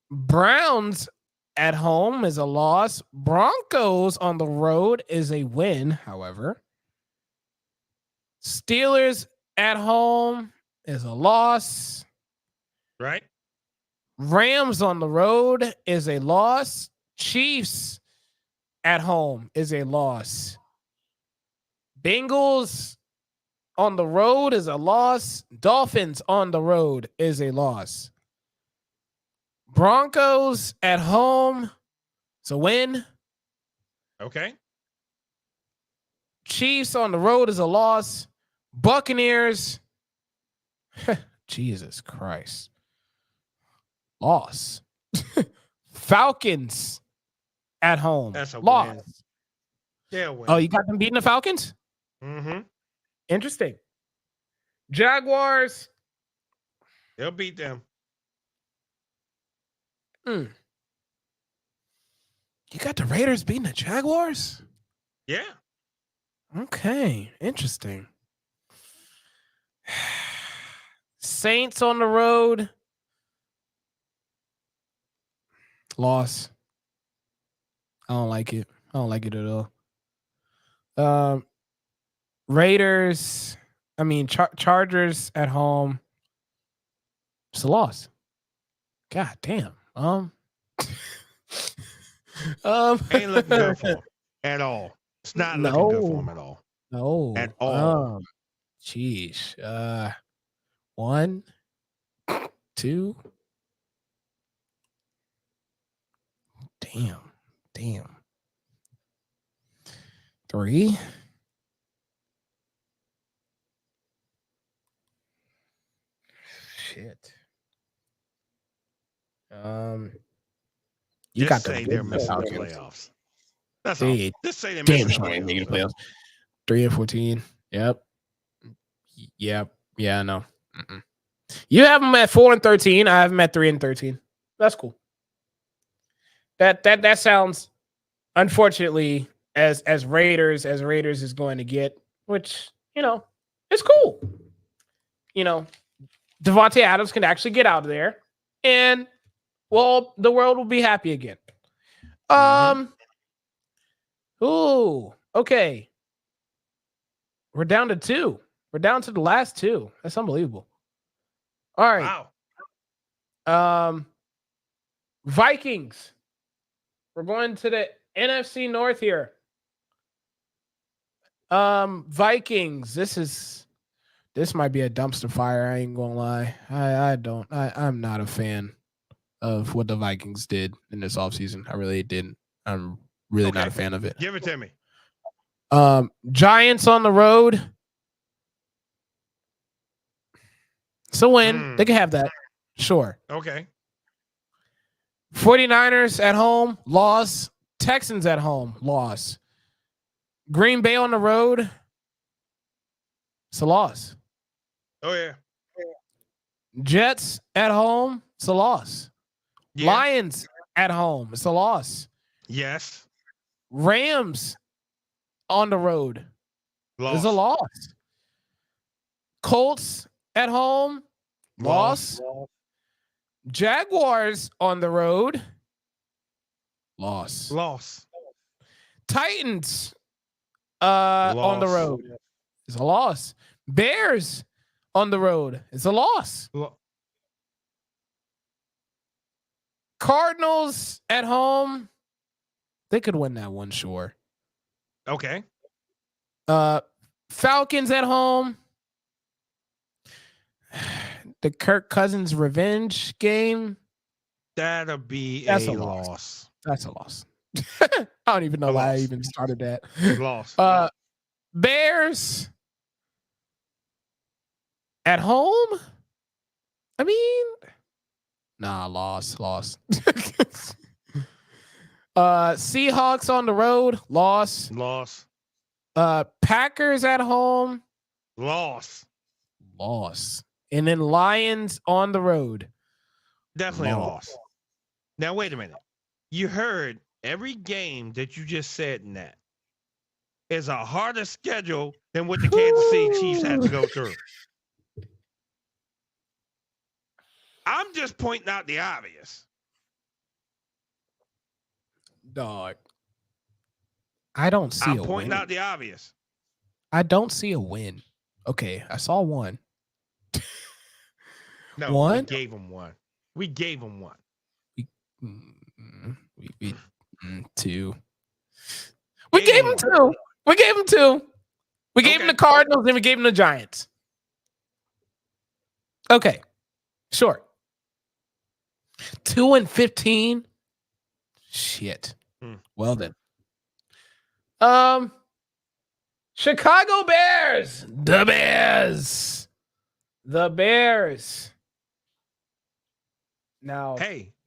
Browns at home is a loss. Broncos on the road is a win, however. Steelers at home is a loss. Right. Rams on the road is a loss. Chiefs at home is a loss. Bengals on the road is a loss. Dolphins on the road is a loss. Broncos at home is a win. Okay. Chiefs on the road is a loss. Buccaneers. Jesus Christ. Loss. Falcons at home. That's a loss. win. Yeah, win. Oh, you got them beating the Falcons? Mm-hmm. Interesting. Jaguars. They'll beat them. You got the Raiders beating the Jaguars? Yeah. Okay, interesting. Saints on the road. Loss. I don't like it. I don't like it at all. Raiders. I mean, Chargers at home. It's a loss. God damn. Ain't looking good for him at all. It's not looking good for him at all. No. At all. Jeez. 1, 2. Damn. 3. Shit. You Just got say the they're missing the playoffs. That's all. Just say they're missing the playoffs. 3-14. Yep. Yeah, no. You have them at 4-13. I have them at 3-13. That's cool. That sounds, unfortunately, as Raiders is going to get, which, it's cool. Devontae Adams can actually get out of there, and well, the world will be happy again. Ooh, okay. We're down to 2. We're down to the last 2. That's unbelievable. All right. Wow. Vikings. We're going to the NFC North here. Vikings. This might be a dumpster fire. I ain't gonna lie. I'm not a fan of what the Vikings did in this offseason. I really didn't. I'm really not a fan of it. Give it to me. Giants on the road. It's a win. They can have that. Sure. Okay. 49ers at home, loss. Texans at home, loss. Green Bay on the road. It's a loss. Oh, yeah. Jets at home, it's a loss. Yeah. Lions at home, it's a loss. Yes. Rams on the road. Loss. It's a loss. Colts at home, loss. Jaguars on the road, loss. Titans on the road, it's a loss. Bears on the road, it's a loss. Cardinals at home, they could win that one, sure. Okay. Falcons at home. the Kirk Cousins revenge game. That'll be That's a a loss. That's a loss. I don't even know why I even started that. Loss. Bears at home. I mean, nah, loss. Seahawks on the road, loss. Packers at home, loss. And then Lions on the road. Definitely a loss. Now, wait a minute. You heard every game that you just said in that is a harder schedule than what the Kansas City Chiefs had to go through. I'm just pointing out the obvious. Dog. I don't see a win. I'm pointing out the obvious. I don't see a win. Okay, I saw one. No, one? We gave them one. We two. We gave them two. We gave them two. We gave them the Cardinals and we gave them the Giants. Okay, sure. 2-15. Shit. Well then. Chicago Bears. The Bears. Now,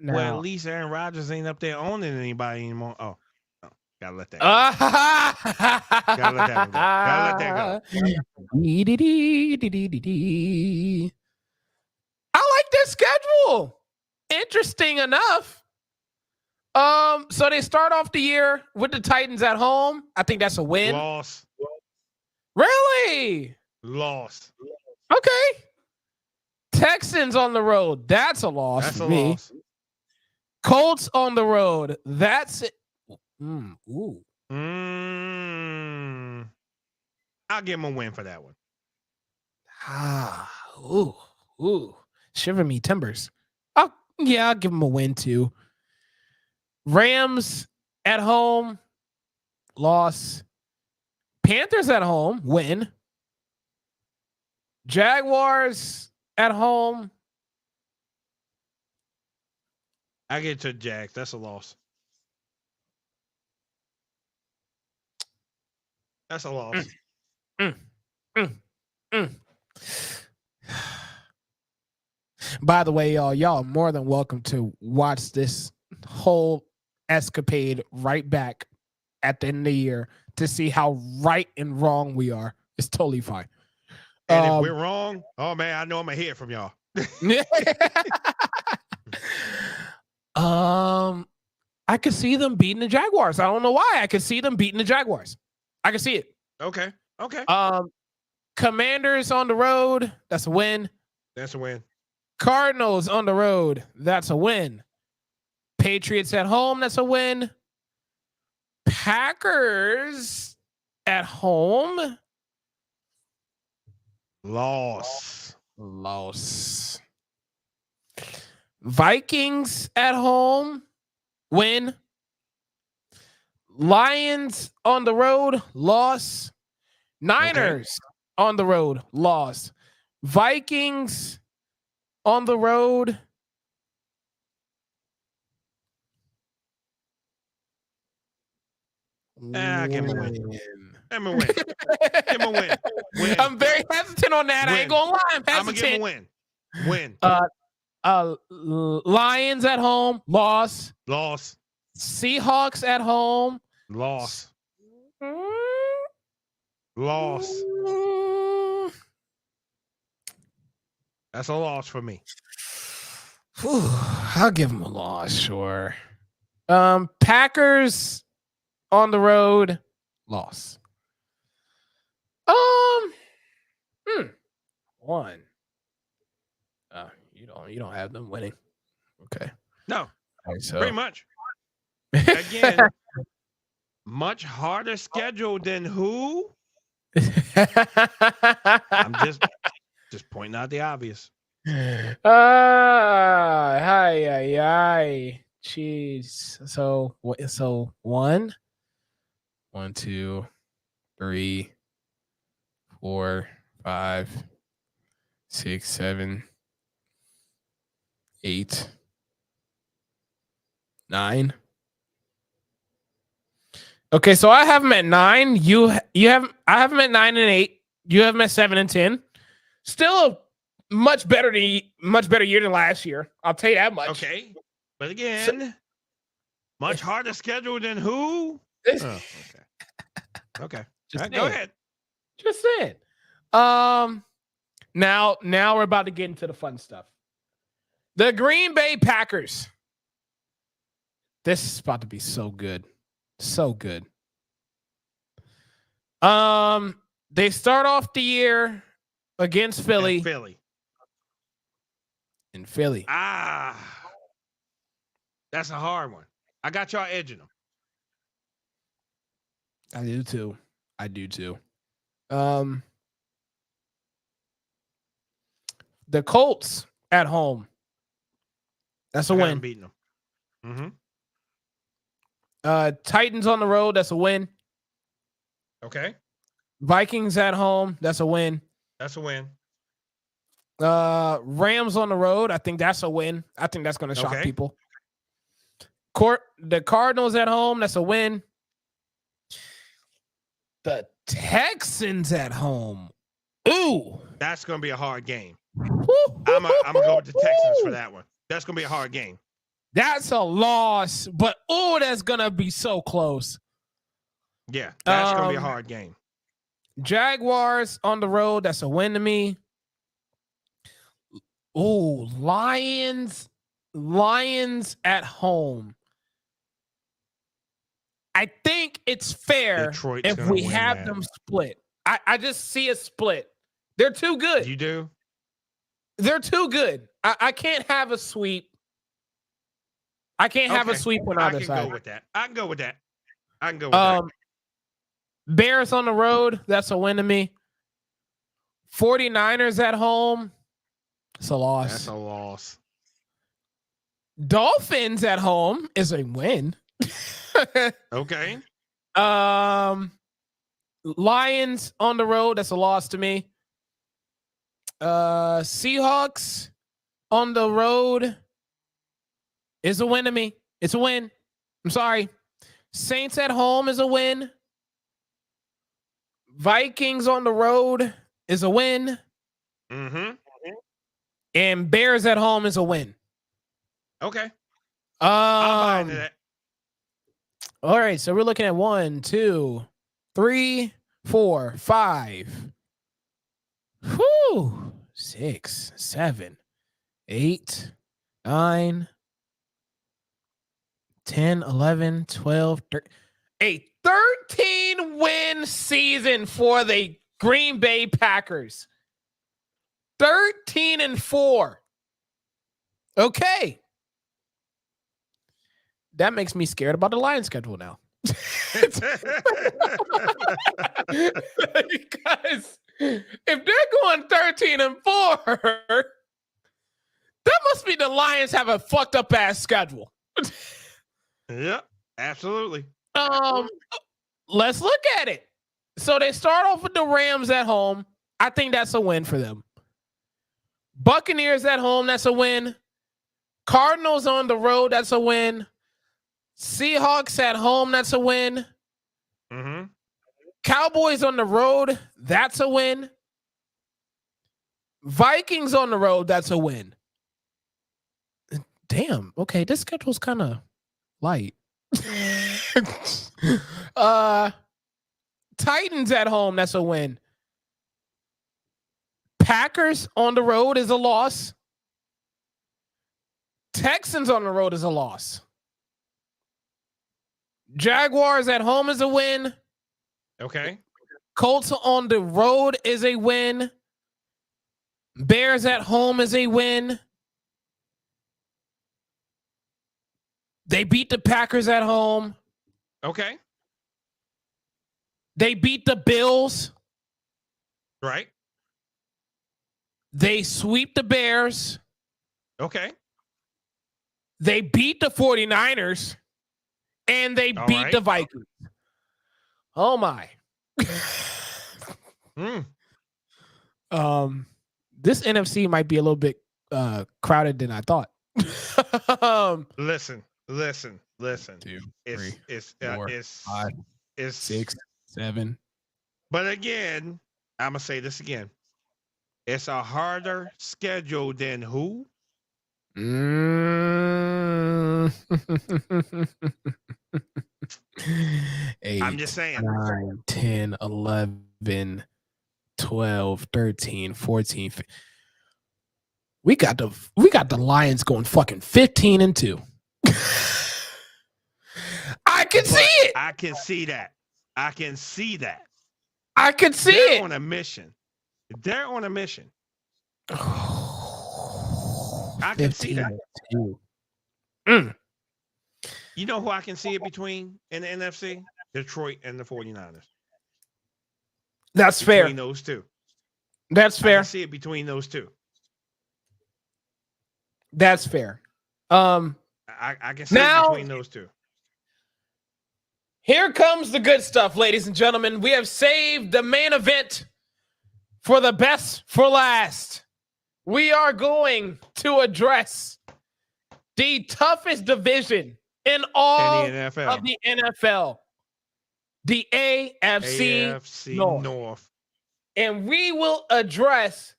well, at least Aaron Rodgers ain't up there owning anybody anymore. Oh, gotta let that go. Gotta let that go. I like their schedule. Interesting enough. So they start off the year with the Titans at home. I think that's a win. Loss. Really? Loss. Okay. Texans on the road. That's a loss for me. Loss. Colts on the road. That's it. I'll give him a win for that one. Shiver me timbers. Oh, yeah, I'll give him a win too. Rams at home, loss. Panthers at home, win. Jaguars at home. I get to Jags. That's a loss. That's a loss. By the way, y'all are more than welcome to watch this whole escapade right back at the end of the year to see how right and wrong we are. It's totally fine. And if we're wrong, oh man, I know I'm gonna hear from y'all. I could see them beating the Jaguars. I don't know why. I could see them beating the Jaguars. I can see it. Okay. Commanders on the road. That's a win. That's a win. Cardinals on the road. That's a win. Patriots at home. That's a win. Packers at home. Loss. Vikings at home. Win. Lions on the road. Loss. Niners on the road. Loss. Vikings on the road. Give him a win. Give him a win. Win. I'm very hesitant on that. Win. I ain't gonna lie. I'm hesitant. I'm gonna give him a win. Lions at home. Loss. Seahawks at home. Loss. That's a loss for me. I'll give them a loss, sure. Packers on the road, loss. One. You don't have them winning. Okay. No. Right, so. Pretty much. Again, much harder schedule than who? I'm just pointing out the obvious. Hi. Jeez. So 1, 2, 3, 4, 5, 6, 7, 8, 9. Okay, so I have them at 9. I have them at 9 and 8. You have them at 7 and 10. Still a much better year than last year. I'll tell you that much. Okay, but again, much harder schedule than who? Oh, okay. Just go ahead. Just saying. Now we're about to get into the fun stuff. The Green Bay Packers. This is about to be so good. So good. They start off the year against Philly. In Philly. That's a hard one. I got y'all edging them. I do too. The Colts at home. That's a win. Beating them. Titans on the road. That's a win. Okay. Vikings at home. That's a win. That's a win. Rams on the road. I think that's a win. I think that's going to shock people. The Cardinals at home. That's a win. The Texans at home. Ooh. That's going to be a hard game. I'm going to go with the Texans for that one. That's going to be a hard game. That's a loss, but that's going to be so close. Yeah, that's going to be a hard game. Jaguars on the road. That's a win to me. Ooh, Lions at home. I think it's fair if we have them split. I just see a split. They're too good. You do? They're too good. I can't have a sweep. I can't have a sweep on the other side. I can go with that. Bears on the road. That's a win to me. 49ers at home. It's a loss. That's a loss. Dolphins at home is a win. Okay. Lions on the road. That's a loss to me. Seahawks on the road is a win to me. It's a win. I'm sorry. Saints at home is a win. Vikings on the road is a win. And Bears at home is a win. Okay. I'll buy into that. All right, so we're looking at 1, 2, 3, 4, 5. 6, 7, 8, 9, 10, 11, 12, 13. A 13-win season for the Green Bay Packers. 13-4. Okay. That makes me scared about the Lions schedule now. Because if they're going 13-4, that must be the Lions have a fucked up ass schedule. Yeah, absolutely. Let's look at it. So they start off with the Rams at home. I think that's a win for them. Buccaneers at home, that's a win. Cardinals on the road, that's a win. Seahawks at home, that's a win. Cowboys on the road, that's a win. Vikings on the road, that's a win. Damn, okay, this schedule's kind of light. Titans at home, that's a win. Packers on the road is a loss. Texans on the road is a loss. Jaguars at home is a win. Okay. Colts on the road is a win. Bears at home is a win. They beat the Packers at home. Okay. They beat the Bills. Right. They sweep the Bears. Okay. They beat the 49ers. And they beat the Vikings. Oh my. This NFC might be a little bit crowded than I thought. Listen. Two, It's three, four, five, it's 6, 7. But again, I'm gonna say this again. It's a harder schedule than who? Mm. 8, I'm just saying. 9, 10, 11, 12, 13, 14. We got the Lions going fucking 15-2. I can see it. I can see that. I can see They're it. on a mission. They're on a mission. I can see that. Mm. You know who I can see it between in the NFC? Detroit and the 49ers. That's fair. Between those two. That's fair. I can see it between those two. That's fair. I can see it between those two. Here comes the good stuff, ladies and gentlemen. We have saved the main event for the best for last. We are going to address the toughest division in all of the NFL. The AFC North. And we will address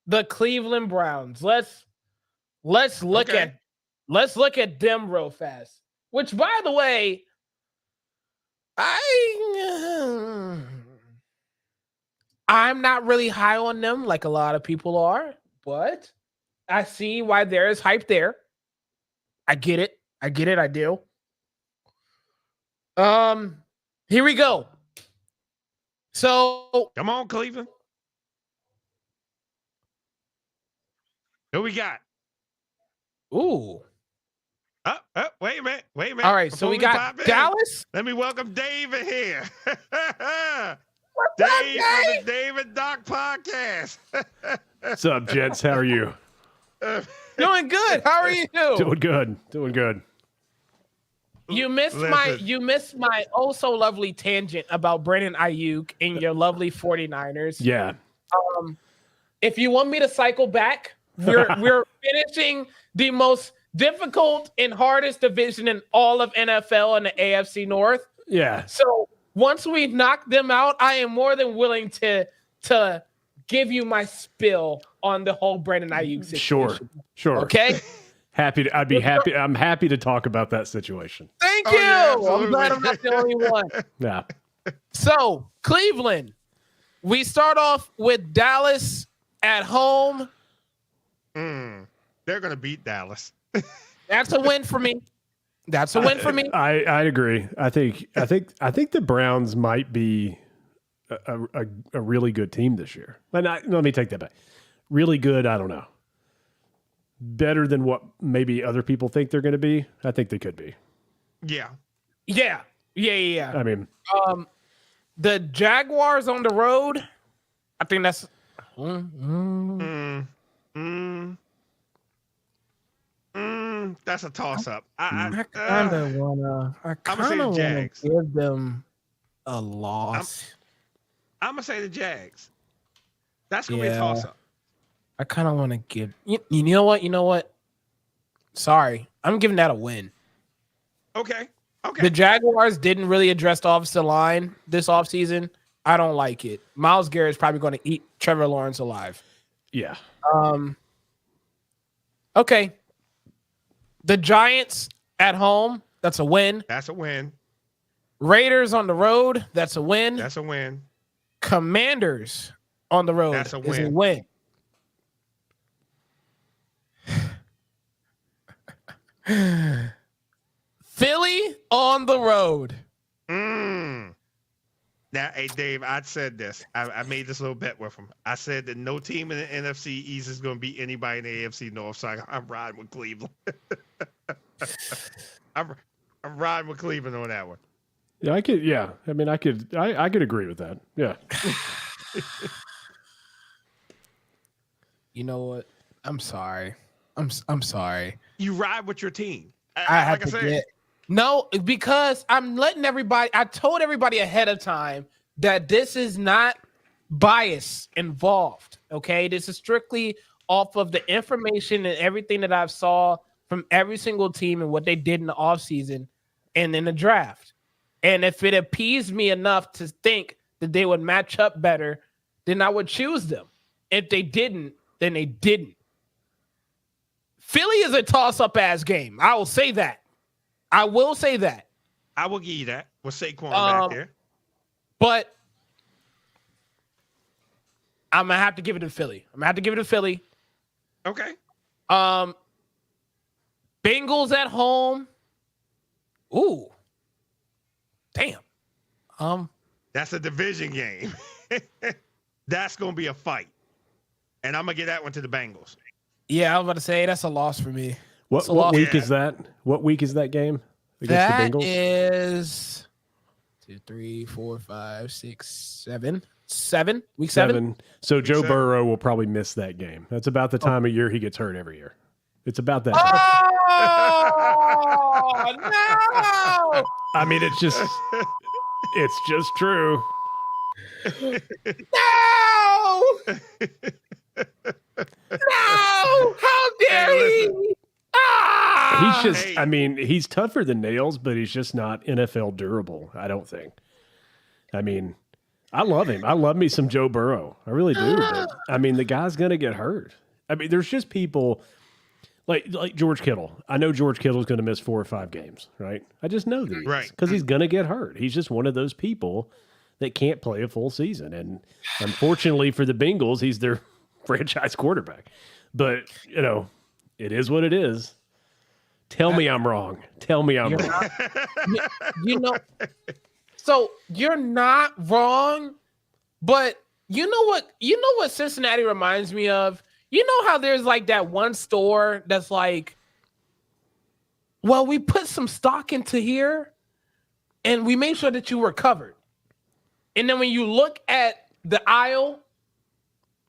the Cleveland Browns. Let's look at them real fast. Which, by the way, I'm not really high on them like a lot of people are, but I see why there is hype there. I get it. I do. Here we go. So come on, Cleveland. Who we got? Ooh. Wait a minute. All right, so we got Dallas. Let me welcome Dave in here. What's Dave up, from the David Doc podcast. What's up, gents? How are you? Doing good. How are you? Doing good. You missed my oh so lovely tangent about Brandon Ayuk and your lovely 49ers. Yeah. If you want me to cycle back, we're finishing the most difficult and hardest division in all of NFL in the AFC North. Yeah. So once we knock them out, I am more than willing to give you my spill on the whole Brandon Ayuk situation. Sure. Okay. I'm happy to talk about that situation. Thank you. Yeah, I'm glad I'm not the only one. Yeah. So Cleveland, we start off with Dallas at home. They're gonna beat Dallas. That's a win for me. I agree. I think the Browns might be a really good team this year. Let me take that back. Really good, I don't know. Better than what maybe other people think they're going to be. I think they could be. Yeah. I mean, the Jaguars on the road. I think that's. That's a toss up. I kind of wanna give them a loss. I'm gonna say the Jags. That's gonna be a toss up. I kind of want to give. You know what? Sorry, I'm giving that a win. Okay. The Jaguars didn't really address the offensive line this offseason. I don't like it. Myles Garrett is probably going to eat Trevor Lawrence alive. Yeah. Okay. The Giants at home, that's a win. Raiders on the road, that's a win. Commanders on the road, that's a is a win. Philly on the road. Now, hey, Dave, I said this. I made this little bet with him. I said that no team in the NFC East is going to beat anybody in the AFC North, so I'm riding with Cleveland. I'm riding with Cleveland on that one. Yeah, I could. Yeah, I mean, I could agree with that. Yeah. You know what? I'm sorry. I'm sorry. You ride with your team. No, because I'm letting everybody. I told everybody ahead of time that this is not bias involved. Okay, this is strictly off of the information and everything that I've saw from every single team and what they did in the offseason and in the draft. And if it appeased me enough to think that they would match up better, then I would choose them. If they didn't, then they didn't. Philly is a toss-up ass game. I will say that. I will say that. I will give you that with Saquon back there. But I'm going to have to give it to Philly. Okay. Bengals at home. Ooh. Damn. That's a division game. That's going to be a fight. And I'm going to give that one to the Bengals. Yeah, I was about to say that's a loss for me. What week is that? What week is that game against the Bengals? That is 2, 3, 4, 5, 6, 7. 7. Week 7. So Joe Burrow will probably miss that game. That's about the time of year he gets hurt every year. It's about that. Oh no! I mean, it's just true. No! No! How dare he? Ah! He's just, I mean, he's tougher than nails, but he's just not NFL durable, I don't think. I mean, I love him. I love me some Joe Burrow. I really do. But, I mean, the guy's going to get hurt. I mean, there's just people like George Kittle. I know George Kittle's going to miss 4 or 5 games, right? I just know that. Right. Because he's going to get hurt. He's just one of those people that can't play a full season. And unfortunately for the Bengals, he's their franchise quarterback. But, you know, it is what it is. Tell me I'm wrong. Tell me I'm wrong. You know, so you're not wrong, but you know what Cincinnati reminds me of? You know how there's like that one store that's like, well, we put some stock into here and we made sure that you were covered. And then when you look at the aisle,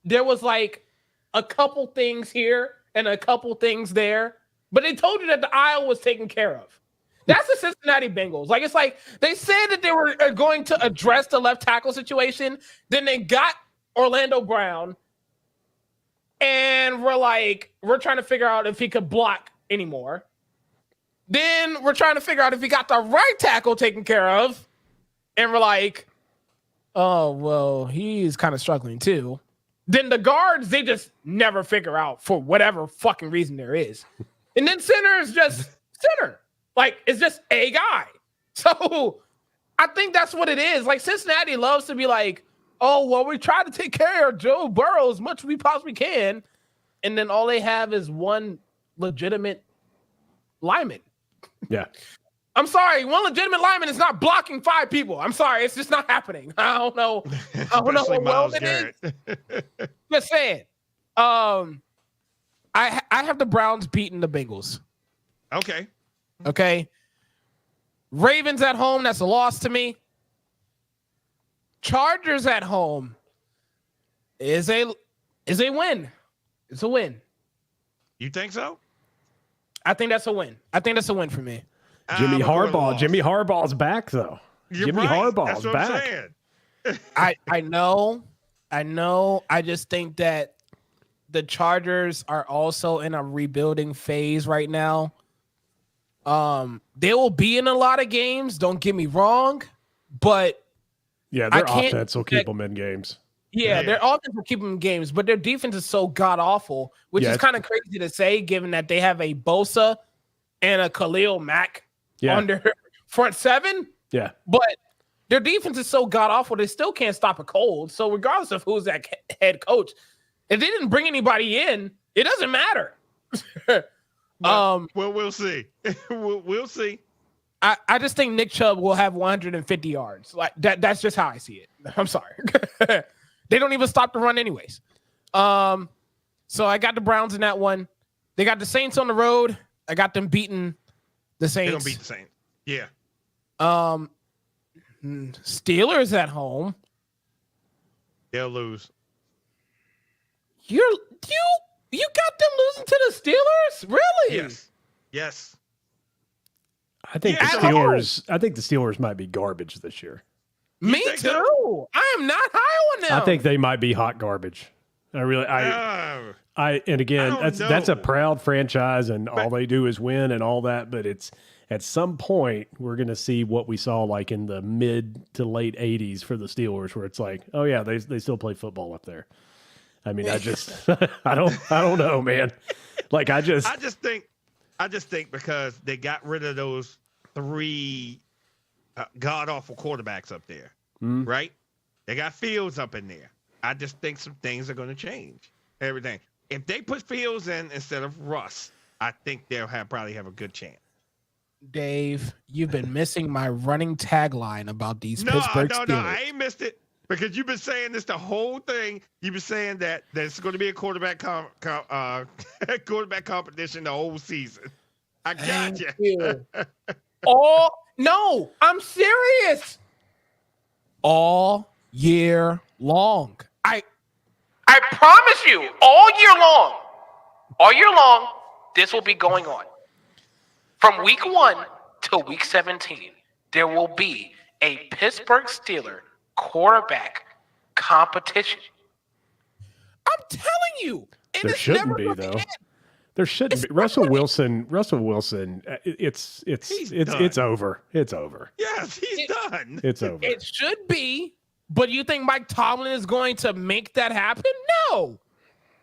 there was like a couple things here and a couple things there, but they told you that the aisle was taken care of. That's the Cincinnati Bengals. Like, it's like they said that they were going to address the left tackle situation. Then they got Orlando Brown. And we're trying to figure out if he could block anymore. Then we're trying to figure out if he got the right tackle taken care of. And we're like, oh, well, he's kind of struggling too. Then the guards, they just never figure out for whatever fucking reason there is. And then center is just center. Like, it's just a guy. So I think that's what it is. Like, Cincinnati loves to be like, oh, well, we try to take care of Joe Burrow as much as we possibly can. And then all they have is one legitimate lineman. Yeah. I'm sorry. One legitimate lineman is not blocking 5 people. I'm sorry. It's just not happening. I don't know. I don't know what Miles Garrett is. Just saying. I have the Browns beating the Bengals. Okay. Ravens at home, that's a loss to me. Chargers at home is a win. It's a win. You think so? I think that's a win. I think that's a win for me. Jimmy Harbaugh's back though. Harbaugh's back. I know. I just think that the Chargers are also in a rebuilding phase right now. They will be in a lot of games, don't get me wrong, but yeah, their offense will keep them in games. Yeah, their offense will keep them in games, but their defense is so god-awful, which is kind of crazy to say, given that they have a Bosa and a Khalil Mack on their front 7. Yeah. But their defense is so god-awful, they still can't stop a cold. So regardless of who's that head coach, if they didn't bring anybody in, it doesn't matter. Well, we'll see. we'll see. I just think Nick Chubb will have 150 yards. Like that's just how I see it. I'm sorry. They don't even stop the run anyways. So I got the Browns in that one. They got the Saints on the road. I got them beating the Saints. They don't beat the Saints. Yeah. Steelers at home. They'll lose. You got them losing to the Steelers? Really? Yes. I think the Steelers might be garbage this year. Me too. So? I am not high on them. I think they might be hot garbage. I That's a proud franchise, and all they do is win and all that. But it's at some point we're going to see what we saw like in the mid to late '80s for the Steelers, where it's like, oh yeah, they still play football up there. I mean, I don't know, man. Like I just think because they got rid of those 3 god awful quarterbacks up there, right? They got Fields up in there. I just think some things are going to change. Everything. If they put Fields in instead of Russ, I think they'll probably have a good chance. Dave, you've been missing my running tagline about these Pittsburgh Steelers. No, I ain't missed it because you've been saying this the whole thing. You've been saying that there's going to be a quarterback quarterback competition the whole season. I got you. Oh no, I'm serious. All year long. I promise you, all year long, this will be going on. From week 1 till week 17, there will be a Pittsburgh Steelers quarterback competition. I'm telling you. There shouldn't be, though. There shouldn't be. Russell Wilson, it's over. It's over. Yes, he's done. It's over. It should be. But you think Mike Tomlin is going to make that happen? No.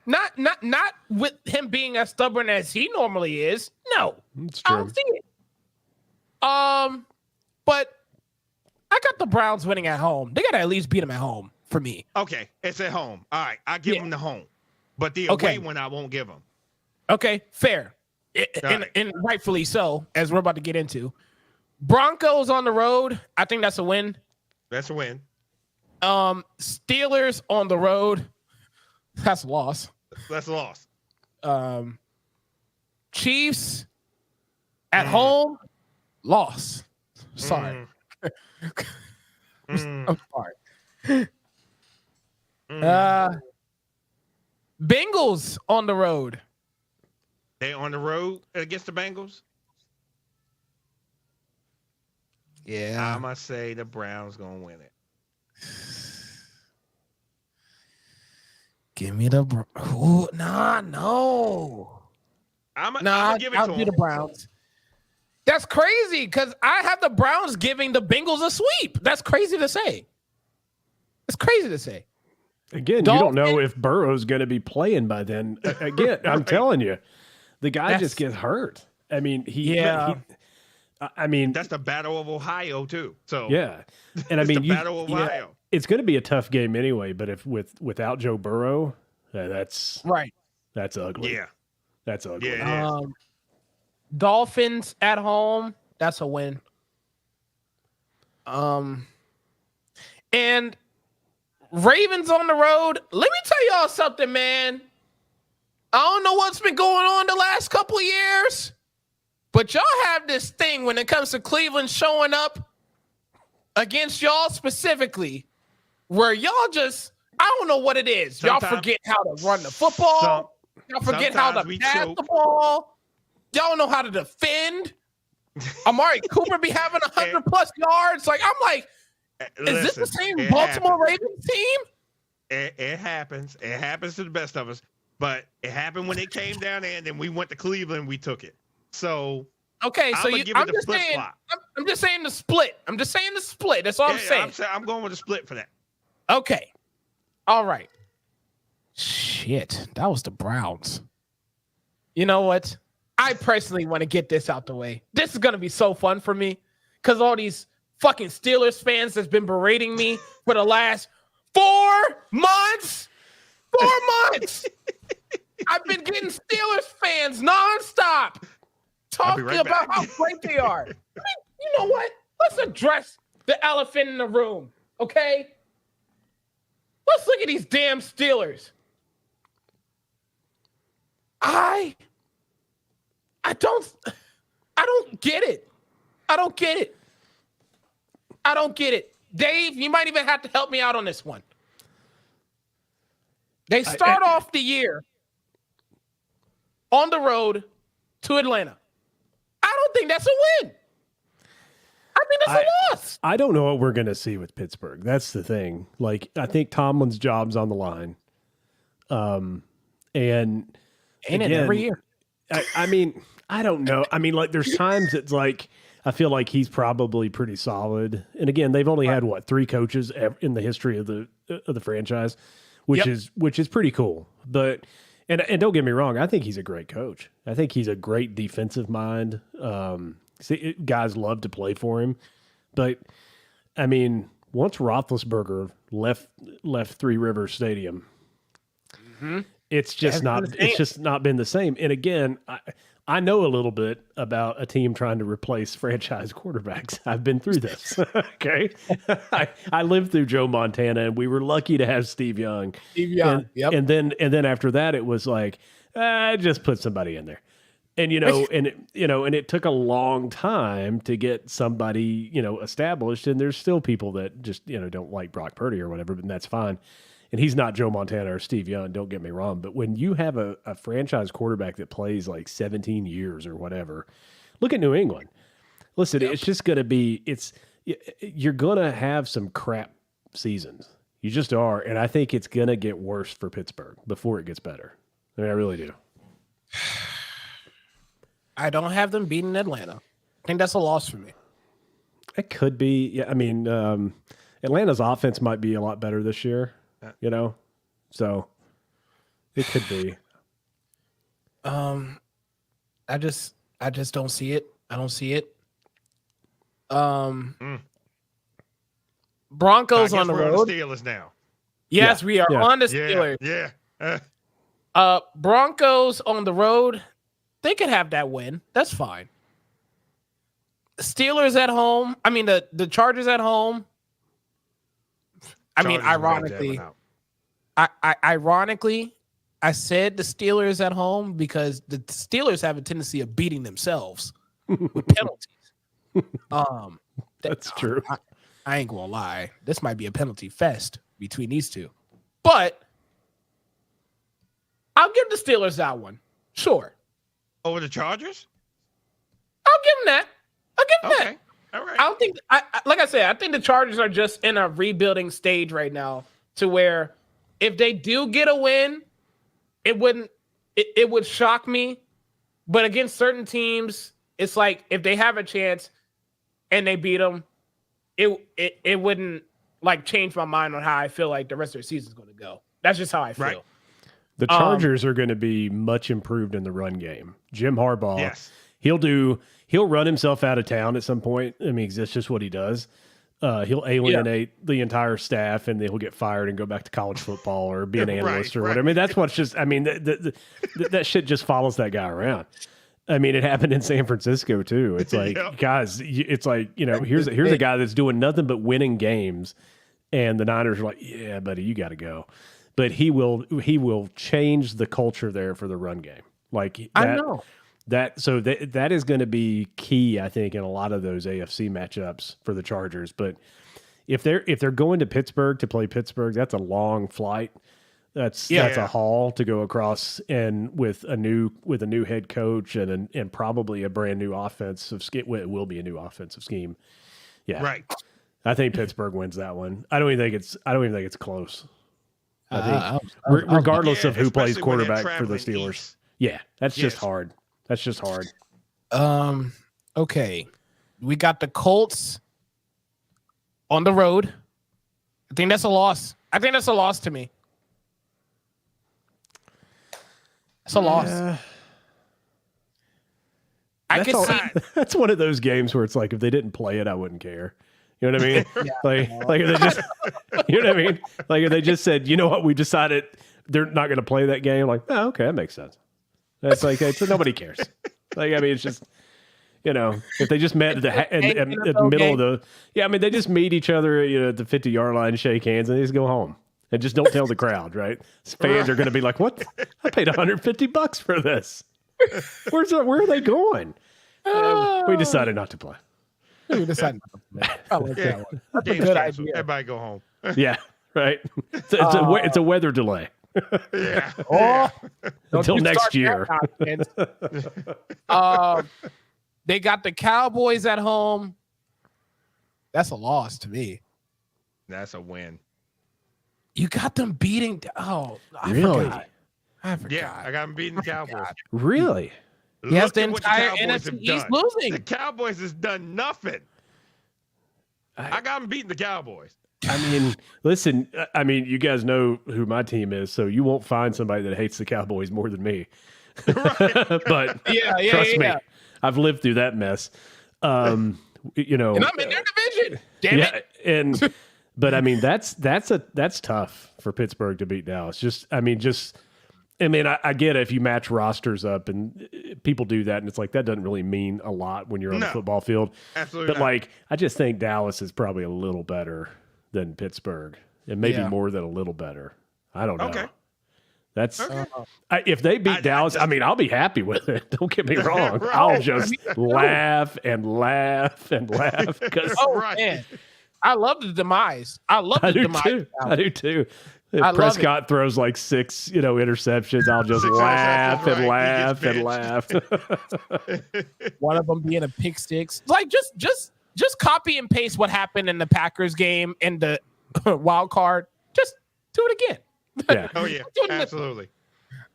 Not with him being as stubborn as he normally is. No. That's true. I don't see it. But I got the Browns winning at home. They got to at least beat them at home for me. Okay, it's at home. All right, I give them the home. But the away one I won't give them. Okay, fair. And rightfully so, as we're about to get into. Broncos on the road, I think that's a win. That's a win. Steelers on the road, that's a loss. That's a loss. Chiefs at home, loss. Sorry. I'm sorry. Bengals on the road. They on the road against the Bengals? Yeah. I must say the Browns going to win it. Give me the no. I'll give it to them. The Browns. That's crazy because I have the Browns giving the Bengals a sweep. That's crazy to say. It's crazy to say. Again, you don't know if Burrow's going to be playing by then. Again, I'm telling you, the guy just gets hurt. I mean, that's the Battle of Ohio too. So yeah, and I mean, the Battle of Ohio. It's going to be a tough game anyway. But if without Joe Burrow, that's right. That's ugly. Yeah, that's ugly. Yeah, Dolphins at home. That's a win. And Ravens on the road. Let me tell y'all something, man. I don't know what's been going on the last couple of years, but y'all have this thing when it comes to Cleveland showing up against y'all specifically, where y'all just, I don't know what it is. Y'all forget how to run the football. Y'all forget how to pass the ball. Y'all don't know how to defend. Amari Cooper be having 100+ yards. Like, I'm like, is this the same Baltimore Ravens team? It happens. It happens to the best of us. But it happened when it came down there, and then we went to Cleveland. We took it. So okay, so I'm just saying the split. I'm just saying the split. That's all I'm saying. I'm going with the split for that. Okay, all right. Shit, that was the Browns. You know what? I personally want to get this out the way. This is gonna be so fun for me because all these fucking Steelers fans that's been berating me for the last 4 months. 4 months. I've been getting Steelers fans nonstop talking about how great they are. I mean, you know what? Let's address the elephant in the room, okay? Let's look at these damn Steelers. I don't get it. I don't get it. I don't get it. Dave, you might even have to help me out on this one. They start off the year on the road to Atlanta. I don't think that's a win. I think that's a loss. I don't know what we're going to see with Pittsburgh. That's the thing. Like, I think Tomlin's job's on the line. And again, every year. I mean, I don't know. I mean, like there's times it's like I feel like he's probably pretty solid. And again, they've only had 3 coaches in the history of the franchise, which is pretty cool. But and don't get me wrong, I think he's a great coach. I think he's a great defensive mind. Guys love to play for him. But I mean, once Roethlisberger left Three Rivers Stadium, it's just not been the same. And again, I know a little bit about a team trying to replace franchise quarterbacks. I've been through this. Okay. I lived through Joe Montana, and we were lucky to have Steve Young. And then after that, it was like, just put somebody in there. And, and it took a long time to get somebody, established. And there's still people that just, don't like Brock Purdy or whatever, but that's fine. And he's not Joe Montana or Steve Young, don't get me wrong. But when you have a franchise quarterback that plays like 17 years or whatever, look at New England. Listen, it's just going to be you're going to have some crap seasons. You just are. And I think it's going to get worse for Pittsburgh before it gets better. I mean, I really do. I don't have them beating Atlanta. I think that's a loss for me. It could be. Yeah, I mean, Atlanta's offense might be a lot better this year. So it could be. I just don't see it. I don't see it. Broncos on the road. On the Steelers now. Yes, we are on the Steelers. Broncos on the road. They could have that win. That's fine. Steelers at home. I mean, the Chargers at home. I mean, ironically, I said the Steelers at home because the Steelers have a tendency of beating themselves with penalties. That's true. I ain't gonna lie. This might be a penalty fest between these two, but I'll give the Steelers that one. Sure. Over the Chargers? I'll give them that. Okay. All right. I don't think. Like I said, I think the Chargers are just in a rebuilding stage right now, to where if they do get a win, it would shock me. But against certain teams, it's like if they have a chance and they beat them, it wouldn't like change my mind on how I feel like the rest of the season is going to go. That's just how I feel. Right. The Chargers are going to be much improved in the run game. Jim Harbaugh, he'll run himself out of town at some point. I mean, that's just what he does. He'll alienate the entire staff, and he'll get fired and go back to college football or be an analyst or whatever. I mean, that's what's just. I mean, that shit just follows that guy around. I mean, it happened in San Francisco too. It's like, guys, it's like, here's a guy that's doing nothing but winning games, and the Niners are like, yeah, buddy, you got to go. But he will change the culture there for the run game. Like that, I know that is going to be key, I think, in a lot of those AFC matchups for the Chargers. But if they're going to Pittsburgh to play Pittsburgh, that's a long flight. That's a haul to go across, and with a new head coach and probably a brand new offensive scheme. Well, it will be a new offensive scheme. Yeah, right. I think Pittsburgh wins that one. I don't even think it's close. I think, regardless of who plays quarterback for the Steelers. East. Yeah, that's just hard. That's just hard. Okay. We got the Colts on the road. I think that's a loss. I think that's a loss to me. It's a loss. I can see. That's one of those games where it's like, if they didn't play it, I wouldn't care. You know what I mean? Like if they just, you know what I mean? Like if they just said, you know what, we decided they're not going to play that game. Like, oh, okay, that makes sense. That's like, so nobody cares. Like, I mean, it's just, if they just met at the middle of the, I mean, they just meet each other, at the 50-yard line, shake hands, and they just go home. And just don't tell the crowd, right? Fans are going to be like, what? I paid $150 for this. Where are they going? We decided not to play. We decided not to play. I like that one. That's a good idea. Everybody go home. Yeah, right. It's a weather delay. Yeah. Until next year. They got the Cowboys at home. That's a loss to me. That's a win. You got them beating. Oh, I really? forgot. I forgot. Yeah, I got him beating the Cowboys. Really? Yes, the entire NFC East losing. The Cowboys has done nothing. I got them beating the Cowboys. I mean, listen, I mean, you guys know who my team is, so you won't find somebody that hates the Cowboys more than me. But trust me, I've lived through that mess. You know, and I'm in their division. Damn it. But I mean, that's tough for Pittsburgh to beat Dallas. I get it if you match rosters up and people do that, and it's like that doesn't really mean a lot when you're on the football field. Absolutely. But like, I just think Dallas is probably a little better than Pittsburgh, and maybe more than a little better. I don't know. Okay. That's if they beat Dallas, I mean, I'll be happy with it. Don't get me wrong. Right. I'll just laugh and laugh and laugh because man, I love the demise. I do demise. Too. I do too. If Prescott throws like 6, interceptions, I'll just laugh and laugh and laugh. One of them being a pick six. Like just copy and paste what happened in the Packers game and the wild card. Just do it again. Yeah. Oh yeah, absolutely.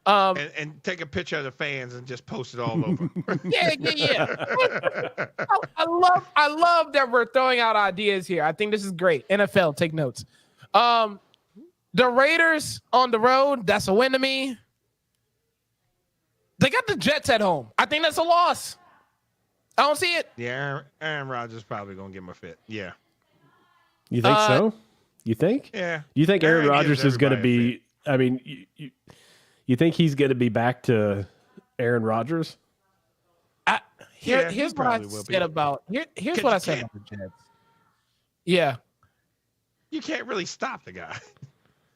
And take a picture of the fans and just post it all over. Yeah. I love that we're throwing out ideas here. I think this is great. NFL, take notes. The Raiders on the road, that's a win to me. They got the Jets at home. I think that's a loss. I don't see it. Yeah, Aaron Rodgers probably going to give him a fit. Yeah. You think so? You think? Yeah. You think Aaron Rodgers is going to be – I mean, you think he's going to be back to Aaron Rodgers? Here's what I said about – here's what I said about the Jets. Yeah. You can't really stop the guy.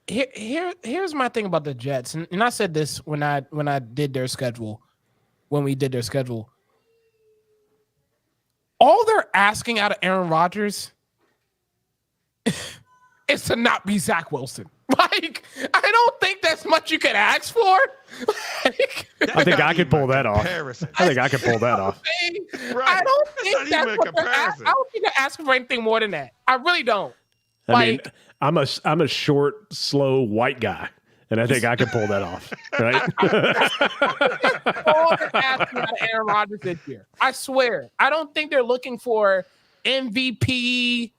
Here's my thing about the Jets, and I said this when I did their schedule, when we did their schedule. All they're asking out of Aaron Rodgers is to not be Zach Wilson. Like, I don't think that's much you can ask for. I think I could pull that off. I think I could pull that off. I don't think that's what they're asking. I don't think they're asking for anything more than that. I really don't. I mean, I'm a short, slow white guy, and I think I could pull that off, right? All they're asking out of Aaron Rodgers this year. I swear. I don't think they're looking for MVP,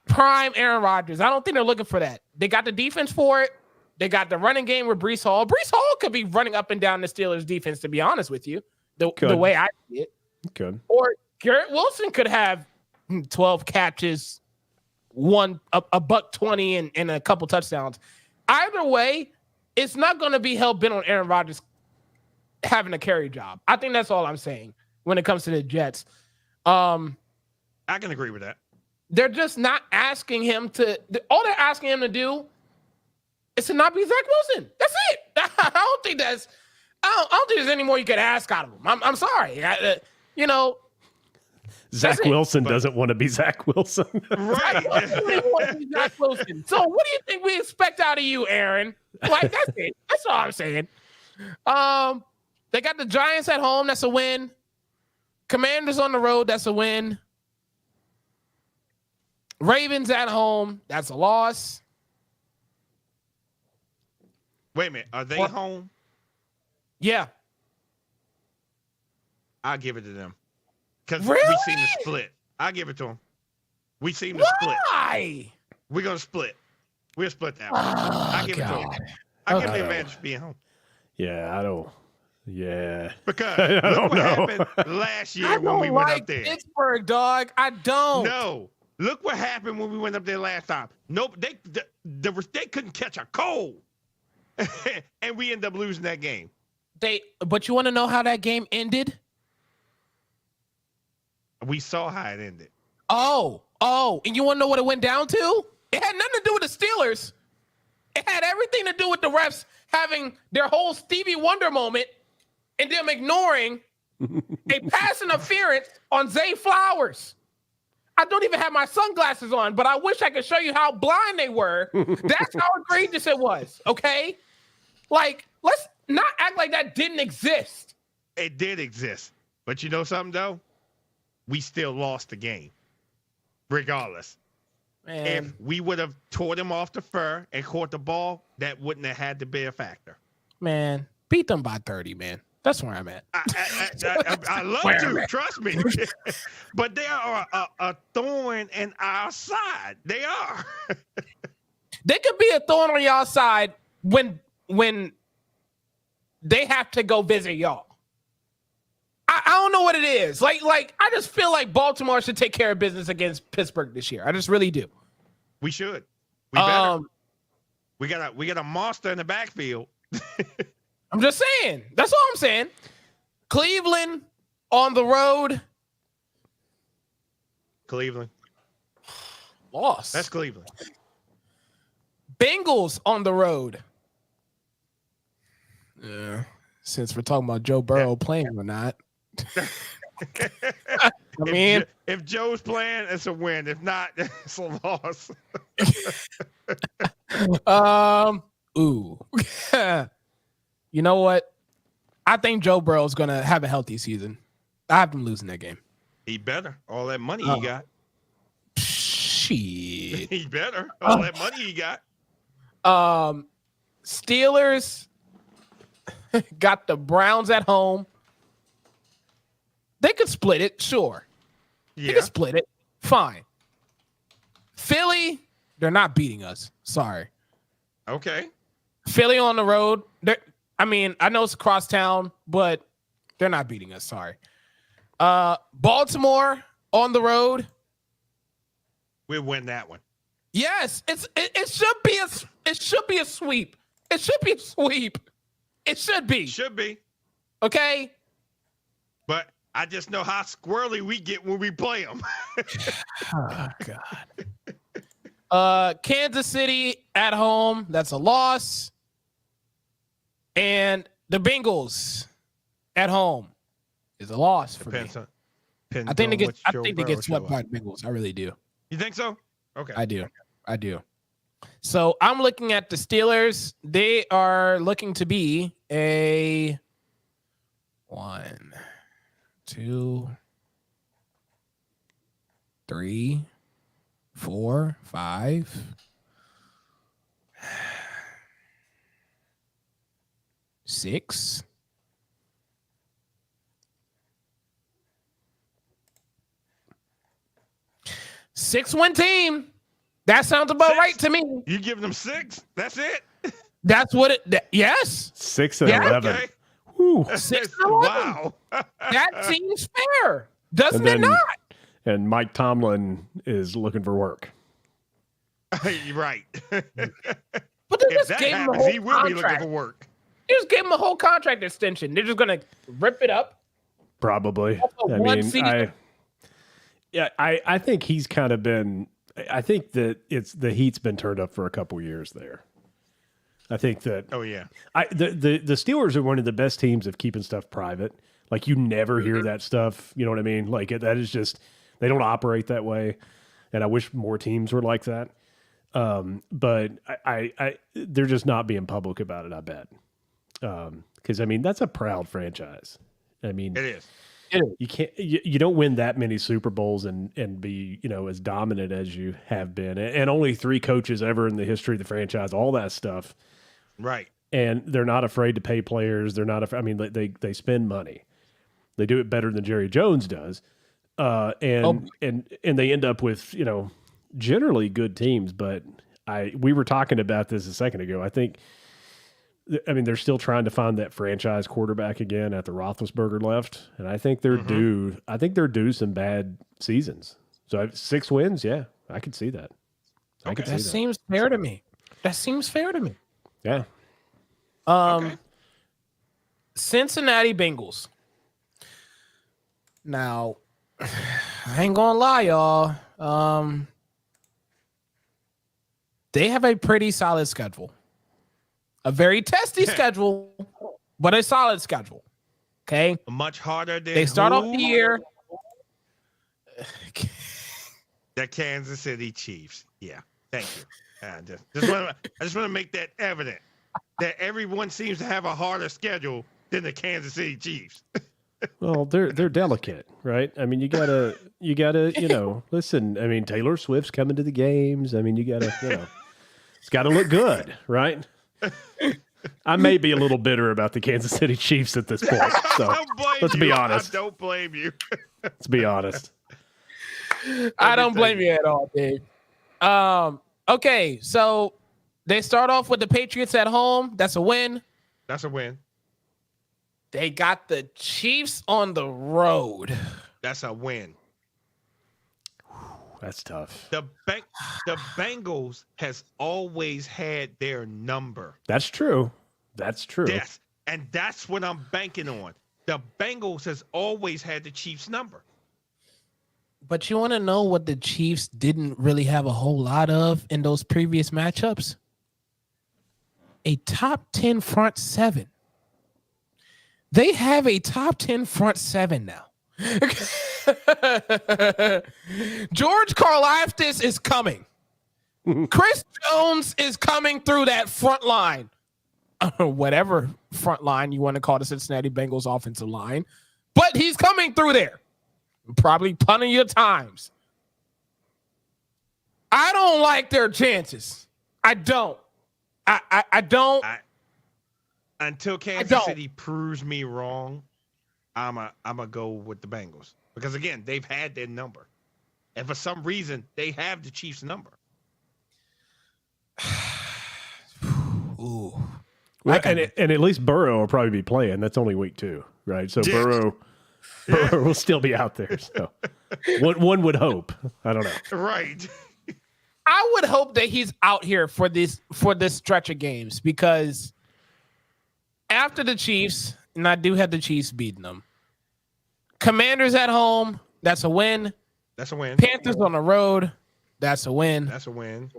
prime Aaron Rodgers. I don't think they're looking for that. They got the defense for it. They got the running game with Breece Hall. Breece Hall could be running up and down the Steelers' defense, to be honest with you, the way I see it. Could. Or Garrett Wilson could have 12 catches, a buck 20 and a couple touchdowns. Either way, it's not going to be hell bent on Aaron Rodgers having a carry job. I think that's all I'm saying when it comes to the Jets. I can agree with that. They're just not asking him to. All they're asking him to do is to not be Zach Wilson. That's it. I don't think there's any more you could ask out of him. I'm sorry. Zach Wilson doesn't want to be Zach Wilson. Right. Zach Wilson. So what do you think we expect out of you, Aaron? Like, that's it. That's all I'm saying. They got the Giants at home. That's a win. Commanders on the road. That's a win. Ravens at home. That's a loss. Wait a minute. Are they home? Yeah. I'll give it to them. Because really? we seem to split. I'll give it to them. We seem to split. Why? We're going to split. We'll split that one. I'll give it to them. I'll give the advantage of being home. Yeah, I don't. Yeah. Because look what happened last year when we went up there. Pittsburgh, dog. I don't. No. Look what happened when we went up there last time. Nope. They couldn't catch a cold. And we ended up losing that game. But you want to know how that game ended? We saw how it ended. Oh, and you want to know what it went down to? It had nothing to do with the Steelers. It had everything to do with the refs having their whole Stevie Wonder moment and them ignoring a pass interference on Zay Flowers. I don't even have my sunglasses on, but I wish I could show you how blind they were. That's how egregious it was, okay? Like, let's not act like that didn't exist. It did exist. But you know something, though? We still lost the game, regardless. Man. If we would have tore them off the fur and caught the ball, that wouldn't have had to be a factor. Man, beat them by 30, man. That's where I'm at. I love to, trust me. But they are a thorn in our side. They are. They could be a thorn on y'all side when they have to go visit y'all. I don't know what it is. Like I just feel like Baltimore should take care of business against Pittsburgh this year. I just really do. We should. We better. We got a monster in the backfield. I'm just saying. That's all I'm saying. Cleveland on the road. Cleveland. Loss. That's Cleveland. Bengals on the road. Yeah. Since we're talking about Joe Burrow playing or not. I mean, if Joe's playing, it's a win. If not, it's a loss. Ooh. You know what? I think Joe Burrow's gonna have a healthy season. I have him losing that game. He better. All that money he got. Shit. He better. All that money he got. Steelers got the Browns at home. They could split it, sure. Yeah. They could split it. Fine. Philly, they're not beating us. Sorry. Okay. Philly on the road. I know it's across town, but they're not beating us. Sorry. Baltimore on the road. We'll win that one. Yes, it should be a sweep. It should be a sweep. It should be. Should be. Okay. But I just know how squirrely we get when we play them. Oh God. Kansas City at home. That's a loss. And the Bengals at home is a loss for me. I think they get swept by the Bengals. I really do. You think so? Okay. I do. So I'm looking at the Steelers. They are looking to be a 1, 2, 3, 4, 5, 6. Six-win team. That sounds about right to me. You give them 6? That's it? That's what it. Yes. 6 and 11. Okay. Whew. 6 and 11. Wow. That seems fair, doesn't it not? And Mike Tomlin is looking for work. You're right. But they If just that gave him a happens, whole he will be looking contract. for work. They just gave him a whole contract extension. They're just gonna rip it up. Probably. I think he's kind of been. I think that the heat's been turned up for a couple years there. I think that. Oh yeah. The Steelers are one of the best teams of keeping stuff private. Like you never hear that stuff. You know what I mean? Like that is just they don't operate that way. And I wish more teams were like that. But they're just not being public about it. I bet. Because I mean that's a proud franchise. I mean It is. You can't. You don't win that many Super Bowls and be as dominant as you have been, and only 3 coaches ever in the history of the franchise. All that stuff, Right. and they're not afraid to pay players. They're not. I mean, they spend money. They do it better than Jerry Jones does, and they end up with generally good teams. But we were talking about this a second ago. I mean, they're still trying to find that franchise quarterback again after Roethlisberger left, and I think they're due. I think they're due some bad seasons. So 6 wins, yeah, I could see that. I could see that. That seems fair to me. Yeah. Cincinnati Bengals. Now, I ain't gonna lie, y'all. They have a pretty solid schedule. A very testy schedule, but a solid schedule. Okay. Much harder than they start off the year. The Kansas City Chiefs. Yeah. Thank you. I just want to make that evident that everyone seems to have a harder schedule than the Kansas City Chiefs. Well, they're delicate, right? I mean, you gotta, listen. I mean, Taylor Swift's coming to the games. I mean, you gotta, it's got to look good, right? I may be a little bitter about the Kansas City Chiefs at this point. So let's be honest. I don't blame you. Let's be honest. I don't blame you at all, Dave. Okay, so they start off with the Patriots at home. That's a win. That's a win. They got the Chiefs on the road. That's a win. That's tough. The Bengals has always had their number. That's true. That's true. Yes, and that's what I'm banking on. The Bengals has always had the Chiefs' number. But you want to know what the Chiefs didn't really have a whole lot of in those previous matchups? A top 10 front seven. They have a top 10 front seven now. George Karlaftis is coming. Chris Jones is coming through that front line. Whatever front line you want to call the Cincinnati Bengals offensive line. But he's coming through there. Probably plenty of times. I don't like their chances. I don't. I don't. Until Kansas City proves me wrong, I'm a go with the Bengals. Because, again, they've had their number. And for some reason, they have the Chiefs' number. Ooh. Well, and at least Burrow will probably be playing. That's only week 2, right? So Burrow will still be out there. So one would hope. I don't know. Right. I would hope that he's out here for this stretch of games because after the Chiefs, and I do have the Chiefs beating them. Commanders at home, that's a win. That's a win. Panthers on the road, that's a win. That's a win.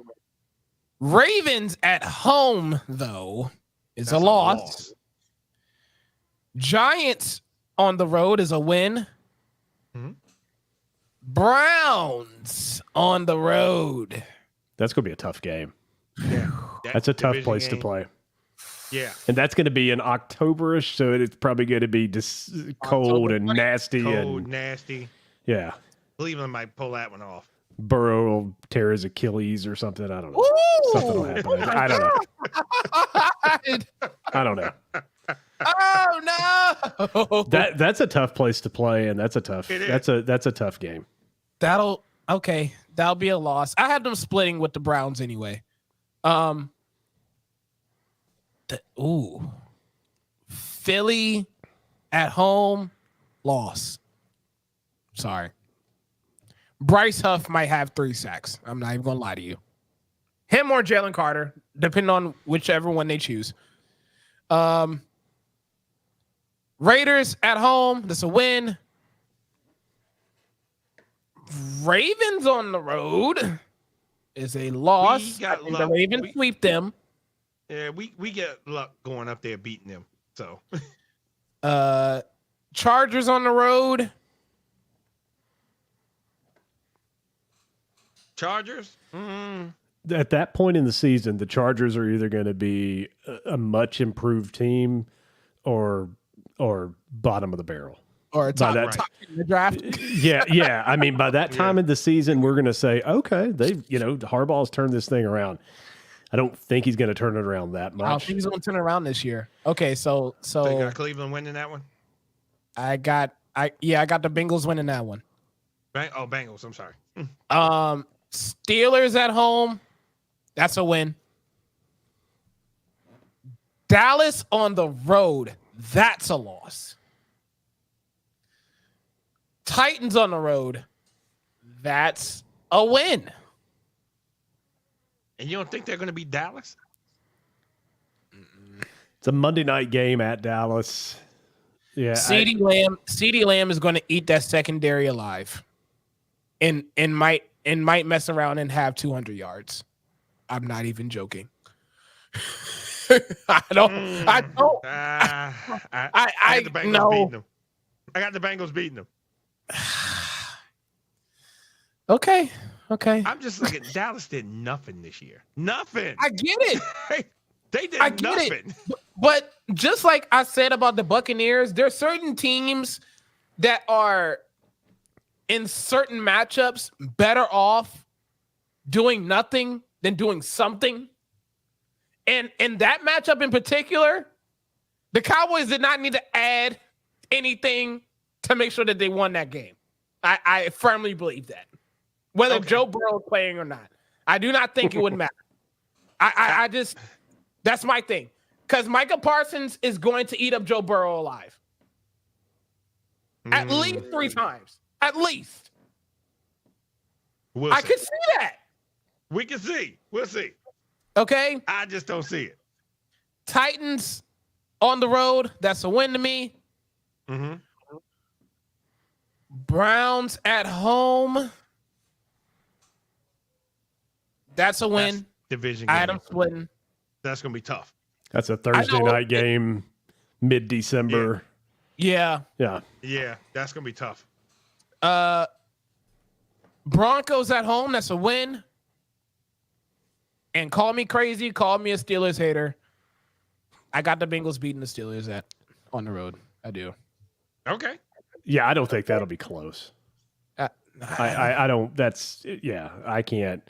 Ravens at home, though, is a loss. Giants on the road is a win. Mm-hmm. Browns on the road. That's going to be a tough game. Yeah. That's a tough place to play. Yeah. And that's going to be in Octoberish, so it's probably going to be just cold and nasty. Nasty. Yeah. Cleveland might pull that one off. Burrow will tear his Achilles or something. I don't know. Ooh! Something will happen. I don't know. I don't know. Oh no! That's a tough place to play, and that's a tough game. That'll be a loss. I had them splitting with the Browns anyway. Philly at home, loss. Sorry. Bryce Huff might have 3 sacks. I'm not even gonna lie to you. Him or Jalen Carter, depending on whichever one they choose. Raiders at home, that's a win. Ravens on the road is a loss. The Ravens sweep them. Yeah, we get luck going up there beating them. So Chargers on the road. Chargers? Mm-hmm. At that point in the season, the Chargers are either going to be a much improved team or bottom of the barrel. Or a top in the draft. Yeah. I mean, by that time in the season, we're going to say, okay, Harbaugh's turned this thing around. I don't think he's going to turn it around that much. I don't think he's going to turn it around this year. Okay, so you got Cleveland winning that one? I got the Bengals winning that one. Bengals, I'm sorry. Steelers at home, that's a win. Dallas on the road, that's a loss. Titans on the road, that's a win. And you don't think they're going to beat Dallas? It's a Monday night game at Dallas. Yeah. CeeDee Lamb is going to eat that secondary alive. And might mess around and have 200 yards. I'm not even joking. I got the Bengals beating them. Okay. I'm just looking. Dallas did nothing this year. Nothing. I get it. They did nothing. But just like I said about the Buccaneers, there are certain teams that are in certain matchups better off doing nothing than doing something. And in that matchup in particular, the Cowboys did not need to add anything to make sure that they won that game. I firmly believe that. Whether Joe Burrow is playing or not. I do not think it would matter. I just, that's my thing. Because Micah Parsons is going to eat up Joe Burrow alive. At least 3 times. At least. I can see that. We can see. We'll see. Okay? I just don't see it. Titans on the road. That's a win to me. Mm-hmm. Browns at home. That's a win. That's division game. Adam splitting. That's going to be tough. That's a Thursday night game, mid-December. Yeah. Yeah, that's going to be tough. Broncos at home. That's a win. And call me crazy. Call me a Steelers hater. I got the Bengals beating the Steelers on the road. I do. Okay. Yeah, I don't think that'll be close. I don't. That's I can't.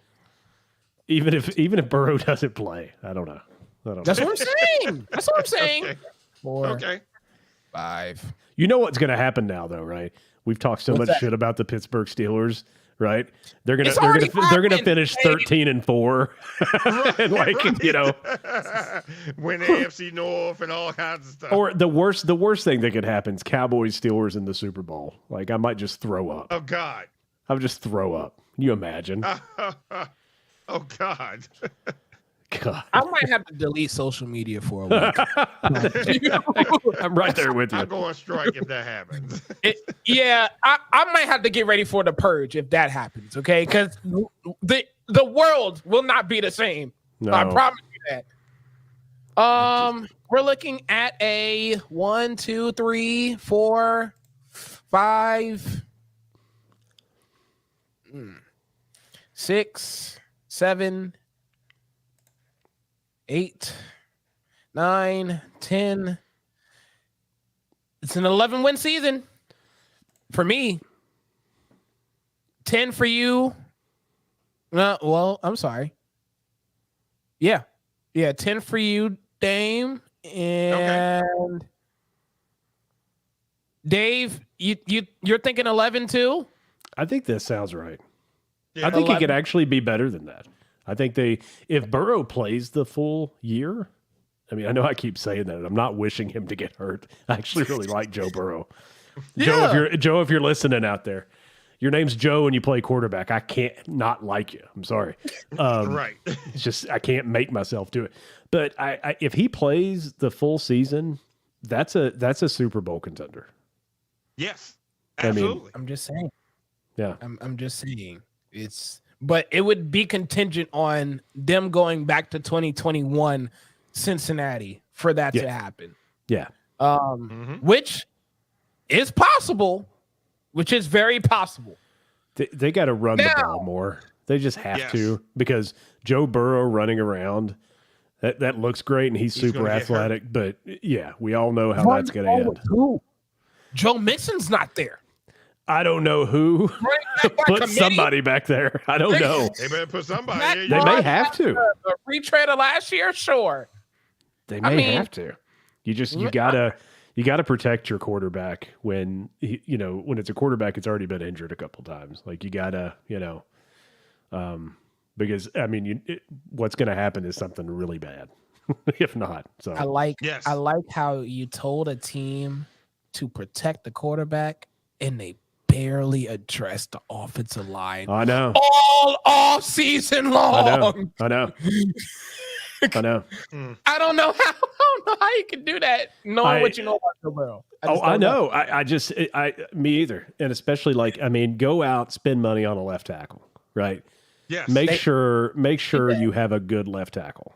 Even if Burrow doesn't play, I don't know. That's what I'm saying. Okay. 4, Okay. 5. You know what's going to happen now, though, right? We've talked so much shit about the Pittsburgh Steelers, right? They're gonna finish 13-4, and win the AFC North and all kinds of stuff. Or the worst thing that could happen is Cowboys Steelers in the Super Bowl. Like I might just throw up. Oh God. I would just throw up. Can you imagine? Oh God. God. I might have to delete social media for a week. I'm right there with you. I'll go on strike if that happens. I might have to get ready for the purge if that happens, okay? Because the world will not be the same. No. I promise you that. We're looking at a 1, 2, 3, 4, 5, 6, 7, 8, 9, 10. It's an 11-win season for me. 10 for you. Well, I'm sorry. Yeah, 10 for you, Dame, and Dave. You're thinking 11 too? I think this sounds right. Yeah. I think 11. it could actually be better than that. I think if Burrow plays the full year, I mean, I know I keep saying that. I'm not wishing him to get hurt. I actually really like Joe Burrow. Yeah. Joe, if you're listening out there, your name's Joe and you play quarterback. I can't not like you. I'm sorry. Right. It's just I can't make myself do it. But if he plays the full season, that's a Super Bowl contender. Yes. Absolutely. I'm just saying. Yeah. I'm just saying. But it would be contingent on them going back to 2021 Cincinnati for that to happen. Yeah. Which is possible, which is very possible. They got to run the ball more. They just have to, because Joe Burrow running around, that looks great and he's super athletic. But yeah, we all know how that's going to end. Joe Mixon's not there. I don't know who. Put somebody back there. I don't know. They better put somebody. They may have to. A retread of last year, sure. They may have to. You gotta protect your quarterback when when it's a quarterback, it's already been injured a couple times. Like you gotta, because I mean, what's going to happen is something really bad, if not. So I like how you told a team to protect the quarterback and they barely addressed the offensive line. I know. All off season long. I know. I don't know how you can do that knowing what you know about Joe Burrow. I know. Me either. And especially go out, spend money on a left tackle, right? Yes. Make sure you have a good left tackle.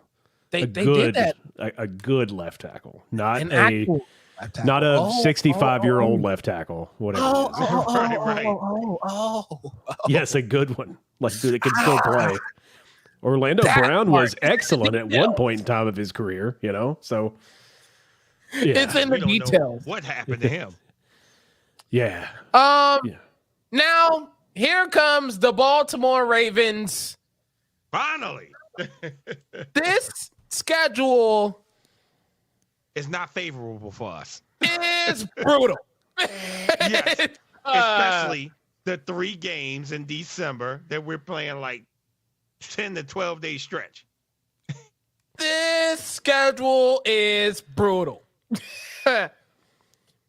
They did that. A good left tackle, not An a actual left tackle. not a 65-year-old left tackle, whatever it is. Right. Yes, a good one, like that can still play. Orlando Brown was excellent at one point in time of his career, so it's in the details. What happened to him? Yeah. Now here comes the Baltimore Ravens. Finally. This schedule is not favorable for us. Is brutal. Yes. Especially the 3 games in December that we're playing like 10 to 12 day stretch. This schedule is brutal.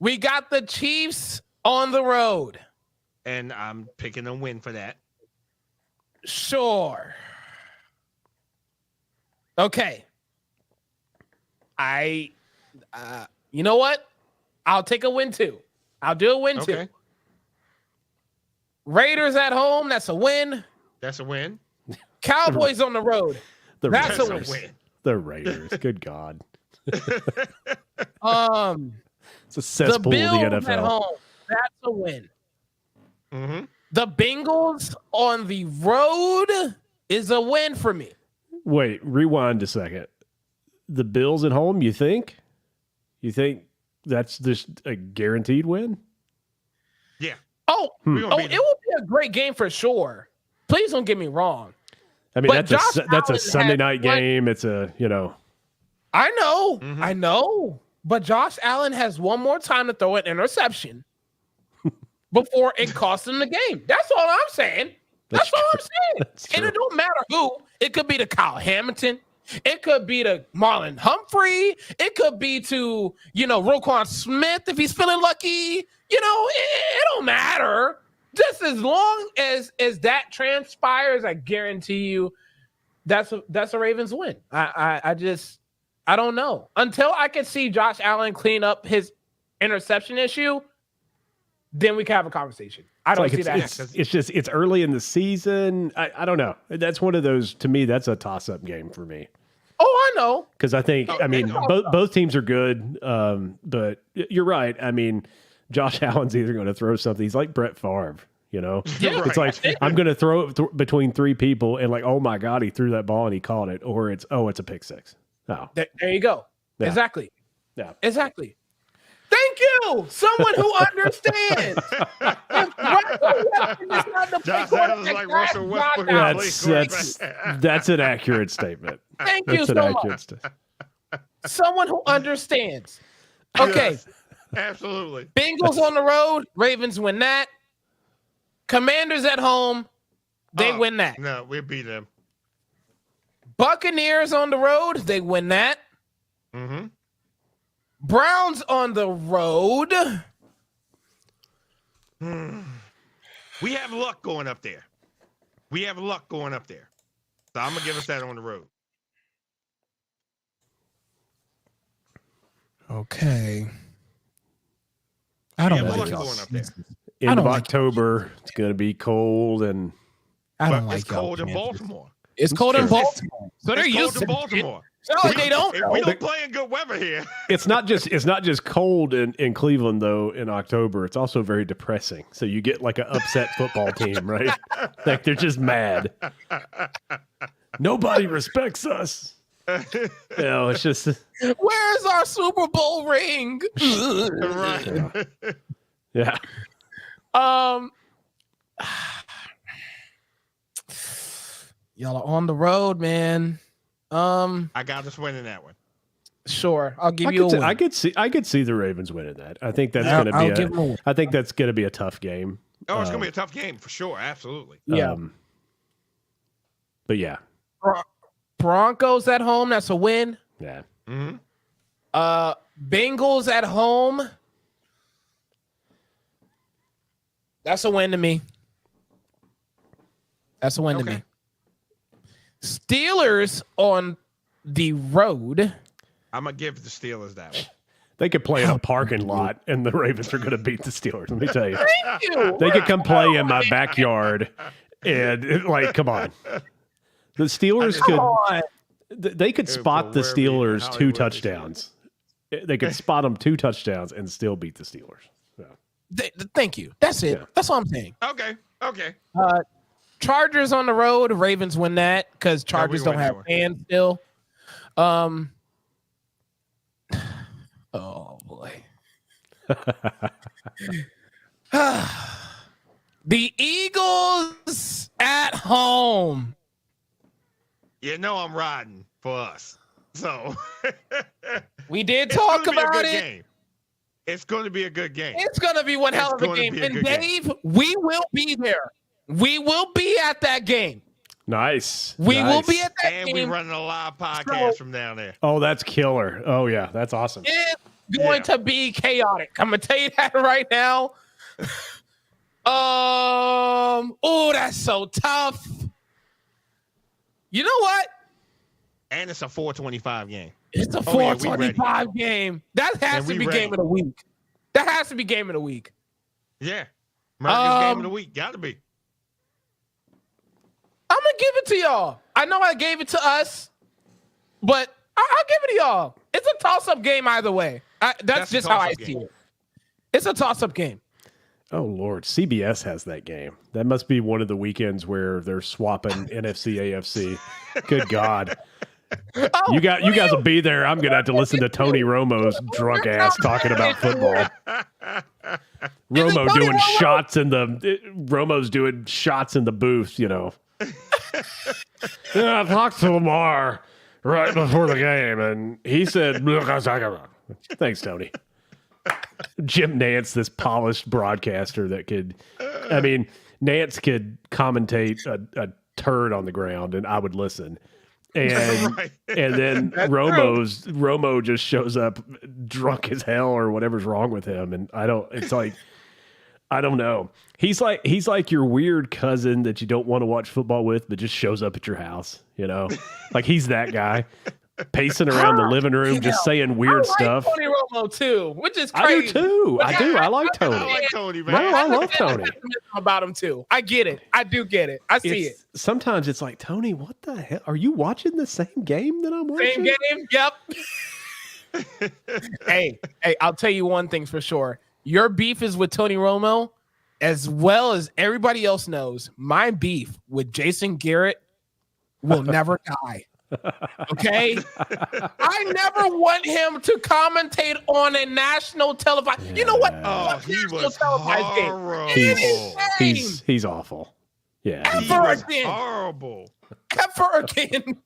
We got the Chiefs on the road. And I'm picking a win for that. Sure. Okay. You know what? I'll take a win too. I'll do a win too. Raiders at home, that's a win. That's a win. Cowboys on the road. That's a win. The Raiders. Good God. It's a the cesspool Bills of the NFL. At home, that's a win. Mm-hmm. The Bengals on the road is a win for me. Wait, rewind a second. The Bills at home, you think? You think that's just a guaranteed win? Yeah. Oh, it will be a great game for sure. Please don't get me wrong. I mean, that's a Sunday night game. It's a, I know. Mm-hmm. I know. But Josh Allen has one more time to throw an interception before it costs him the game. That's all I'm saying. That's all I'm saying. And it don't matter who. It could be to Kyle Hamilton. It could be to Marlon Humphrey. It could be to, Roquan Smith if he's feeling lucky. It don't matter. Just as long as that transpires, I guarantee you that's a Ravens win. I don't know. Until I can see Josh Allen clean up his interception issue, then we can have a conversation. I don't see that. It's early in the season. I don't know. That's one of those, to me, that's a toss-up game for me. Oh, I know. Because I think, both teams are good, but you're right. I mean, Josh Allen's either going to throw something. He's like Brett Favre, Yeah, it's like, I'm going to throw it between 3 people, and like, oh my God, he threw that ball and he caught it. Or it's a pick six. Oh. There you go. Yeah. Exactly. Yeah. Exactly. Thank you. Someone who understands. That's an accurate statement. Thank you so much. Someone who understands. Okay. Yes, absolutely. Bengals on the road. Ravens win that. Commanders at home. They win that. No, we beat them. Buccaneers on the road. They win that. Mm-hmm. Browns on the road. We have luck going up there. So I'm going to give us that on the road. Okay. I don't like y'all going up there. End of October. It's going to be cold, and it's cold in Baltimore. It's cold in Baltimore. So they're used to Baltimore. They don't. We don't play in good weather here. It's not just cold in Cleveland though. In October, it's also very depressing. So you get like an upset football team, right? Like they're just mad. Nobody respects us. It's just. Where's our Super Bowl ring? Right. Yeah. Y'all are on the road, man. I got us winning that one. Sure, I'll give you a win. I could see the Ravens winning that. I think that's going to be a tough game. Oh, it's going to be a tough game for sure. Absolutely. Yeah. But yeah. Broncos at home. That's a win. Yeah. Mm-hmm. Bengals at home. That's a win to me. That's a win to me. Steelers on the road. I'm going to give the Steelers that one. They could play in a parking lot, and the Ravens are going to beat the Steelers. Let me tell you. Thank you. They could come play in my backyard, and come on. The Steelers they could spot the Steelers 2 touchdowns. They could spot them 2 touchdowns and still beat the Steelers. So. Thank you. That's it. Yeah. That's all I'm saying. Okay. Chargers on the road. Ravens win that because Chargers don't have fans still. Oh boy. The Eagles at home. You know I'm riding for us. So we did talk about it. Game. It's going to be a good game. It's going to be one hell of a game. And Dave, we will be there. We will be at that game. Nice. We will be at that game. And we're running a live podcast from down there. Oh, that's killer. Oh, yeah. That's awesome. It's going to be chaotic. I'm going to tell you that right now. Oh, that's so tough. You know what? And it's a 425 game. It's a 425 game. That has to be game of the week. That has to be game of the week. Yeah. America's game of the week. Got to be. I'm going to give it to y'all. I know I gave it to us, but I'll give it to y'all. It's a toss-up game either way. That's just how I see it. It's a toss-up game. Oh, Lord. CBS has that game. That must be one of the weekends where they're swapping NFC, AFC. Good God. Oh, you guys will be there. I'm going to have to listen to Tony Romo's drunk ass talking about football. Romo's doing shots in the booth, you know. Yeah, I talked to Lamar right before the game, and he said, thanks, Tony. Jim Nance, this polished broadcaster that could, Nance could commentate a turd on the ground, and I would listen. And right. And then Romo just shows up drunk as hell or whatever's wrong with him, and I don't know. He's like your weird cousin that you don't want to watch football with, but just shows up at your house. You know, like he's that guy. Pacing around the living room, just saying weird stuff. Tony Romo too, which is crazy. I do too. I do. I like Tony. I like Tony, man. No, I love Tony. About him too. I get it. I do get it. I see it. Sometimes it's like, Tony, what the hell? Are you watching the same game that I'm watching? Same game. Yep. Hey, I'll tell you one thing for sure. Your beef is with Tony Romo, as well as everybody else knows. My beef with Jason Garrett will never die. Okay, I never want him to commentate on a national televised. You know what? Oh, he was horrible. He's awful. Yeah, ever again. Horrible. Ever again.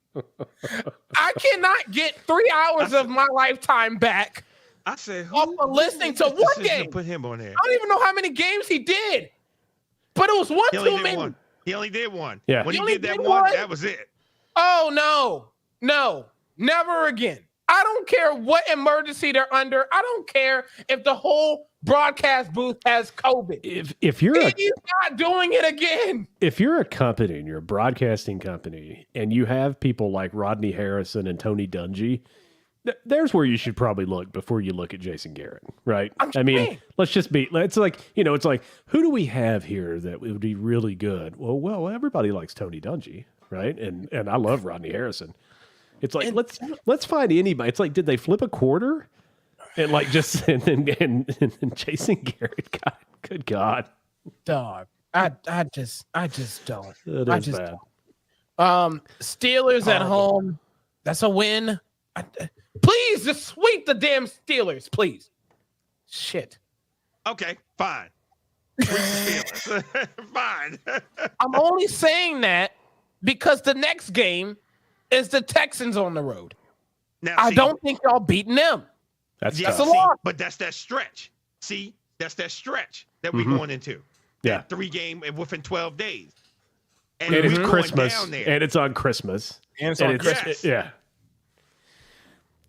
I cannot get 3 hours of my lifetime back. I said, off of listening to one game. Put him on there. I don't even know how many games he did, but it was one too many. He only did one. Yeah, when he did that one, that was it. Oh, no, never again. I don't care what emergency they're under. I don't care if the whole broadcast booth has COVID. He's not doing it again. If you're a company and you're a broadcasting company and you have people like Rodney Harrison and Tony Dungy, there's where you should probably look before you look at Jason Garrett, right? It's like, who do we have here that would be really good? Well, everybody likes Tony Dungy. Right. And I love Rodney Harrison. It's like, let's find anybody. It's like, did they flip a quarter? And like and Jason Garrett, God, good God. Dog. I just don't. It is bad. Steelers at home. That's a win. Please just sweep the damn Steelers, please. Shit. Okay, fine. Sweep the Steelers. Fine. I'm only saying that because the next game is the Texans on the road. Now, I don't think y'all beating them. That's a lot. But that's that stretch. See, that's that stretch that we're going into. Yeah. 3 game within 12 days. And it's Christmas. And it's on Christmas. And it's on Christmas. Yeah.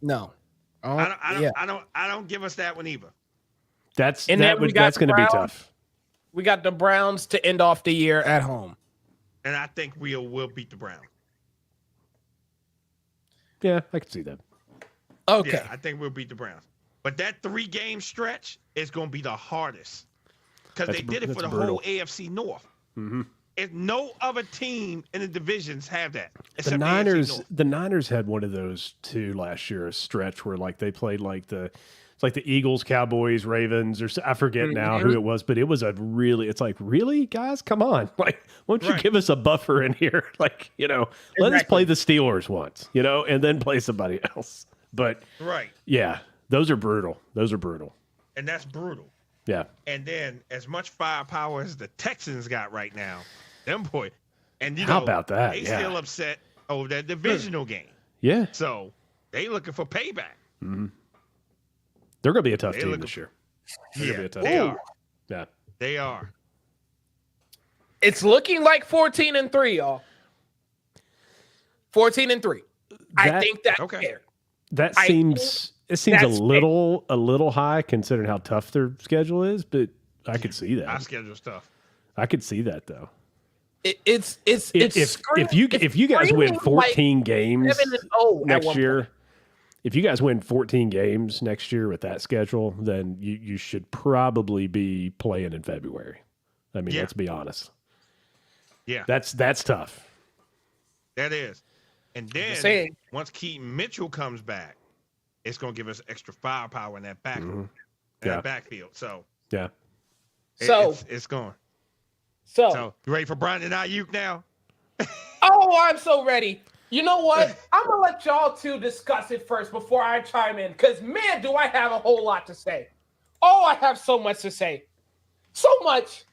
No. I don't give us that one either. That's going to be tough. We got the Browns to end off the year at home. And I think we'll beat the Browns. Yeah, I can see that. Okay. Yeah, I think we'll beat the Browns. But that 3 game stretch is going to be the hardest. Because they did it for the whole AFC North. Mm-hmm. And no other team in the divisions have that. The Niners had one of those too last year, a stretch where like they played like the Eagles, Cowboys, Ravens, or I forget now who it was, but it was it's like, really, guys, come on. Like, won't you give us a buffer in here? Like, let us play the Steelers once, and then play somebody else. But right. Yeah, those are brutal. And that's brutal. Yeah. And then as much firepower as the Texans got right now, them boy. And how about that? They still upset over that divisional game. Yeah. So they looking for payback. Mm-hmm. They're going to be a tough team this year. They are. Yeah. They are. It's looking like 14-3, y'all. 14-3. I think that's fair. That seems a little high considering how tough their schedule is, but I could see that. Our schedule's tough. I could see that though. If you guys win 14 games next year, if you guys win 14 games next year with that schedule, then you should probably be playing in February. I mean, let's be honest. Yeah, that's tough. That is. And then once Keaton Mitchell comes back, it's going to give us extra firepower in that backfield. So it's going. So you ready for Brandon Ayuk now? I'm so ready. You know what? I'm gonna let y'all two discuss it first before I chime in, because man, do I have a whole lot to say. Oh, I have so much to say. So much.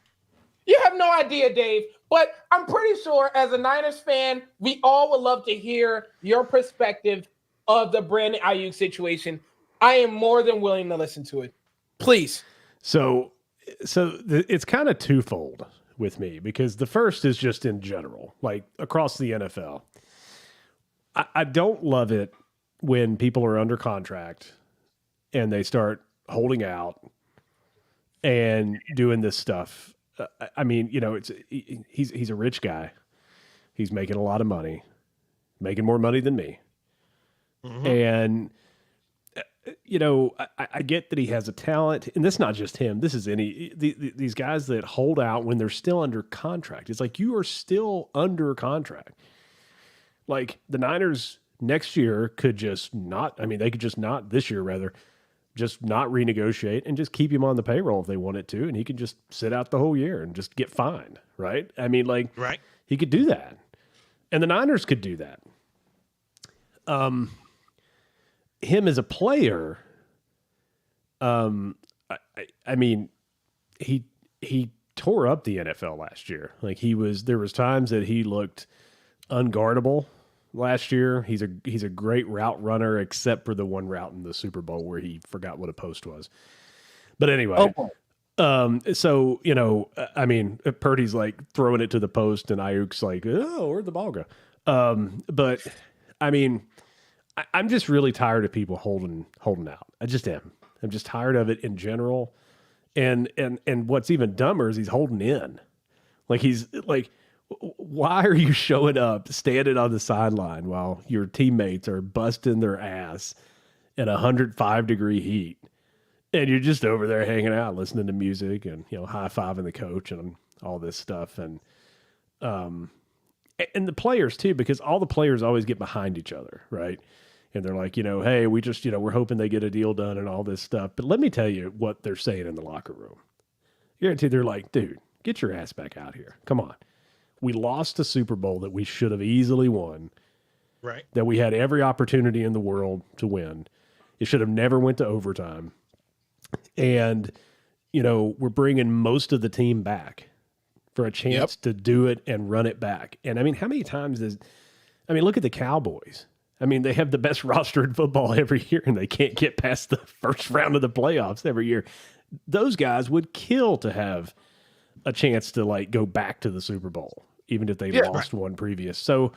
You have no idea, Dave. But I'm pretty sure as a Niners fan, we all would love to hear your perspective of the Brandon Ayuk situation. I am more than willing to listen to it. Please. So it's kind of twofold with me, because the first is just in general, like across the NFL. I don't love it when people are under contract and they start holding out and doing this stuff. I mean, he's a rich guy. He's making a lot of money, making more money than me. Mm-hmm. And, I get that he has a talent, and this is not just him. This is these guys that hold out when they're still under contract. It's like, you are still under contract. Like the Niners next year could just not, they could just not this year rather, just not renegotiate and just keep him on the payroll if they wanted to. And he could just sit out the whole year and just get fined. Right. Right. He could do that. And the Niners could do that. Him as a player, he tore up the NFL last year. Like there was times that he looked unguardable last year. He's a great route runner, except for the one route in the Super Bowl where he forgot what a post was. But anyway, Purdy's like throwing it to the post, and Ayuk's like, oh, where'd the ball go? But I'm just really tired of people holding out. I just am. I'm just tired of it in general. And what's even dumber is he's holding in. Like he's like, why are you showing up, standing on the sideline while your teammates are busting their ass in 105-degree heat, and you're just over there hanging out, listening to music and high-fiving the coach and all this stuff, and the players too, because all the players always get behind each other, right? And they're like, hey, we just we're hoping they get a deal done and all this stuff. But let me tell you what they're saying in the locker room. Guarantee they're like, dude, get your ass back out here. Come on. We lost a Super Bowl that we should have easily won. Right. That we had every opportunity in the world to win. It should have never went to overtime. And, we're bringing most of the team back for a chance to do it and run it back. And, how many times look at the Cowboys. They have the best roster in football every year, and they can't get past the first round of the playoffs every year. Those guys would kill to have a chance to go back to the Super Bowl, even if they lost one previous. So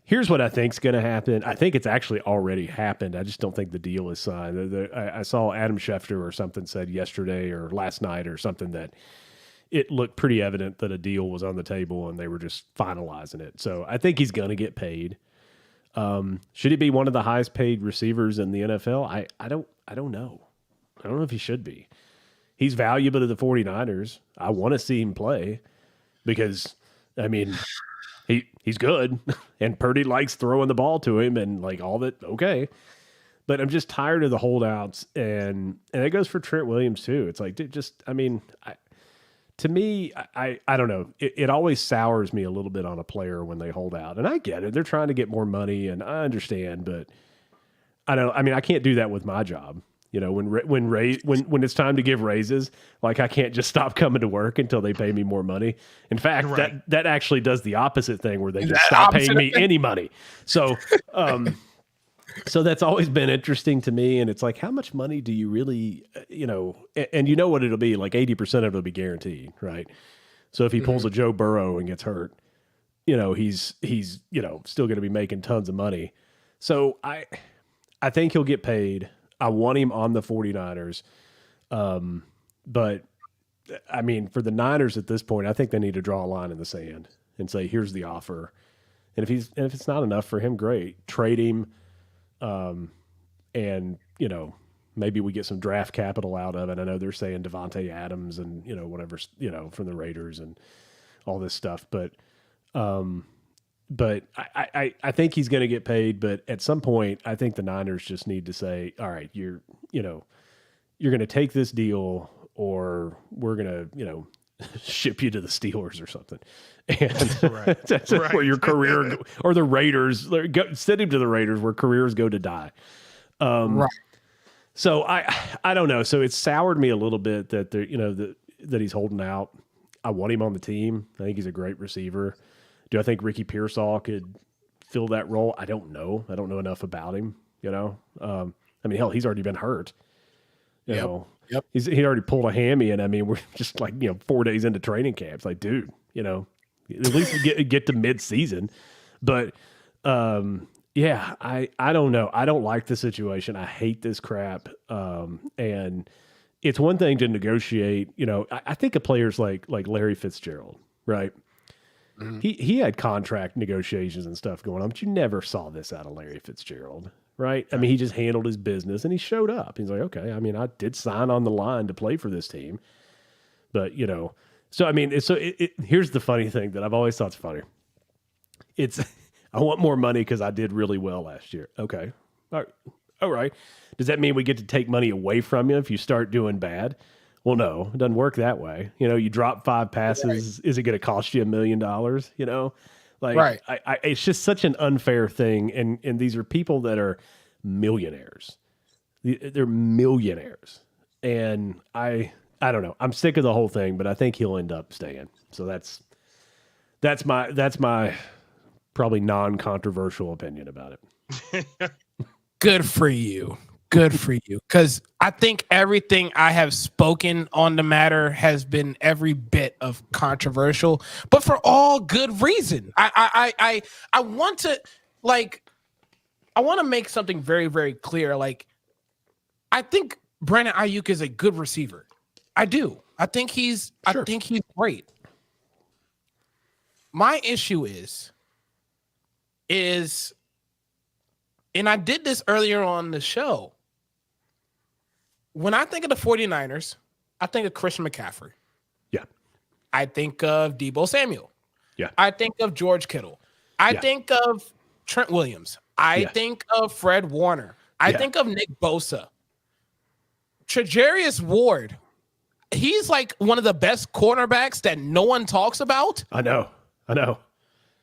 here's what I think is going to happen. I think it's actually already happened. I just don't think the deal is signed. I saw Adam Schefter or something said yesterday or last night or something that it looked pretty evident that a deal was on the table and they were just finalizing it. So I think he's going to get paid. Should he be one of the highest paid receivers in the NFL? I don't know. I don't know if he should be. He's valuable to the 49ers. I want to see him play because, he's good, and Purdy likes throwing the ball to him and all that. Okay. But I'm just tired of the holdouts, and it goes for Trent Williams too. It's like, to me, I don't know. It always sours me a little bit on a player when they hold out, and I get it. They're trying to get more money, and I understand, but I can't do that with my job. You know, when it's time to give raises, like I can't just stop coming to work until they pay me more money. In fact, that actually does the opposite thing where they just stop paying me any money. So, so that's always been interesting to me. And it's like, how much money do you really, you know, and you know what it'll be, like 80% of it will be guaranteed, right? So if he pulls a Joe Burrow and gets hurt, you know, he's you know, still going to be making tons of money. So I think he'll get paid. I want him on the 49ers. But I mean, for the Niners at this point, I think they need to draw a line in the sand and say, here's the offer. And if it's not enough for him, great. Trade him. And you know, maybe we get some draft capital out of it. I know they're saying Devontae Adams and, you know, whatever, you know, from the Raiders and all this stuff. But I think he's going to get paid. But at some point, I think the Niners just need to say, all right, you're going to take this deal or we're going to, you know, ship you to the Steelers or something. And that's where your career or the Raiders, send him to the Raiders where careers go to die. So I don't know. So it's soured me a little bit that that he's holding out. I want him on the team. I think he's a great receiver. Do I think Ricky Pearsall could fill that role? I don't know. I don't know enough about him, you know? I mean, hell, he's already been hurt. You know, he already pulled a hammy, and I mean, we're just like, you know, 4 days into training camps. Like, dude, you know, at least get to mid-season. But yeah, I don't know. I don't like the situation. I hate this crap. And it's one thing to negotiate. You know, I think of players like Larry Fitzgerald, right? Mm-hmm. He had contract negotiations and stuff going on, but you never saw this out of Larry Fitzgerald, right? I mean, he just handled his business and he showed up. He's like, okay, I mean, I did sign on the line to play for this team, but you know, so I mean, here's the funny thing that I've always thought's funny. It's I want more money because I did really well last year. Okay, all right. Does that mean we get to take money away from you if you start doing bad? Well, no, it doesn't work that way. You know, you drop 5 passes. Right. Is it going to cost you $1 million? You know, like right. It's just such an unfair thing. And these are people that are millionaires. They're millionaires. And I don't know. I'm sick of the whole thing, but I think he'll end up staying. So that's my probably non-controversial opinion about it. Good for you. Good for you. Because I think everything I have spoken on the matter has been every bit of controversial, but for all good reason. I want to make something very, very clear. Like, I think Brandon Ayuk is a good receiver. I do. I think he's great. My issue is, and I did this earlier on the show. When I think of the 49ers, I think of Christian McCaffrey. Yeah. I think of Deebo Samuel. Yeah. I think of George Kittle. I think of Trent Williams. I think of Fred Warner. I think of Nick Bosa. Tregarius Ward. He's like one of the best cornerbacks that no one talks about. I know.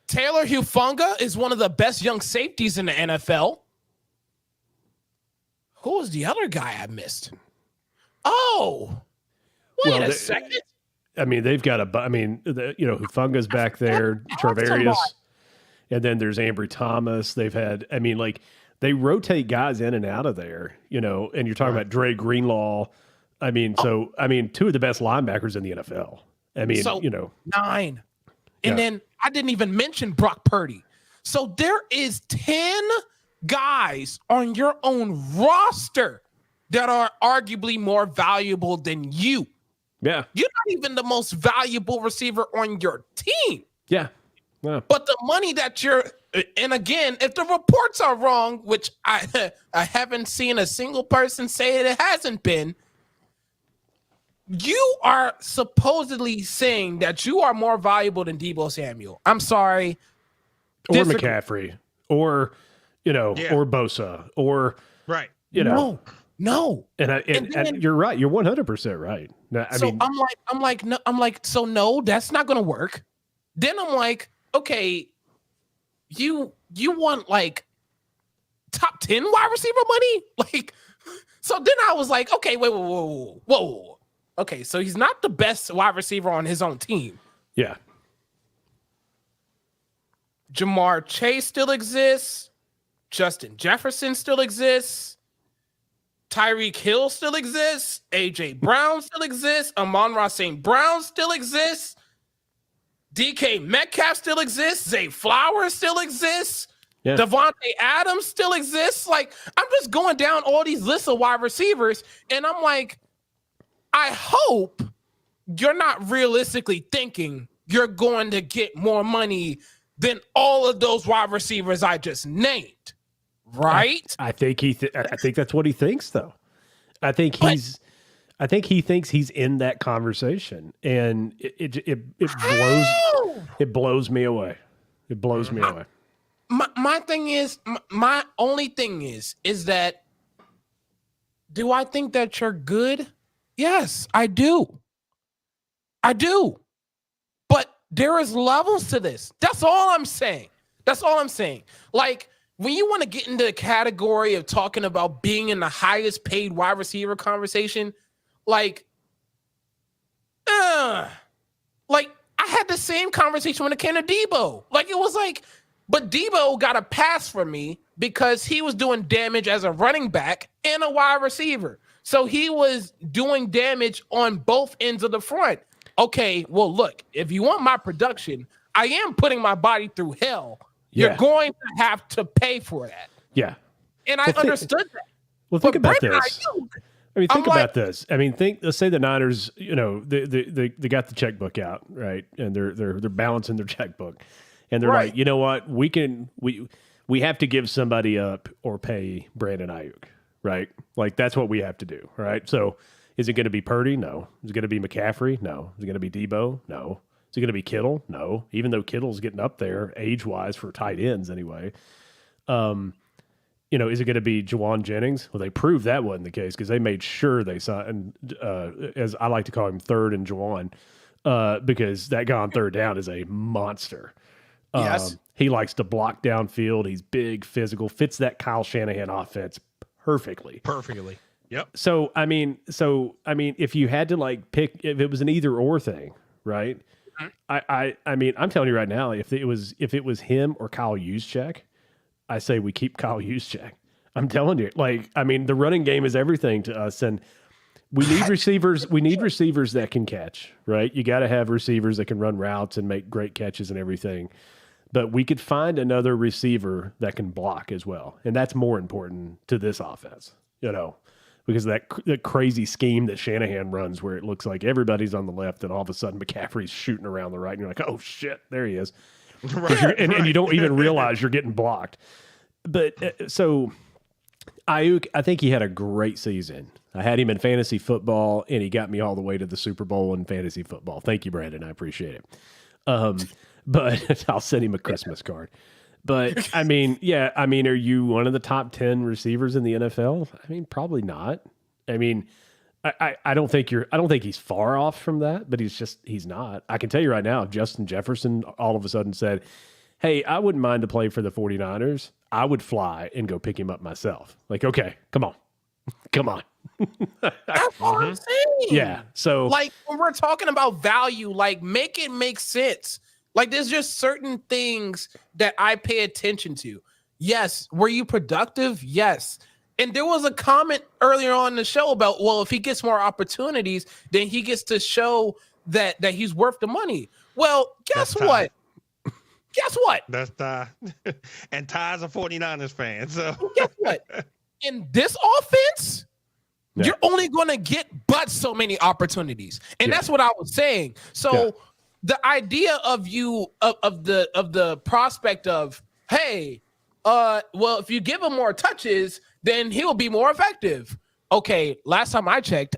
Taylor Hufanga is one of the best young safeties in the NFL. Who was the other guy I missed? Oh, wait a second. I mean, they've got Hufanga's back there, Travarius, and then there's Ambry Thomas. They've had, I mean, like, they rotate guys in and out of there, you know, and you're talking about Dre Greenlaw. I mean, two of the best linebackers in the NFL. I mean, you know. 9. And then I didn't even mention Brock Purdy. So there is 10 guys on your own roster that are arguably more valuable than you. Yeah. You're not even the most valuable receiver on your team. Yeah. Wow. But the money that and again, if the reports are wrong, which I haven't seen a single person say it hasn't been, you are supposedly saying that you are more valuable than Deebo Samuel. I'm sorry. Or McCaffrey. Or, you know, or Bosa. Or, you know. No. And you're right. You're 100% right. Now, I'm like, so no, that's not going to work. Then I'm like, okay, you want like top 10 wide receiver money? So then I was like, okay, whoa. Okay, so he's not the best wide receiver on his own team. Yeah. Jamar Chase still exists. Justin Jefferson still exists. Tyreek Hill still exists. AJ Brown still exists. Amon-Ra St. Brown still exists. DK Metcalf still exists. Zay Flowers still exists. Yeah. Devontae Adams still exists. Like, I'm just going down all these lists of wide receivers, and I'm like, I hope you're not realistically thinking you're going to get more money than all of those wide receivers I just named, right? I think I think that's what he thinks, though. I think he thinks he's in that conversation, and it blows me away. It blows me away. My thing is, my only thing is that, do I think that you're good? Yes, I do. But there is levels to this. That's all I'm saying. Like, when you want to get into the category of talking about being in the highest paid wide receiver conversation, like I had the same conversation when it came to Debo. Like, it was like, but Debo got a pass from me because he was doing damage as a running back and a wide receiver. So he was doing damage on both ends of the front. Okay, well, look, if you want my production, I am putting my body through hell. Yeah. You're going to have to pay for that. Yeah. And I understood that. Well, think about this. Think about this. Let's say the Niners, they got the checkbook out, right? And they're balancing their checkbook. And they're like, you know what? We have to give somebody up or pay Brandon Ayuk, right? Like, that's what we have to do, right? So is it going to be Purdy? No. Is it going to be McCaffrey? No. Is it going to be Debo? No. Is it going to be Kittle? No. Even though Kittle's getting up there age-wise for tight ends anyway. Is it going to be Juwan Jennings? Well, they proved that wasn't the case because they made sure they signed, as I like to call him, third and Juwan, because that guy on third down is a monster. Yes. He likes to block downfield. He's big, physical, fits that Kyle Shanahan offense perfectly. Yep. So if you had to pick, if it was an either or thing, right? I'm telling you right now, if it was him or Kyle Juszczyk, I say we keep Kyle Juszczyk. I'm telling you, the running game is everything to us, and we need receivers. We need receivers that can catch, right? You got to have receivers that can run routes and make great catches and everything. But we could find another receiver that can block as well, and that's more important to this offense, because of that crazy scheme that Shanahan runs, where it looks like everybody's on the left, and all of a sudden McCaffrey's shooting around the right, and you're like, oh shit, there he is, and you don't even realize you're getting blocked. But so Ayuk, I think he had a great season. I had him in fantasy football, and he got me all the way to the Super Bowl in fantasy football. Thank you, Brandon. I appreciate it. But I'll send him a Christmas card. But are you one of the top 10 receivers in the NFL? Probably not. I don't think he's far off from that, but he's not. I can tell you right now, if Justin Jefferson all of a sudden said, hey, I wouldn't mind to play for the 49ers, I would fly and go pick him up myself. Like, okay, come on. That's what I'm saying. Yeah. So when we're talking about value, make it make sense. There's just certain things that I pay attention to. Yes. Were you productive? Yes. And there was a comment earlier on in the show about, well, if he gets more opportunities, then he gets to show that he's worth the money. Well, guess what? That's Ty. And Ty's a 49ers fan. So guess what? In this offense, you're only going to get but so many opportunities. And that's what I was saying. So the idea of the prospect of, hey, well, if you give him more touches, then he'll be more effective. Okay, last time I checked,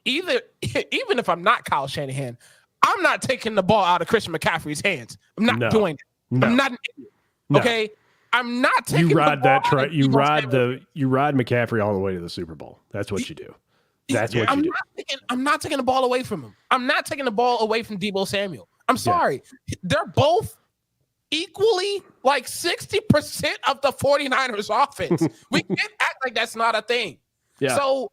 even if I'm not Kyle Shanahan, I'm not taking the ball out of Christian McCaffrey's hands. I'm not doing it. No. I'm not an idiot. Okay, I'm not taking. You ride that track. You ride McCaffrey all the way to the Super Bowl. That's what you do. That's what you do. I'm not taking the ball away from him. I'm not taking the ball away from Deebo Samuel. I'm sorry. Yeah. They're both equally 60% of the 49ers offense. We can't act like that's not a thing. Yeah. So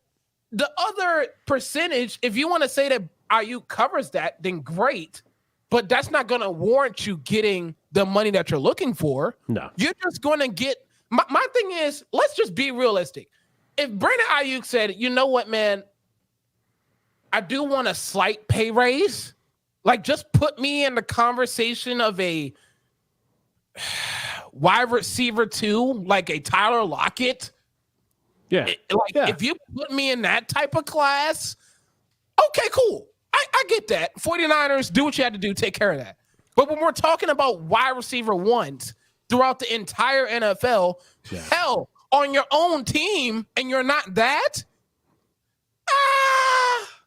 the other percentage, if you want to say that Ayuk covers that, then great. But that's not going to warrant you getting the money that you're looking for. No. You're just going to get – my thing is, let's just be realistic. If Brandon Ayuk said, you know what, man, I do want a slight pay raise. Like, just put me in the conversation of a wide receiver 2, like a Tyler Lockett. Yeah. If you put me in that type of class, okay, cool. I get that. 49ers, do what you had to do. Take care of that. But when we're talking about wide receiver 1s throughout the entire NFL, hell, on your own team, and you're not that?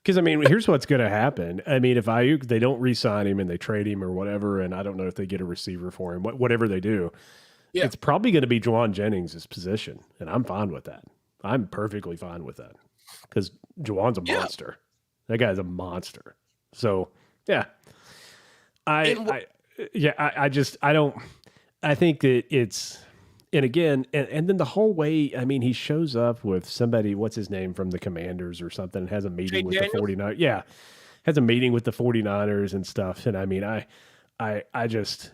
Because, I mean, here's what's going to happen. I mean, if Ayuk, they don't re-sign him and they trade him or whatever, and I don't know if they get a receiver for him, whatever they do, it's probably going to be Juwan Jennings' position, and I'm fine with that. I'm perfectly fine with that because Juwan's a monster. That guy's a monster. So, yeah. I think that it's, and again, and then the whole way, I mean, he shows up with somebody, what's his name, from the Commanders or something, and has a meeting with the 49ers. Yeah. Has a meeting with the 49ers and stuff. And I mean, I just,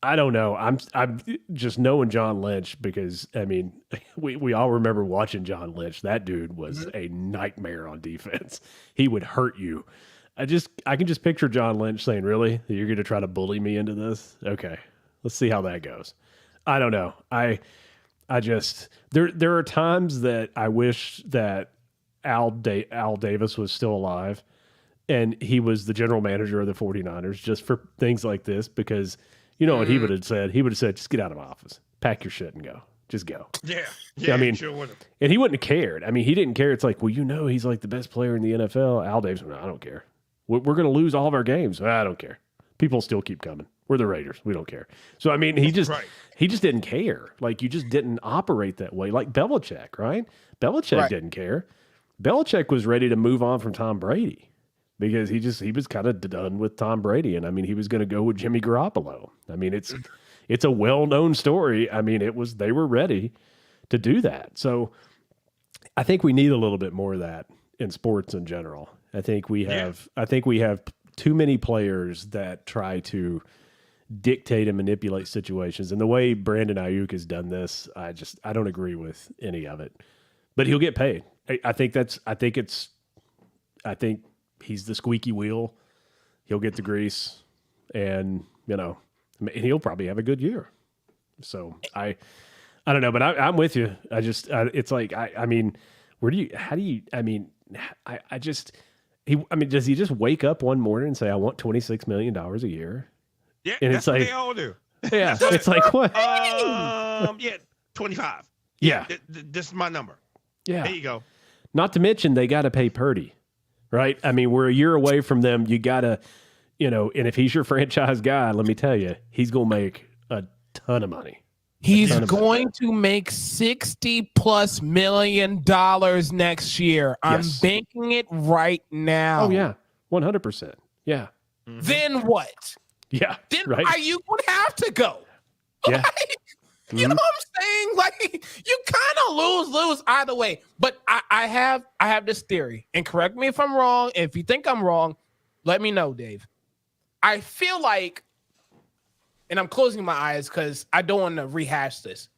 I don't know. I'm just knowing John Lynch because, I mean, we all remember watching John Lynch. That dude was a nightmare on defense. He would hurt you. I can just picture John Lynch saying, really? You're going to try to bully me into this? Okay. Let's see how that goes. I don't know. I just, there are times that I wish that Al Davis was still alive and he was the general manager of the 49ers just for things like this, because you know what he would have said? He would have said, just get out of my office, pack your shit and go. Just go. Yeah. I mean, sure would've. And he wouldn't have cared. I mean, he didn't care. It's like, well, he's like the best player in the NFL. Al Davis, no, I don't care. We're going to lose all of our games. I don't care. People still keep coming. We're the Raiders. We don't care. So, I mean, he just didn't care. Like, you just didn't operate that way. Like Belichick, right? Belichick didn't care. Belichick was ready to move on from Tom Brady because he was kind of done with Tom Brady. And I mean, he was going to go with Jimmy Garoppolo. I mean, it's a well-known story. I mean, they were ready to do that. So I think we need a little bit more of that in sports in general. I think we have too many players that try to dictate and manipulate situations. And the way Brandon Ayuk has done this, I don't agree with any of it. But he'll get paid. I think he's the squeaky wheel. He'll get the grease, and he'll probably have a good year. So I don't know, but I'm with you. It's like, I mean, does he just wake up one morning and say, I want $26 million a year? Yeah, and that's what they all do. Yeah, it's like, what? 25. Yeah. This is my number. Yeah. There you go. Not to mention they got to pay Purdy, right? I mean, we're a year away from them. You got to, and if he's your franchise guy, let me tell you, he's going to make a ton of money. He's going to make $60+ million next year. I'm banking it right now. Oh, yeah. 100%. Yeah. Mm-hmm. Then what? Yeah. Then Ayuk would have to go. Yeah. You know what I'm saying? Like, you kind of lose either way. But I have this theory, and correct me if I'm wrong. If you think I'm wrong, let me know, Dave. I feel like, and I'm closing my eyes because I don't want to rehash this.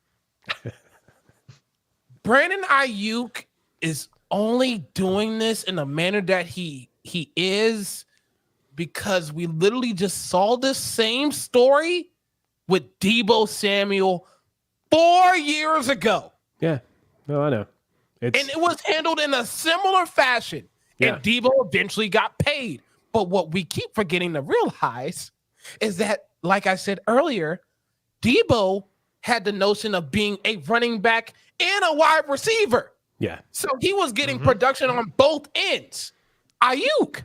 Brandon Ayuk is only doing this in the manner that he is because we literally just saw this same story with Deebo Samuel 4 years ago. Yeah. No, I know. And it was handled in a similar fashion. Yeah. And Deebo eventually got paid. But what we keep forgetting to realize is that, like I said earlier, Deebo had the notion of being a running back and a wide receiver. Yeah. So he was getting production on both ends. Ayuk,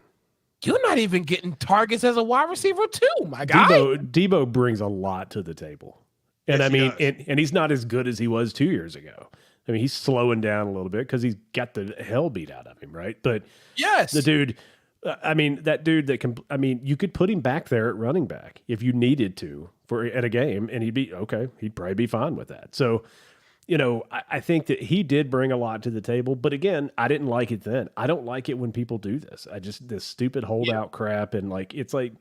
you're not even getting targets as a wide receiver too, my guy. Deebo brings a lot to the table. And yes, I mean, and he's not as good as he was 2 years ago. I mean, he's slowing down a little bit because he's got the hell beat out of him, right? But yes, the dude, that dude that can, you could put him back there at running back if you needed to at a game, and he'd probably be fine with that. So I think that he did bring a lot to the table, but again, I didn't like it then. I don't like it when people do this. This stupid holdout crap. And like, it's like,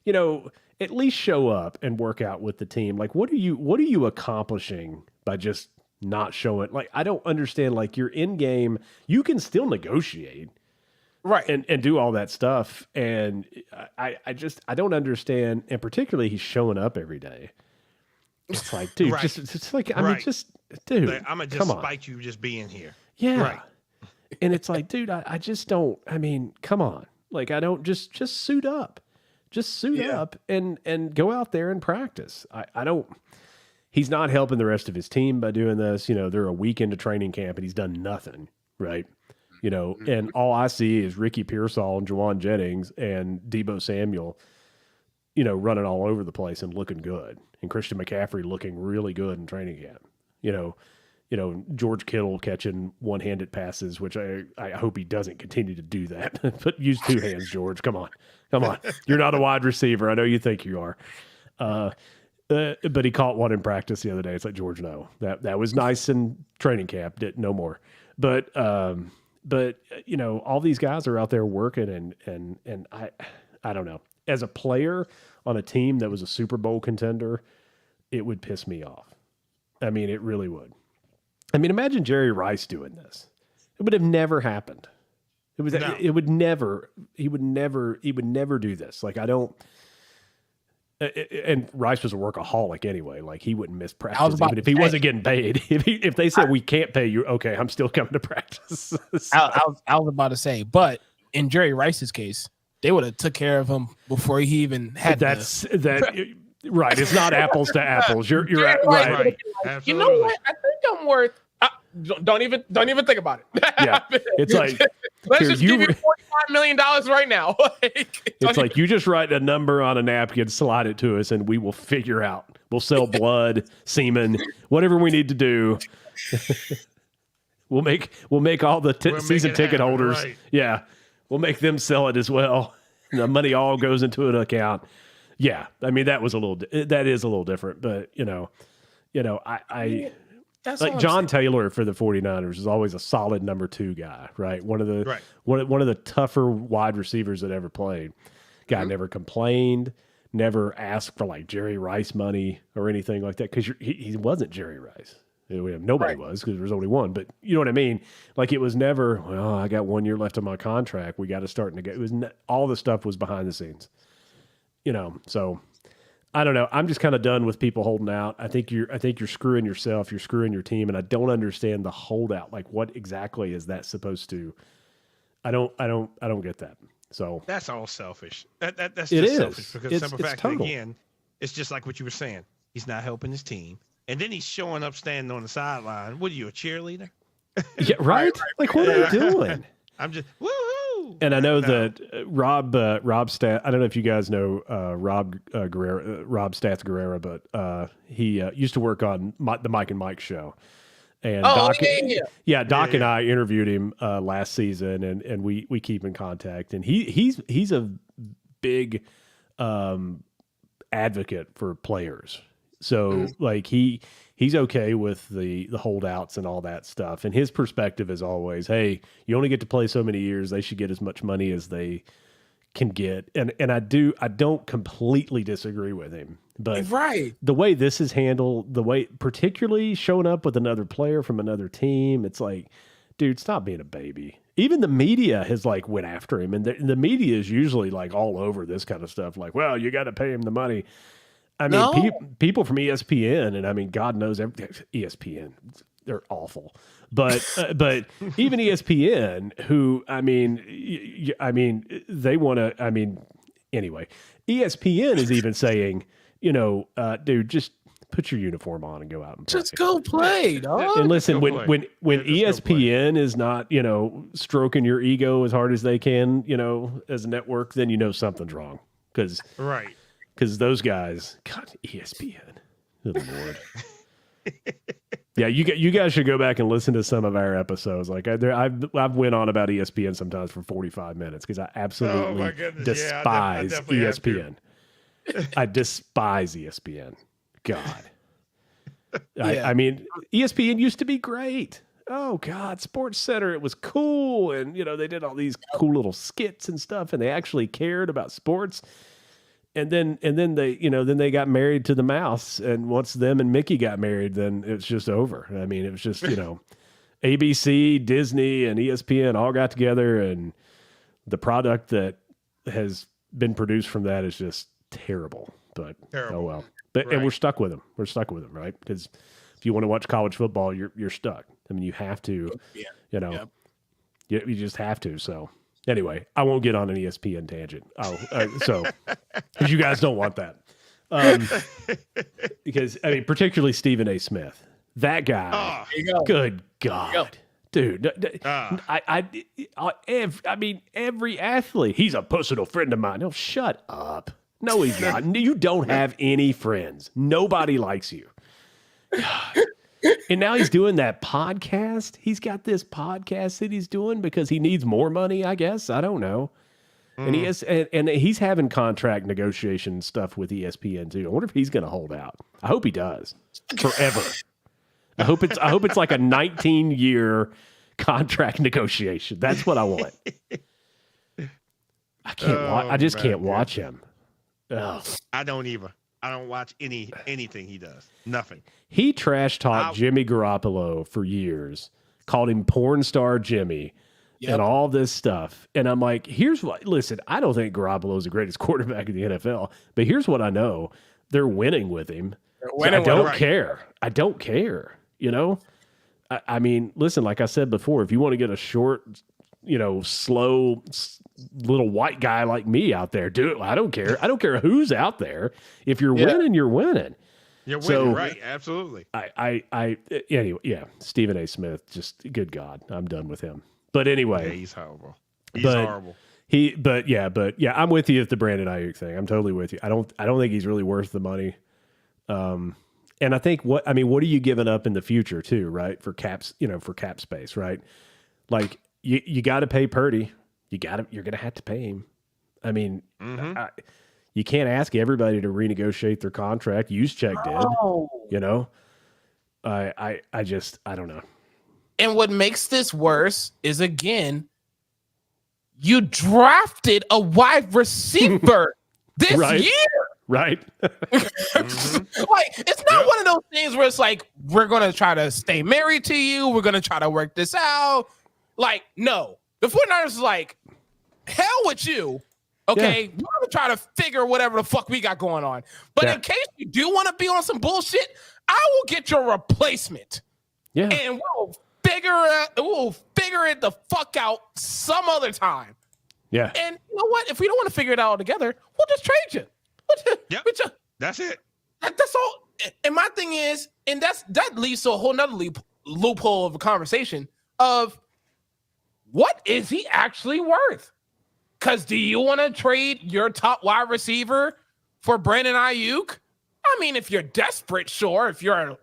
at least show up and work out with the team. Like, what are you accomplishing by just not showing? Like, I don't understand. Like, you're in game, you can still negotiate. Right. And do all that stuff. And I don't understand. And particularly he's showing up every day. It's like, dude, right. it's like, I mean, just, dude, like, I'm going to just spite you just being here. Yeah. Right. And it's like, dude, I just don't, I mean, come on. Like, I don't just suit up, up and go out there and practice. I don't, he's not helping the rest of his team by doing this. They're a week into training camp and he's done nothing. Right. And all I see is Ricky Pearsall and Juwan Jennings and Debo Samuel, running all over the place and looking good. And Christian McCaffrey looking really good in training camp. George Kittle catching one-handed passes, which I hope he doesn't continue to do that. But use two hands, George. Come on. You're not a wide receiver. I know you think you are. But he caught one in practice the other day. It's like, George, no. That was nice in training camp. No more. But all these guys are out there working, and I don't know. As a player on a team that was a Super Bowl contender, it would piss me off. I mean, it really would. I mean, imagine Jerry Rice doing this. It would have never happened. It would never, he would never do this. Like, I don't, and Rice was a workaholic anyway. Like, he wouldn't miss practice even if he wasn't getting paid. If they said, we can't pay you, okay, I'm still coming to practice. So. I was about to say, but in Jerry Rice's case, they would have took care of him before he even had that. Right. It's not apples to apples. You're right. Like, you know what? I think I'm worth. Don't even think about it. Yeah. It's like, let's just give you $45 million right now. It's like, you just write a number on a napkin, slide it to us, and we will figure out. We'll sell blood, semen, whatever we need to do. We'll make all the season ticket holders. Right. Yeah. We'll make them sell it as well. And the money all goes into an account. Yeah. I mean, that is a little different, but that's like John Taylor for the 49ers is always a solid number 2 guy, right? One of the tougher wide receivers that ever played. Guy never complained, never asked for like Jerry Rice money or anything like that. Cause he wasn't Jerry Rice. Nobody was, because there was only one, but you know what I mean? Like, it was never, well, I got 1 year left on my contract. We got to start it was all the stuff was behind the scenes, so I don't know. I'm just kind of done with people holding out. I think you're screwing yourself. You're screwing your team. And I don't understand the holdout. Like, what exactly is that supposed to, I don't get that. So that's all selfish. That's just selfish, because the simple fact that, again, it's just like what you were saying. He's not helping his team. And then he's showing up standing on the sideline. What are you, a cheerleader? Yeah, right? Like, what are they doing? I'm just, woo-hoo! And I know that Rob Stat, I don't know if you guys know Rob Stats Guerrera, but he used to work on the Mike and Mike show. And Doc and I interviewed him last season, and we keep in contact. And he's a big advocate for players. So like he's okay with the holdouts and all that stuff. And his perspective is always, hey, you only get to play so many years. They should get as much money as they can get. And I don't completely disagree with him. But the way this is handled, the way particularly showing up with another player from another team, it's like, dude, stop being a baby. Even the media has like went after him. And the media is usually like all over this kind of stuff. Like, well, you got to pay him the money. I mean, people from ESPN, and I mean, God knows ESPN, they're awful. But even ESPN, who I mean, they want to. I mean, anyway, ESPN is even saying, dude, just put your uniform on and go out and play. Just go play, dog. And listen, when ESPN is not, stroking your ego as hard as they can, as a network, then something's wrong. Because those guys, God, ESPN, good Lord. Yeah, you guys should go back and listen to some of our episodes. Like I've went on about ESPN sometimes for 45 minutes because I absolutely despise ESPN. I despise ESPN. God. I mean, ESPN used to be great. Oh God, Sports Center, it was cool. And, they did all these cool little skits and stuff, and they actually cared about sports. And then they got married to the mouse. And once them and Mickey got married, then it's just over. I mean, it was just, ABC, Disney, and ESPN all got together, and the product that has been produced from that is just terrible. But oh well. But and we're stuck with them. We're stuck with them, right? Because if you want to watch college football, you're stuck. I mean, you have to. Yeah. You just have to. So anyway, I won't get on an ESPN tangent. So because you guys don't want that. Because I mean, particularly Stephen A. Smith. That guy, good God, dude! I mean, every athlete. He's a personal friend of mine. No, shut up. No, he's not. You don't have any friends. Nobody likes you. God. And now he's doing that podcast. He's got this podcast that he's doing because he needs more money. I guess I don't know. And he is, and he's having contract negotiation stuff with ESPN too. I wonder if he's going to hold out. I hope he does forever. I hope it's like a 19-year contract negotiation. That's what I want. I can't watch. I just can't watch him. Ugh. I don't either. I don't watch anything he does. Nothing. He trash talked Jimmy Garoppolo for years, called him porn star Jimmy, and all this stuff. And I'm like, here's what. Listen, I don't think Garoppolo is the greatest quarterback in the NFL, but here's what I know: they're winning with him. So I don't care. I don't care. I mean, listen, like I said before, if you want to get a short, slow little white guy like me out there, do it. I don't care. I don't care who's out there. If you're winning, you're winning. You're winning, right? Absolutely. Anyway, yeah. Stephen A. Smith, just good God, I'm done with him. But anyway, yeah, he's horrible. He's horrible. But yeah, I'm with you with the Brandon Ayuk thing. I'm totally with you. I don't think he's really worth the money. And I think what are you giving up in the future too, right? For caps, for cap space, right? Like you got to pay Purdy. You're going to have to pay him. I mean, you can't ask everybody to renegotiate their contract. Juszczyk did, I don't know. And what makes this worse is, again, you drafted a wide receiver this year. Right. Like, it's not one of those things where it's like, we're going to try to stay married to you. We're going to try to work this out. Like, no. The 49ers is like, hell with you. Okay. We're going to try to figure whatever the fuck we got going on. But in case you do want to be on some bullshit, I will get your replacement. Yeah. And we'll figure it the fuck out some other time. Yeah. And you know what? If we don't want to figure it out all together, we'll just trade you. That's it. That's all. And my thing is, and that leads to a whole nother loophole of a conversation of what is he actually worth? Because do you want to trade your top wide receiver for Brandon Ayuk? I mean, if you're desperate, sure. If you're a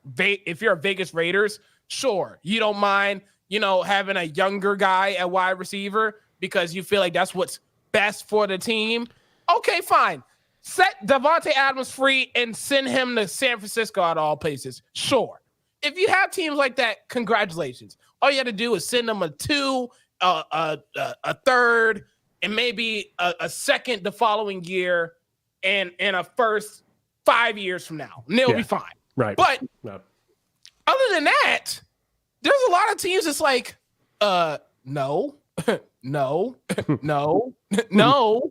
Vegas Raiders, sure. You don't mind, having a younger guy at wide receiver because you feel like that's what's best for the team. Okay, fine. Set Devontae Adams free and send him to San Francisco at all places. Sure. If you have teams like that, congratulations. All you have to do is send them a 2, a third, and maybe a second the following year, and a first 5 years from now. And they'll be fine. Right. But other than that, there's a lot of teams that's like, no, no, no, no, no.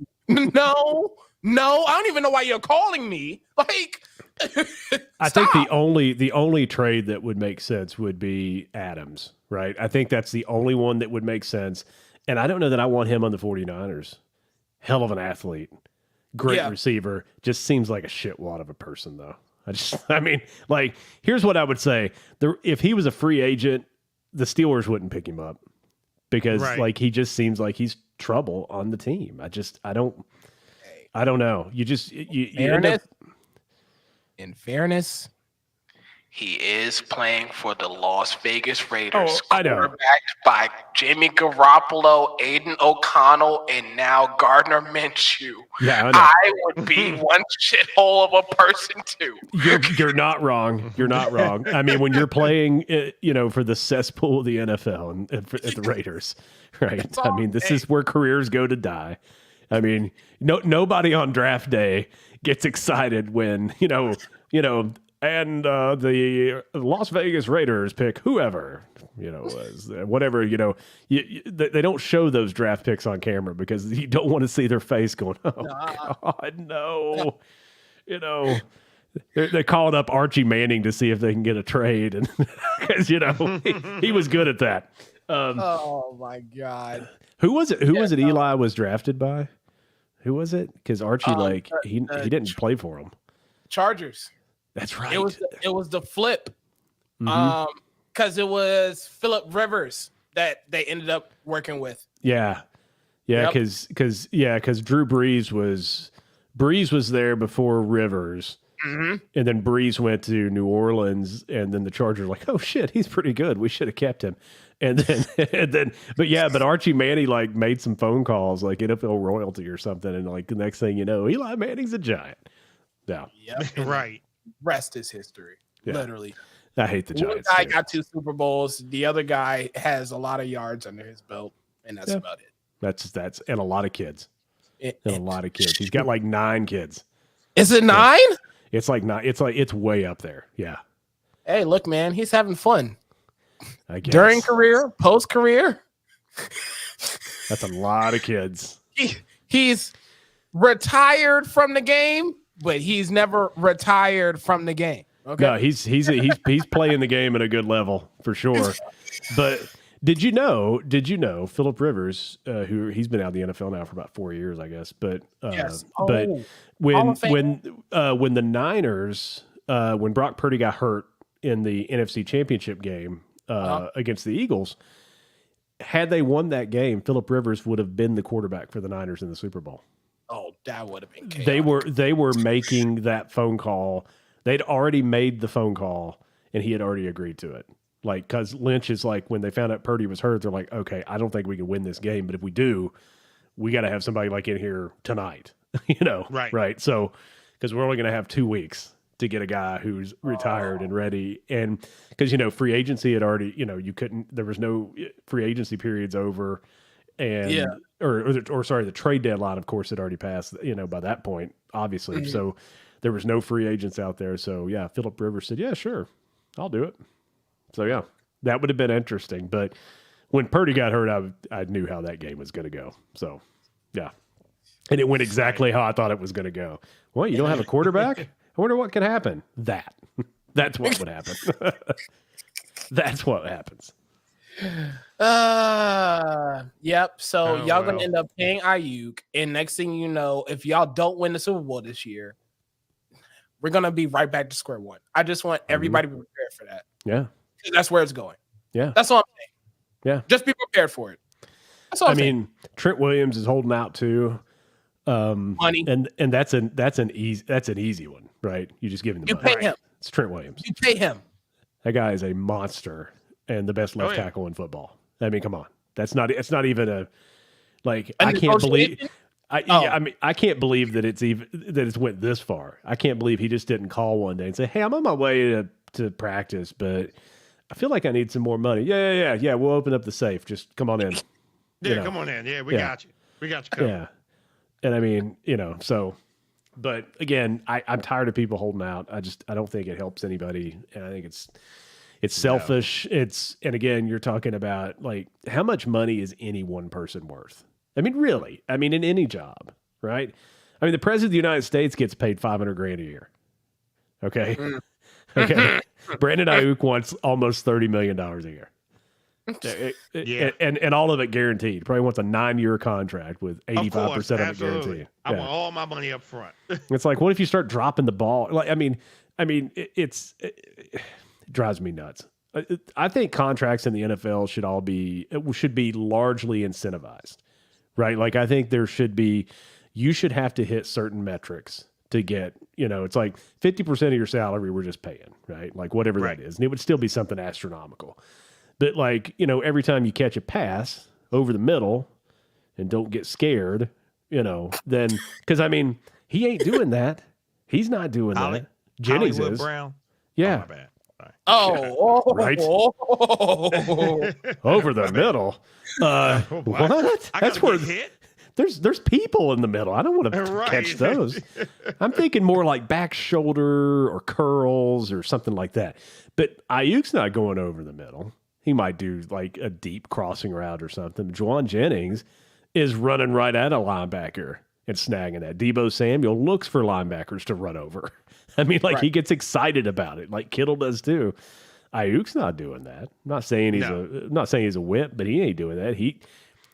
No, I don't even know why you're calling me. Like, I think the only trade that would make sense would be Adams, right? I think that's the only one that would make sense. And I don't know that I want him on the 49ers. Hell of an athlete. Great receiver. Just seems like a shitwad of a person, though. Here's what I would say. If he was a free agent, the Steelers wouldn't pick him up because he just seems like he's trouble on the team. I don't know. In fairness, He is playing for the Las Vegas Raiders, I know. quarterbacked by Jimmy Garoppolo, Aiden O'Connell, and now Gardner Minshew. Yeah, I know. I would be one shithole of a person too. You're not wrong. You're not wrong. I mean, when you're playing, for the cesspool of the NFL and at the Raiders, right? I mean, this is where careers go to die. I mean, nobody on draft day gets excited when and the Las Vegas Raiders pick whoever, whatever, they don't show those draft picks on camera because you don't want to see their face going, oh, God, no. They're calling up Archie Manning to see if they can get a trade. And because, he was good at that. Oh, my God. Who was it? Eli was drafted by? Who was it? Because Archie, he didn't play for him. Chargers. That's right. It was the flip. Because it was Phillip Rivers that they ended up working with. Yeah. Yeah, because Drew Brees was there before Rivers. Mm-hmm. And then Brees went to New Orleans, and then the Chargers were like, oh shit, he's pretty good. We should have kept him. And then, but Archie Manning made some phone calls, like NFL royalty or something, and the next thing you know, Eli Manning's a Giant. Yeah, yep. Right. Rest is history. Yeah. Literally. I hate the Giants. One guy got 2 Super Bowls. The other guy has a lot of yards under his belt, and that's about it. That's and a lot of kids. A lot of kids. He's got 9 kids. Is it 9? It's like 9. It's way up there. Yeah. Hey, look, man, he's having fun. I guess. During career, post career. That's a lot of kids. He's retired from the game, but he's never retired from the game. Okay. No, he's playing the game at a good level for sure. But did you know Phillip Rivers, who he's been out of the NFL now for about 4 years, I guess. But yes. But when the Niners, when Brock Purdy got hurt in the NFC Championship game against the Eagles, had they won that game, Phillip Rivers would have been the quarterback for the Niners in the Super Bowl. Oh, that would have been chaotic. They were making that phone call. They'd already made the phone call, and he had already agreed to it. Because Lynch is when they found out Purdy was hurt, they're like, okay, I don't think we can win this game, but if we do, we got to have somebody in here tonight, Right. So, because we're only going to have 2 weeks to get a guy who's retired and ready. And because, free agency had already, there was no free agency periods over. And, or sorry, the trade deadline, of course, had already passed, by that point, obviously. Mm-hmm. So there was no free agents out there. So, yeah, Phillip Rivers said, yeah, sure, I'll do it. So, yeah, that would have been interesting. But when Purdy got hurt, I knew how that game was going to go. So, yeah. And it went exactly how I thought it was going to go. Well, you don't have a quarterback? I wonder what could happen. That's what would happen. That's what happens. Yep. So y'all gonna end up paying Ayuk, and next thing you know, if y'all don't win the Super Bowl this year, we're gonna be right back to square one. I just want everybody to be prepared for that. Yeah, that's where it's going. Yeah, that's all I'm saying. Yeah, just be prepared for it. That's all I'm saying. Trent Williams is holding out too. Money, and that's an easy one, right? You just give him the money. You pay him. It's Trent Williams. You pay him. That guy is a monster and the best left tackle in football. I mean, come on. It's not even a I can't believe I can't believe that it's went this far. I can't believe he just didn't call one day and say, "Hey, I'm on my way to practice, but I feel like I need some more money." Yeah. We'll open up the safe. Just come on in. Come on in. Yeah, we got you. We got you covered. Yeah. And I mean, so, but again, I'm tired of people holding out. I don't think it helps anybody. And I think it's selfish. No. And again, you're talking about how much money is any one person worth? I mean, really, in any job, right? I mean, the president of the United States gets paid $500,000 a year. Okay. Okay. Brandon Ayuk wants almost $30 million a year. Yeah, and all of it guaranteed. Probably wants a 9-year contract with 85% of it guaranteed. I want all my money up front. It's what if you start dropping the ball? It drives me nuts. I think contracts in the NFL should be largely incentivized, right? I think you should have to hit certain metrics to get, it's like 50% of your salary we're just paying, right? Like whatever that is. And it would still be something astronomical. But like, every time you catch a pass over the middle and don't get scared, then, because I mean, he ain't doing that. He's not doing that. Jennings Hollywood is. Brown. Yeah. Oh, my bad. Sorry. Oh, right. Over the middle. What? That's where hit. There's people in the middle. I don't want to catch those. I'm thinking more like back shoulder or curls or something like that. But Ayuk's not going over the middle. He might do like a deep crossing route or something. Juwan Jennings is running right at a linebacker and snagging that. Deebo Samuel looks for linebackers to run over. I mean, like he gets excited about it, like Kittle does too. Ayuk's not doing that. I'm not saying he's a whip, but he ain't doing that.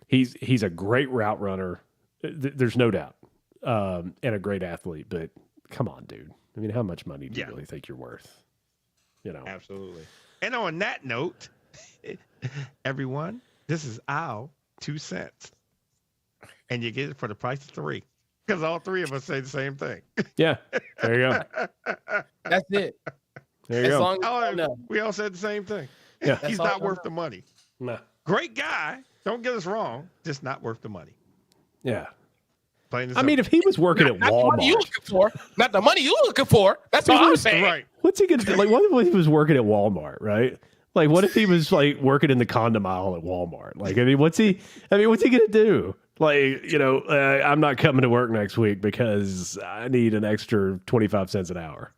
He's a great route runner. There's no doubt, and a great athlete. But come on, dude. I mean, how much money do you really think you're worth? Absolutely. And on that note, everyone, this is our 2 cents, and you get it for the price of 3, because all 3 of us say the same thing. Yeah, there you go. That's it. There you go. We all said the same thing. Yeah, he's not worth the money. No. Great guy. Don't get us wrong. Just not worth the money. Yeah. I mean, if he was working at Walmart, not the money you looking for. That's what I'm saying. Right. What's he gonna do? Like, what if he was working at Walmart, right? Like, what if he was like working in the condom aisle at Walmart? Like, what's he gonna do? Like, I'm not coming to work next week because I need an extra 25 cents an hour,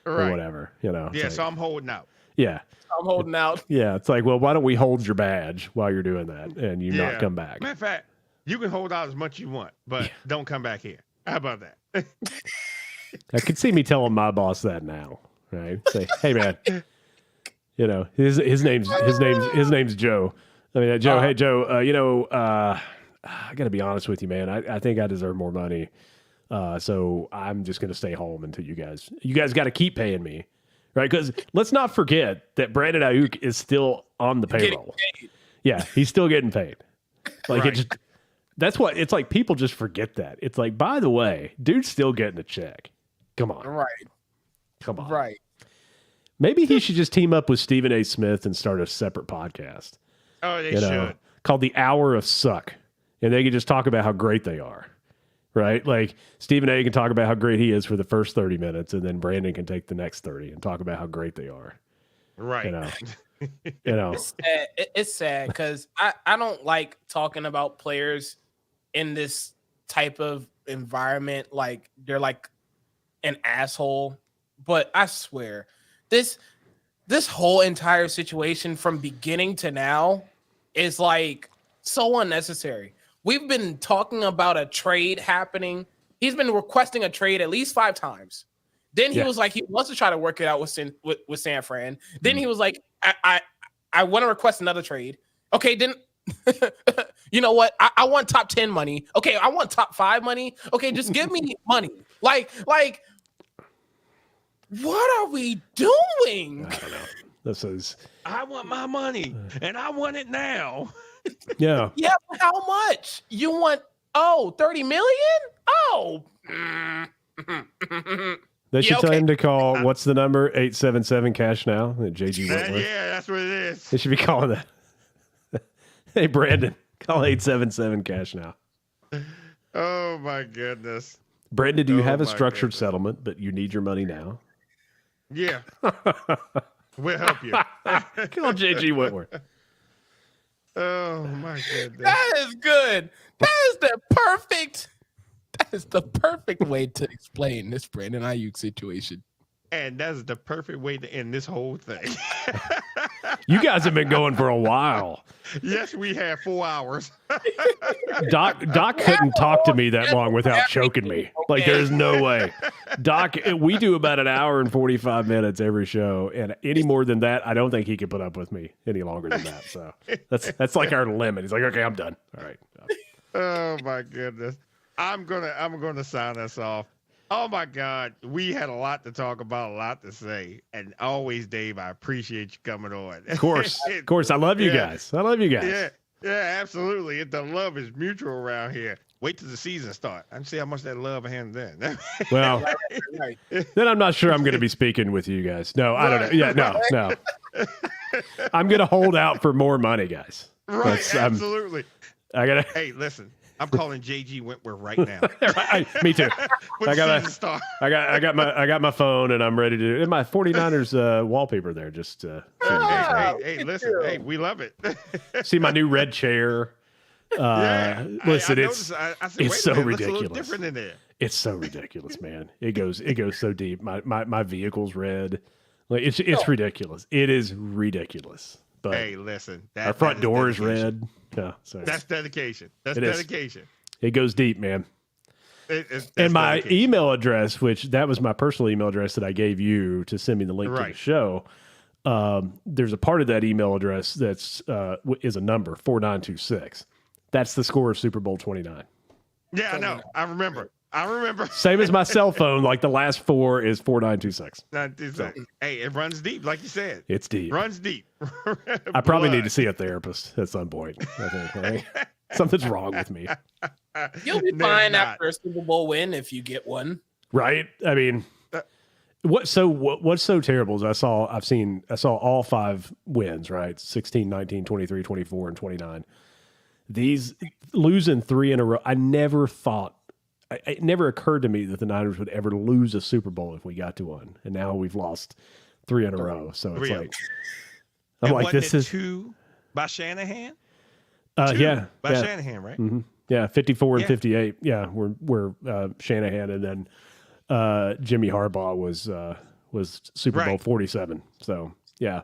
or whatever. Yeah. So I'm holding out. Yeah. I'm holding out. Yeah. It's like, well, why don't we hold your badge while you're doing that and you not come back? Matter of fact, you can hold out as much as you want, but don't come back here. How about that? I could see me telling my boss that now, right? Say, hey man, his name's Joe. I mean, Joe. Hey Joe, I got to be honest with you, man. I think I deserve more money, so I'm just gonna stay home until you guys got to keep paying me, right? Because let's not forget that Brandon Ayuk is still on the payroll. Yeah, he's still getting paid. Like that's what it's like. People just forget that. It's like, by the way, dude's still getting a check. Come on. Right. Come on. Right. Maybe he should just team up with Stephen A. Smith and start a separate podcast. Oh, they should. Called The Hour of Suck. And they can just talk about how great they are. Right? Like Stephen A. can talk about how great he is for the first 30 minutes, and then Brandon can take the next 30 and talk about how great they are. Right. It's sad because I don't like talking about players in this type of environment. Like they're like an asshole, but I swear this whole entire situation from beginning to now is like so unnecessary. We've been talking about a trade happening. He's been requesting a trade at least 5 times. Then he was like, he wants to try to work it out with San Fran. Then he was like, I want to request another trade. Okay, then you know what? I want top 10 money. Okay, I want top 5 money. Okay, just give me money. Like, what are we doing? I don't know. I want my money, and I want it now. Yeah. Yeah, how much? You want, 30 million? Oh. They should tell him to call, what's the number? 877 cash now. JG Whitworth. Yeah, that's what it is. They should be calling that. Hey, Brandon, call 877 cash now. Oh, my goodness. Brandon, do you have a structured settlement, but you need your money now? Yeah. We'll help you. Call JG Whitworth. Oh, my goodness. That is good. That is the perfect way to explain this Brandon Ayuk situation. And that's the perfect way to end this whole thing. You guys have been going for a while. Yes, we have 4 hours. Doc couldn't talk to me that long without choking me. Like, there's no way. Doc, we do about an hour and 45 minutes every show, and any more than that, I don't think he could put up with me any longer than that. So that's like our limit. He's like, okay, I'm done. All right. Oh my goodness. I'm gonna sign us off. Oh my God, we had a lot to talk about, a lot to say, and always, Dave, I appreciate you coming on. Of course, I love you guys. I love you guys. Yeah, absolutely. The love is mutual around here. Wait till the season start. I can see how much that love I hand then. Well, then I'm not sure I'm going to be speaking with you guys. No, I don't know. Yeah, no. I'm going to hold out for more money, guys. Right, absolutely. Hey, listen. I'm calling JG Wentworth right now. Me too. I got my phone and I'm ready to. And my 49ers wallpaper there. Just hey, listen. Hey, we love it. See my new red chair. Listen, it's so ridiculous. Different in there. It's so ridiculous, man. It goes so deep. My vehicle's red. Like it's ridiculous. It is ridiculous. But hey, listen, our front door is red. Yeah, so that's dedication. That's dedication. It goes deep, man. And my email address, which that was my personal email address that I gave you to send me the link to the show. There's a part of that email address that's is a number 4926. That's the score of Super Bowl 29. Yeah, I know. I remember. Same as my cell phone. Like the last 4 is 4926. So, hey, it runs deep, like you said. It's deep. Runs deep. I probably need to see a therapist at some point. I think, right? Something's wrong with me. You'll be fine after a Super Bowl win if you get one. Right? I mean, what's so terrible is I saw all 5 wins, right? 16, 19, 23, 24, and 29. These losing 3 in a row. I never thought. It never occurred to me that the Niners would ever lose a Super Bowl if we got to one, and now we've lost 3 in a row. So it's like, I'm like, this is 2 by Shanahan. Yeah, by Shanahan, right? Mm-hmm. Yeah, 54 and 58. Yeah, we're Shanahan, and then Jimmy Harbaugh was Super Bowl 47. So yeah,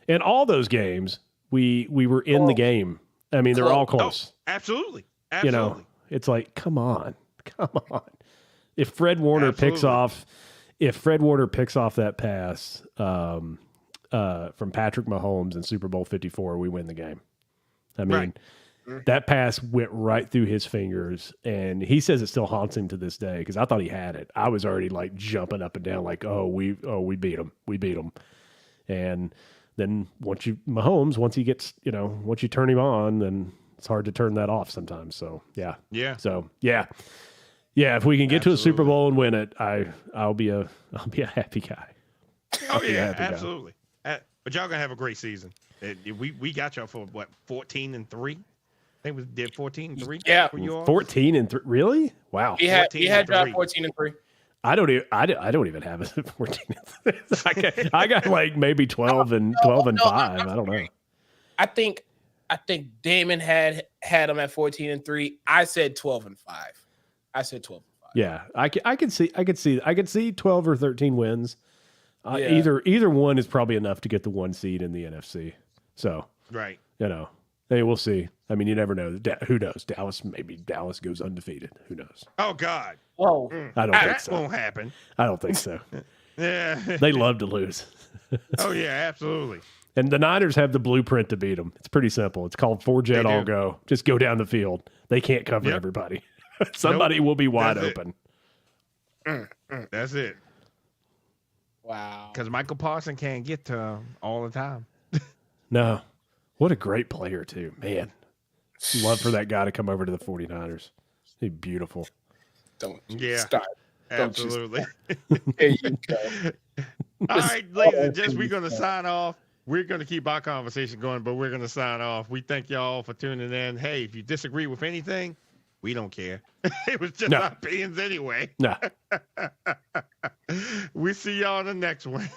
and all those games we were in the game. I mean, they're all close. Oh, absolutely. You know, it's like, come on. If Fred Warner picks off that pass from Patrick Mahomes in Super Bowl 54, we win the game. I mean, that pass went right through his fingers, and he says it still haunts him to this day because I thought he had it. I was already like jumping up and down, like, we beat him, and then once he gets, once you turn him on, then it's hard to turn that off sometimes. So yeah. If we can get to a Super Bowl and win it, I'll be a happy guy. Oh yeah, absolutely. But y'all gonna have a great season. We got y'all for what, 14-3? I think we did 14-3. Yeah, 14-3. Really? Wow. We had y'all 14-3. I don't even have it at 14. I got like maybe 12 and 5. I don't know. I think Damon had them at 14-3. I said 12-5. I said 12-5. Yeah, I could see 12 or 13 wins. Either one is probably enough to get the 1 seed in the NFC. So right, hey, we'll see. I mean, you never know. Who knows? Dallas goes undefeated. Who knows? Oh God. Oh, I don't think so. That won't happen. I don't think so. Yeah, they love to lose. Oh yeah, absolutely. And the Niners have the blueprint to beat them. It's pretty simple. It's called 4-jet all go. Just go down the field. They can't cover everybody. Somebody will be wide open. That's it. Wow. Because Michael Parsons can't get to him all the time. No. What a great player, too. Man. Love for that guy to come over to the 49ers. He's beautiful. Don't start. Absolutely. There you go. All right, ladies and gents, we're going to sign off. We're going to keep our conversation going, but we're going to sign off. We thank y'all for tuning in. Hey, if you disagree with anything, we don't care. It was just our opinions anyway. No. We see y'all in the next one.